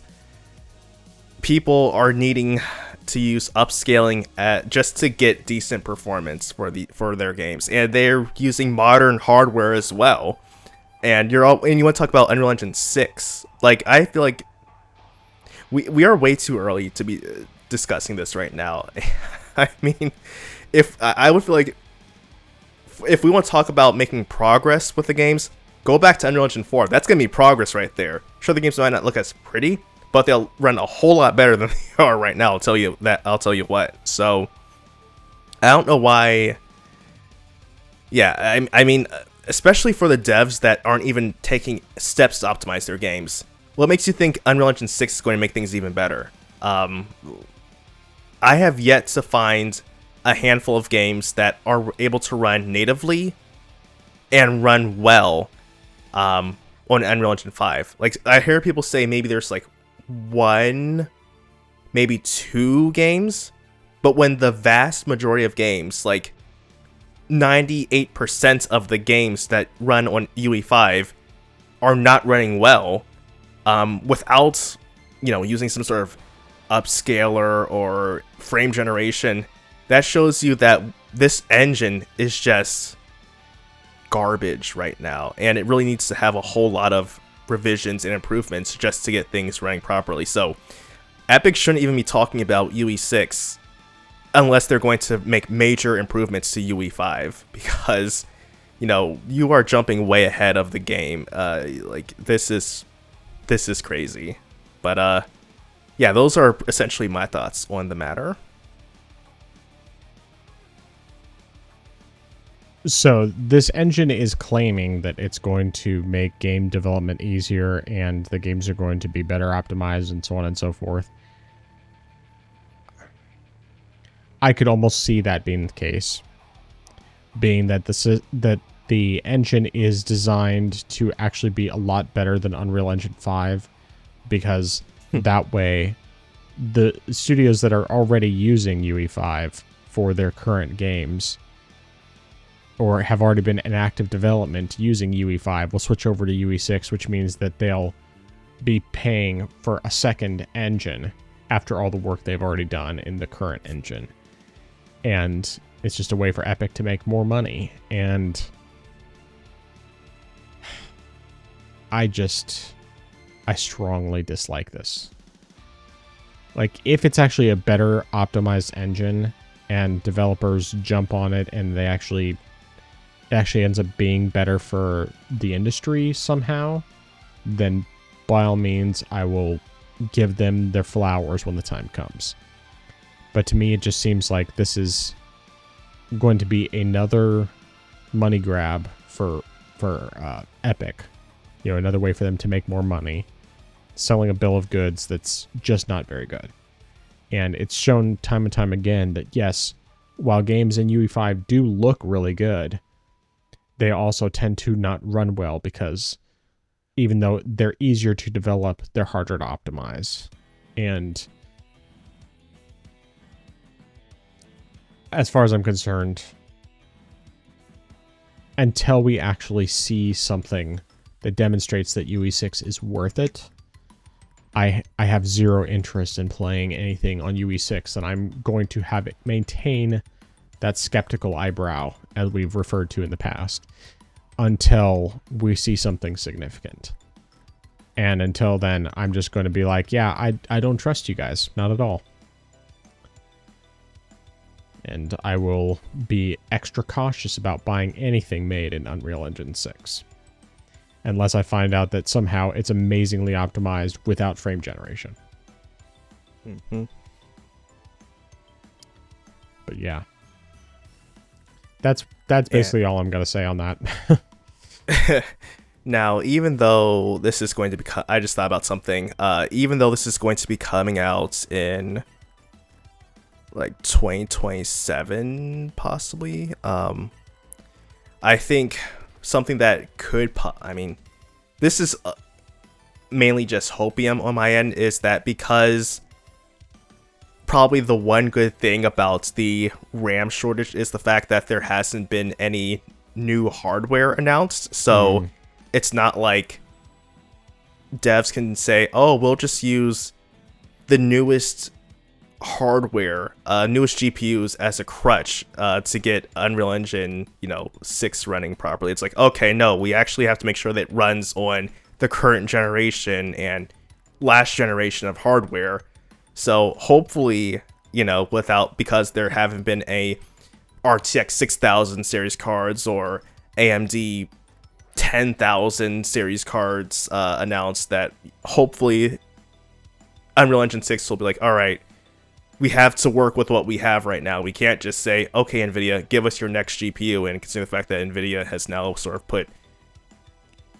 people are needing to use upscaling just to get decent performance for their games, and they're using modern hardware as well. And you want to talk about Unreal Engine 6? Like, I feel like we are way too early to be discussing this right now. I mean, I would feel like if we want to talk about making progress with the games, go back to Unreal Engine 4. That's gonna be progress right there. Sure, the games might not look as pretty, but they'll run a whole lot better than they are right now. I'll tell you what. So I don't know why. Yeah, I mean, especially for the devs that aren't even taking steps to optimize their games. What makes you think Unreal Engine 6 is going to make things even better? I have yet to find a handful of games that are able to run natively and run well on Unreal Engine 5. Like, I hear people say maybe there's like 1, maybe 2 games, but when the vast majority of games, like 98% of the games that run on UE5 are not running well, without using some sort of upscaler or frame generation, that shows you that this engine is just garbage right now, and it really needs to have a whole lot of revisions and improvements just to get things running properly. So Epic shouldn't even be talking about UE6 unless they're going to make major improvements to UE5, because you are jumping way ahead of the game. Like, this is crazy. But yeah, those are essentially my thoughts on the matter.
So this engine is claiming that it's going to make game development easier and the games are going to be better optimized and so on and so forth. I could almost see that being the case, being that the engine is designed to actually be a lot better than Unreal Engine 5, because that way the studios that are already using UE5 for their current games or have already been in active development using UE5 will switch over to UE6, which means that they'll be paying for a second engine after all the work they've already done in the current engine. And it's just a way for Epic to make more money. And I strongly dislike this. Like, if it's actually a better optimized engine and developers jump on it and it actually ends up being better for the industry somehow, then by all means, I will give them their flowers when the time comes. But to me, it just seems like this is going to be another money grab for Epic. You know, another way for them to make more money, selling a bill of goods that's just not very good. And it's shown time and time again that, yes, while games in UE5 do look really good, they also tend to not run well because even though they're easier to develop, they're harder to optimize. And as far as I'm concerned, until we actually see something that demonstrates that UE6 is worth it, I have zero interest in playing anything on UE6, and I'm going to have it maintain that skeptical eyebrow, as we've referred to in the past, until we see something significant. And until then, I'm just going to be like, yeah, I don't trust you guys. Not at all. And I will be extra cautious about buying anything made in Unreal Engine 6. Unless I find out that somehow it's amazingly optimized without frame generation.
Mm-hmm.
But yeah. That's basically all I'm going to say on that.
Now, even though this is going to be... I just thought about something. Even though this is going to be coming out in like 2027, possibly. I think something that could... I mean, this is mainly just hopium on my end, is that because... Probably the one good thing about the RAM shortage is the fact that there hasn't been any new hardware announced. So it's not like devs can say, oh, we'll just use the newest hardware, newest GPUs as a crutch to get Unreal Engine, 6 running properly. It's like, okay, no, we actually have to make sure that it runs on the current generation and last generation of hardware. So hopefully, because there haven't been a RTX 6000 series cards or AMD 10,000 series cards announced, that hopefully Unreal Engine 6 will be like, all right, we have to work with what we have right now. We can't just say, okay, NVIDIA, give us your next GPU. And considering the fact that NVIDIA has now sort of put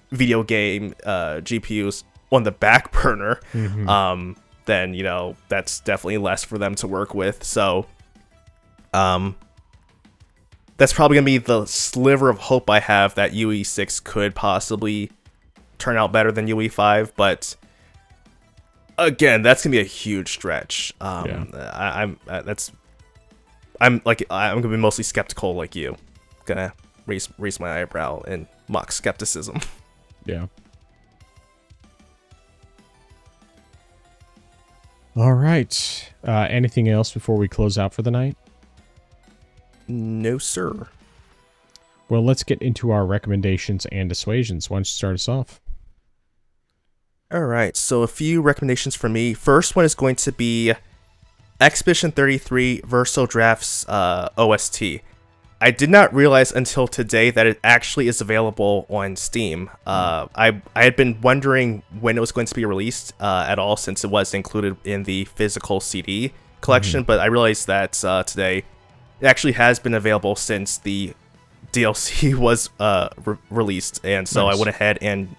video game GPUs on the back burner, then, that's definitely less for them to work with. So, that's probably going to be the sliver of hope I have that UE6 could possibly turn out better than UE5. But, again, that's going to be a huge stretch. I'm going to be mostly skeptical like you. Going to raise my eyebrow and mock skepticism.
Yeah. All right. Anything else before we close out for the night?
No, sir.
Well, let's get into our recommendations and dissuasions. Why don't you start us off?
All right. So a few recommendations for me. First one is going to be Expedition 33 Verso Drafts OST. I did not realize until today that it actually is available on Steam. I had been wondering when it was going to be released at all, since it was included in the physical CD collection, but I realized that today it actually has been available since the DLC was released, and so nice. I went ahead and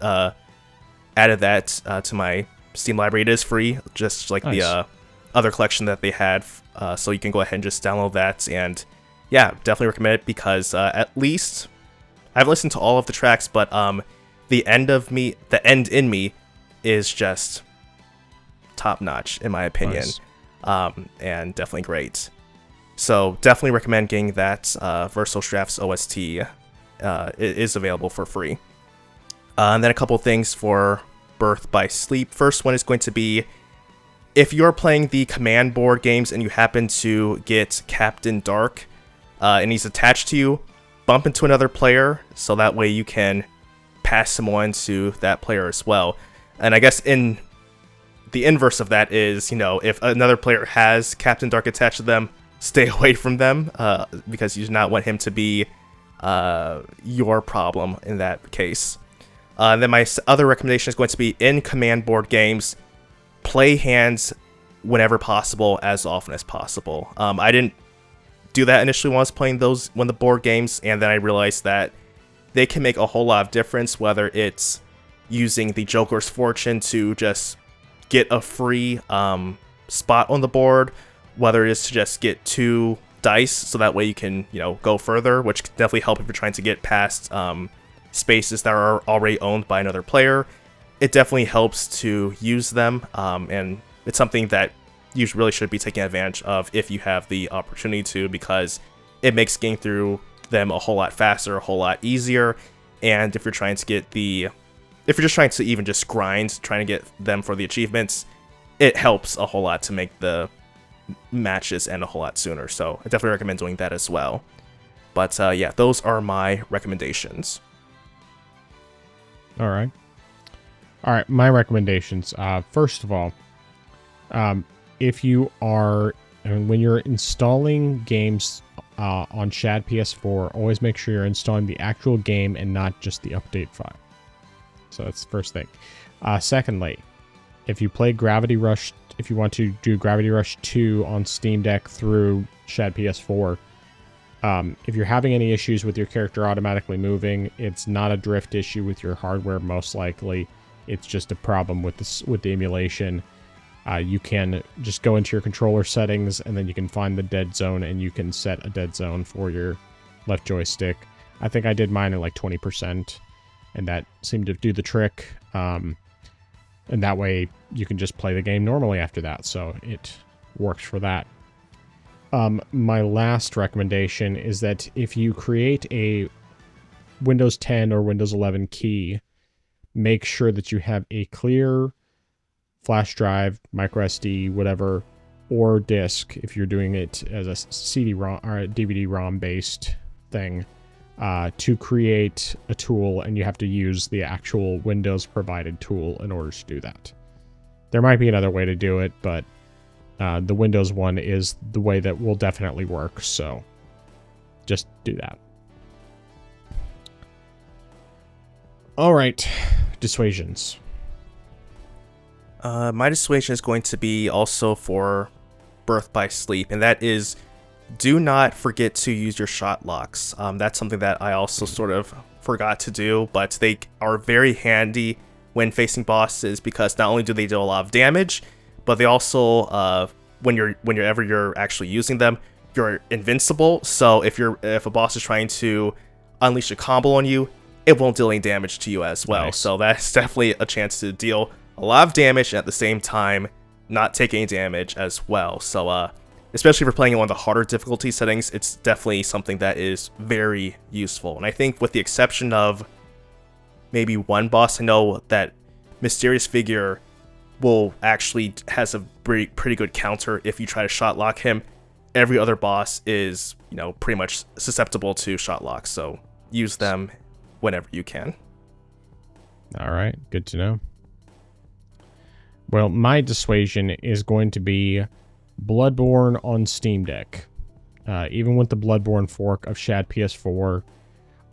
added that to my Steam library. It is free, just like nice. The other collection that they had, so you can go ahead and just download that. And yeah, definitely recommend it, because at least I've listened to all of the tracks, but the end in me is just top notch in my opinion. Nice. And definitely great. So definitely recommend getting that. Verso Drafts OST is available for free. And then a couple things for Birth by Sleep. First one is going to be if you're playing the command board games and you happen to get Captain Dark and he's attached to you, bump into another player so that way you can pass him on to that player as well. And I guess in the inverse of that is, if another player has Captain Dark attached to them, stay away from them because you do not want him to be your problem in that case. Then my other recommendation is going to be in command board games, play hands whenever possible, as often as possible. I didn't do that initially when I was playing the board games, and then I realized that they can make a whole lot of difference, whether it's using the Joker's Fortune to just get a free spot on the board, whether it is to just get 2 dice so that way you can go further, which can definitely help if you're trying to get past spaces that are already owned by another player. It definitely helps to use them, and it's something that you really should be taking advantage of if you have the opportunity to, because it makes getting through them a whole lot faster, a whole lot easier. And if you're trying to get if you're just trying to even just grind, trying to get them for the achievements, it helps a whole lot to make the matches end a whole lot sooner. So I definitely recommend doing that as well. But yeah, those are my recommendations.
All right, my recommendations. First of all, if you are, when you're installing games on Shad PS4, always make sure you're installing the actual game and not just the update file. So that's the first thing. Secondly, if you play Gravity Rush, if you want to do Gravity Rush 2 on Steam Deck through Shad PS4, if you're having any issues with your character automatically moving, it's not a drift issue with your hardware, most likely. It's just a problem with the emulation. You can just go into your controller settings, and then you can find the dead zone, and you can set a dead zone for your left joystick. I think I did mine at like 20%, and that seemed to do the trick. And that way, you can just play the game normally after that, so it works for that. My last recommendation is that if you create a Windows 10 or Windows 11 key, make sure that you have a clear flash drive, micro SD, whatever, or disk if you're doing it as a CD-ROM or a DVD-ROM based thing, to create a tool, and you have to use the actual Windows provided tool in order to do that. There might be another way to do it, but the Windows one is the way that will definitely work, so just do that. All right, dissuasions.
My dissuasion is going to be also for Birth by Sleep, and that is, do not forget to use your shot locks. That's something that I also sort of forgot to do, but they are very handy when facing bosses, because not only do they do a lot of damage, but they also, whenever you're actually using them, you're invincible. So if a boss is trying to unleash a combo on you, it won't deal any damage to you as well. Nice. So that's definitely a chance to deal a lot of damage and at the same time not take any damage as well. So especially if you're playing in one of the harder difficulty settings, it's definitely something that is very useful. And I think with the exception of maybe one boss, I know that Mysterious Figure has a pretty good counter if you try to shot lock him. Every other boss is, pretty much susceptible to shot locks, so use them whenever you can.
All right, good to know. Well, my dissuasion is going to be Bloodborne on Steam Deck. Even with the Bloodborne fork of Shad PS4,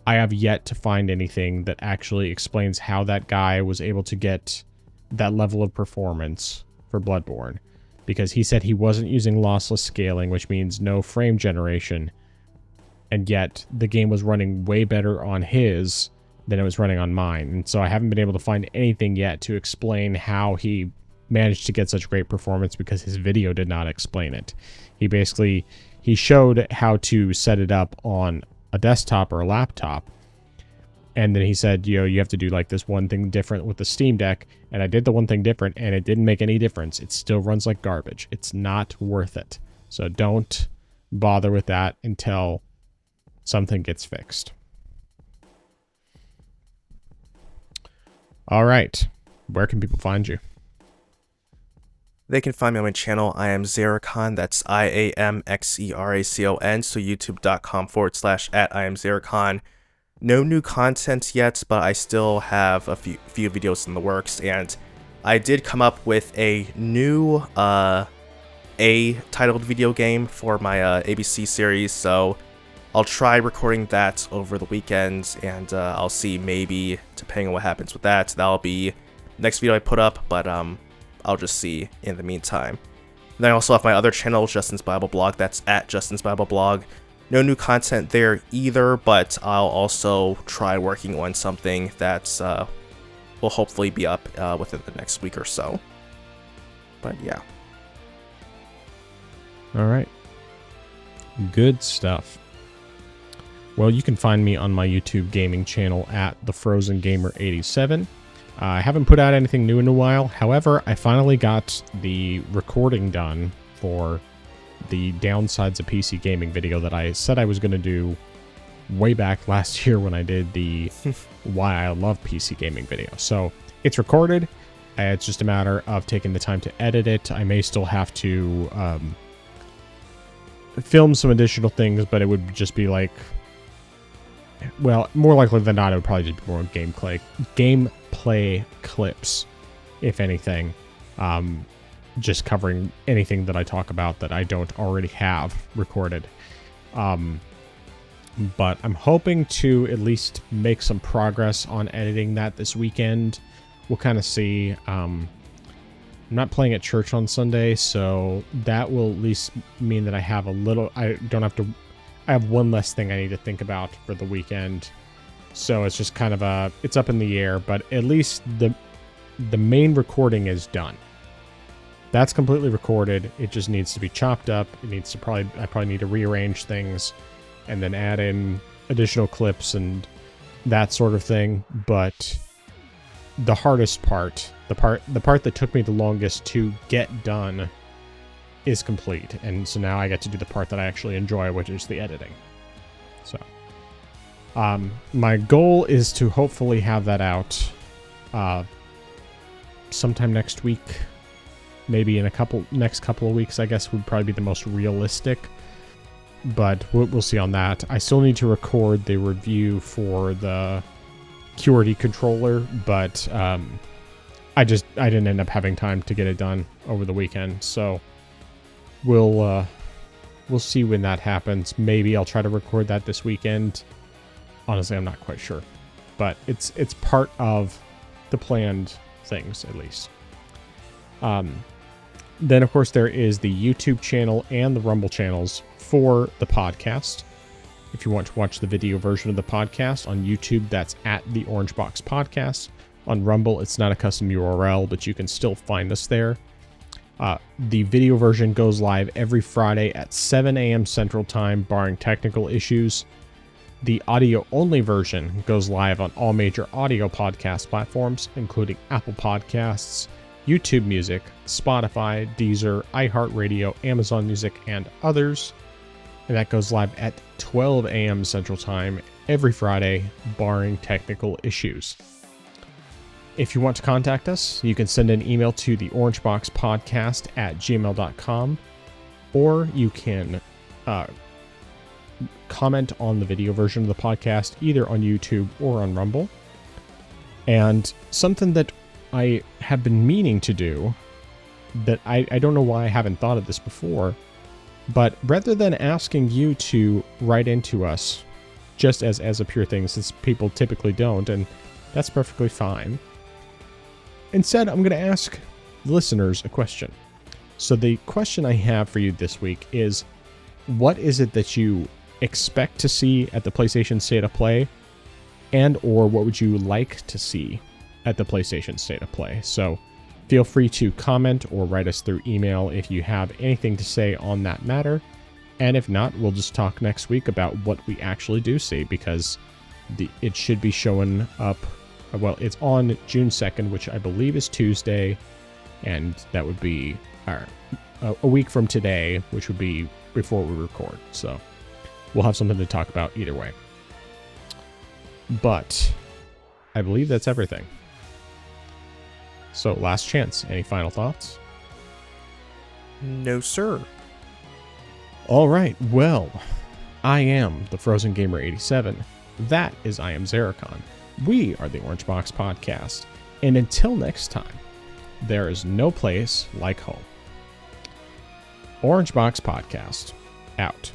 I have yet to find anything that actually explains how that guy was able to get that level of performance for Bloodborne. Because he said he wasn't using lossless scaling, which means no frame generation. And yet, the game was running way better on his than it was running on mine. And so I haven't been able to find anything yet to explain how he managed to get such great performance, because his video did not explain it. He showed how to set it up on a desktop or a laptop, and then he said, you have to do like this one thing different with the Steam Deck, and I did the one thing different, and it didn't make any difference. It still runs like garbage. It's not worth it. So don't bother with that until something gets fixed. All right, where can people find you?
They can find me on my channel. I am Xeracon. That's IAMXERACON. So youtube.com/@IamXeracon. No new content yet, but I still have a few videos in the works, and I did come up with a new A-titled video game for my ABC series, so I'll try recording that over the weekend, and I'll see, maybe, depending on what happens with that, that'll be the next video I put up, but I'll just see in the meantime. And then I also have my other channel, Justin's Bible Blog. That's at Justin's Bible Blog. No new content there either, but I'll also try working on something that will hopefully be up within the next week or so. But yeah.
All right. Good stuff. Well, you can find me on my YouTube gaming channel at TheFrozenGamer87. I haven't put out anything new in a while. However, I finally got the recording done for the Downsides of PC Gaming video that I said I was going to do way back last year when I did the Why I Love PC Gaming video. So it's recorded. It's just a matter of taking the time to edit it. I may still have to film some additional things, but it would just be like, well, more likely than not, it would probably just be more gameplay clips, if anything. Just covering anything that I talk about that I don't already have recorded. But I'm hoping to at least make some progress on editing that this weekend. We'll kind of see. I'm not playing at church on Sunday, so that will at least mean that I have a little... I have one less thing I need to think about for the weekend. So it's just kind of it's up in the air, but at least the main recording is done. That's completely recorded. It just needs to be chopped up. It needs to I probably need to rearrange things and then add in additional clips and that sort of thing. But the hardest part, the part that took me the longest to get done, is complete. And so now I get to do the part that I actually enjoy, which is the editing. So my goal is to hopefully have that out sometime next week. Maybe in next couple of weeks, I guess, would probably be the most realistic. But we'll see on that. I still need to record the review for the QWERTY controller, but I didn't end up having time to get it done over the weekend. So we'll see when that happens. Maybe I'll try to record that this weekend. Honestly, I'm not quite sure, but it's part of the planned things, at least. Then, of course, there is the YouTube channel and the Rumble channels for the podcast. If you want to watch the video version of the podcast on YouTube, that's at the Orange Box Podcast. On Rumble, it's not a custom URL, but you can still find us there. The video version goes live every Friday at 7 a.m. Central Time, barring technical issues. The audio-only version goes live on all major audio podcast platforms, including Apple Podcasts, YouTube Music, Spotify, Deezer, iHeartRadio, Amazon Music, and others. And that goes live at 12 a.m. Central Time every Friday, barring technical issues. If you want to contact us, you can send an email to the orangeboxpodcast@gmail.com, or you can comment on the video version of the podcast, either on YouTube or on Rumble. And something that I have been meaning to do, that I don't know why I haven't thought of this before, but rather than asking you to write into us just as a pure thing, since people typically don't, and that's perfectly fine, instead I'm going to ask listeners a question. So the question I have for you this week is, what is it that you expect to see at the PlayStation State of Play, and or what would you like to see at the PlayStation State of Play? So feel free to comment or write us through email if you have anything to say on that matter. And if not, we'll just talk next week about what we actually do see, because it should be showing up. Well, it's on June 2nd, which I believe is Tuesday, and that would be a week from today, which would be before we record. So we'll have something to talk about either way. But I believe that's everything. So last chance. Any final thoughts?
No, sir.
All right, well, I am the Frozen Gamer 87. That is I am Zeracon. We are the Orange Box Podcast. And until next time, there is no place like home. Orange Box Podcast, out.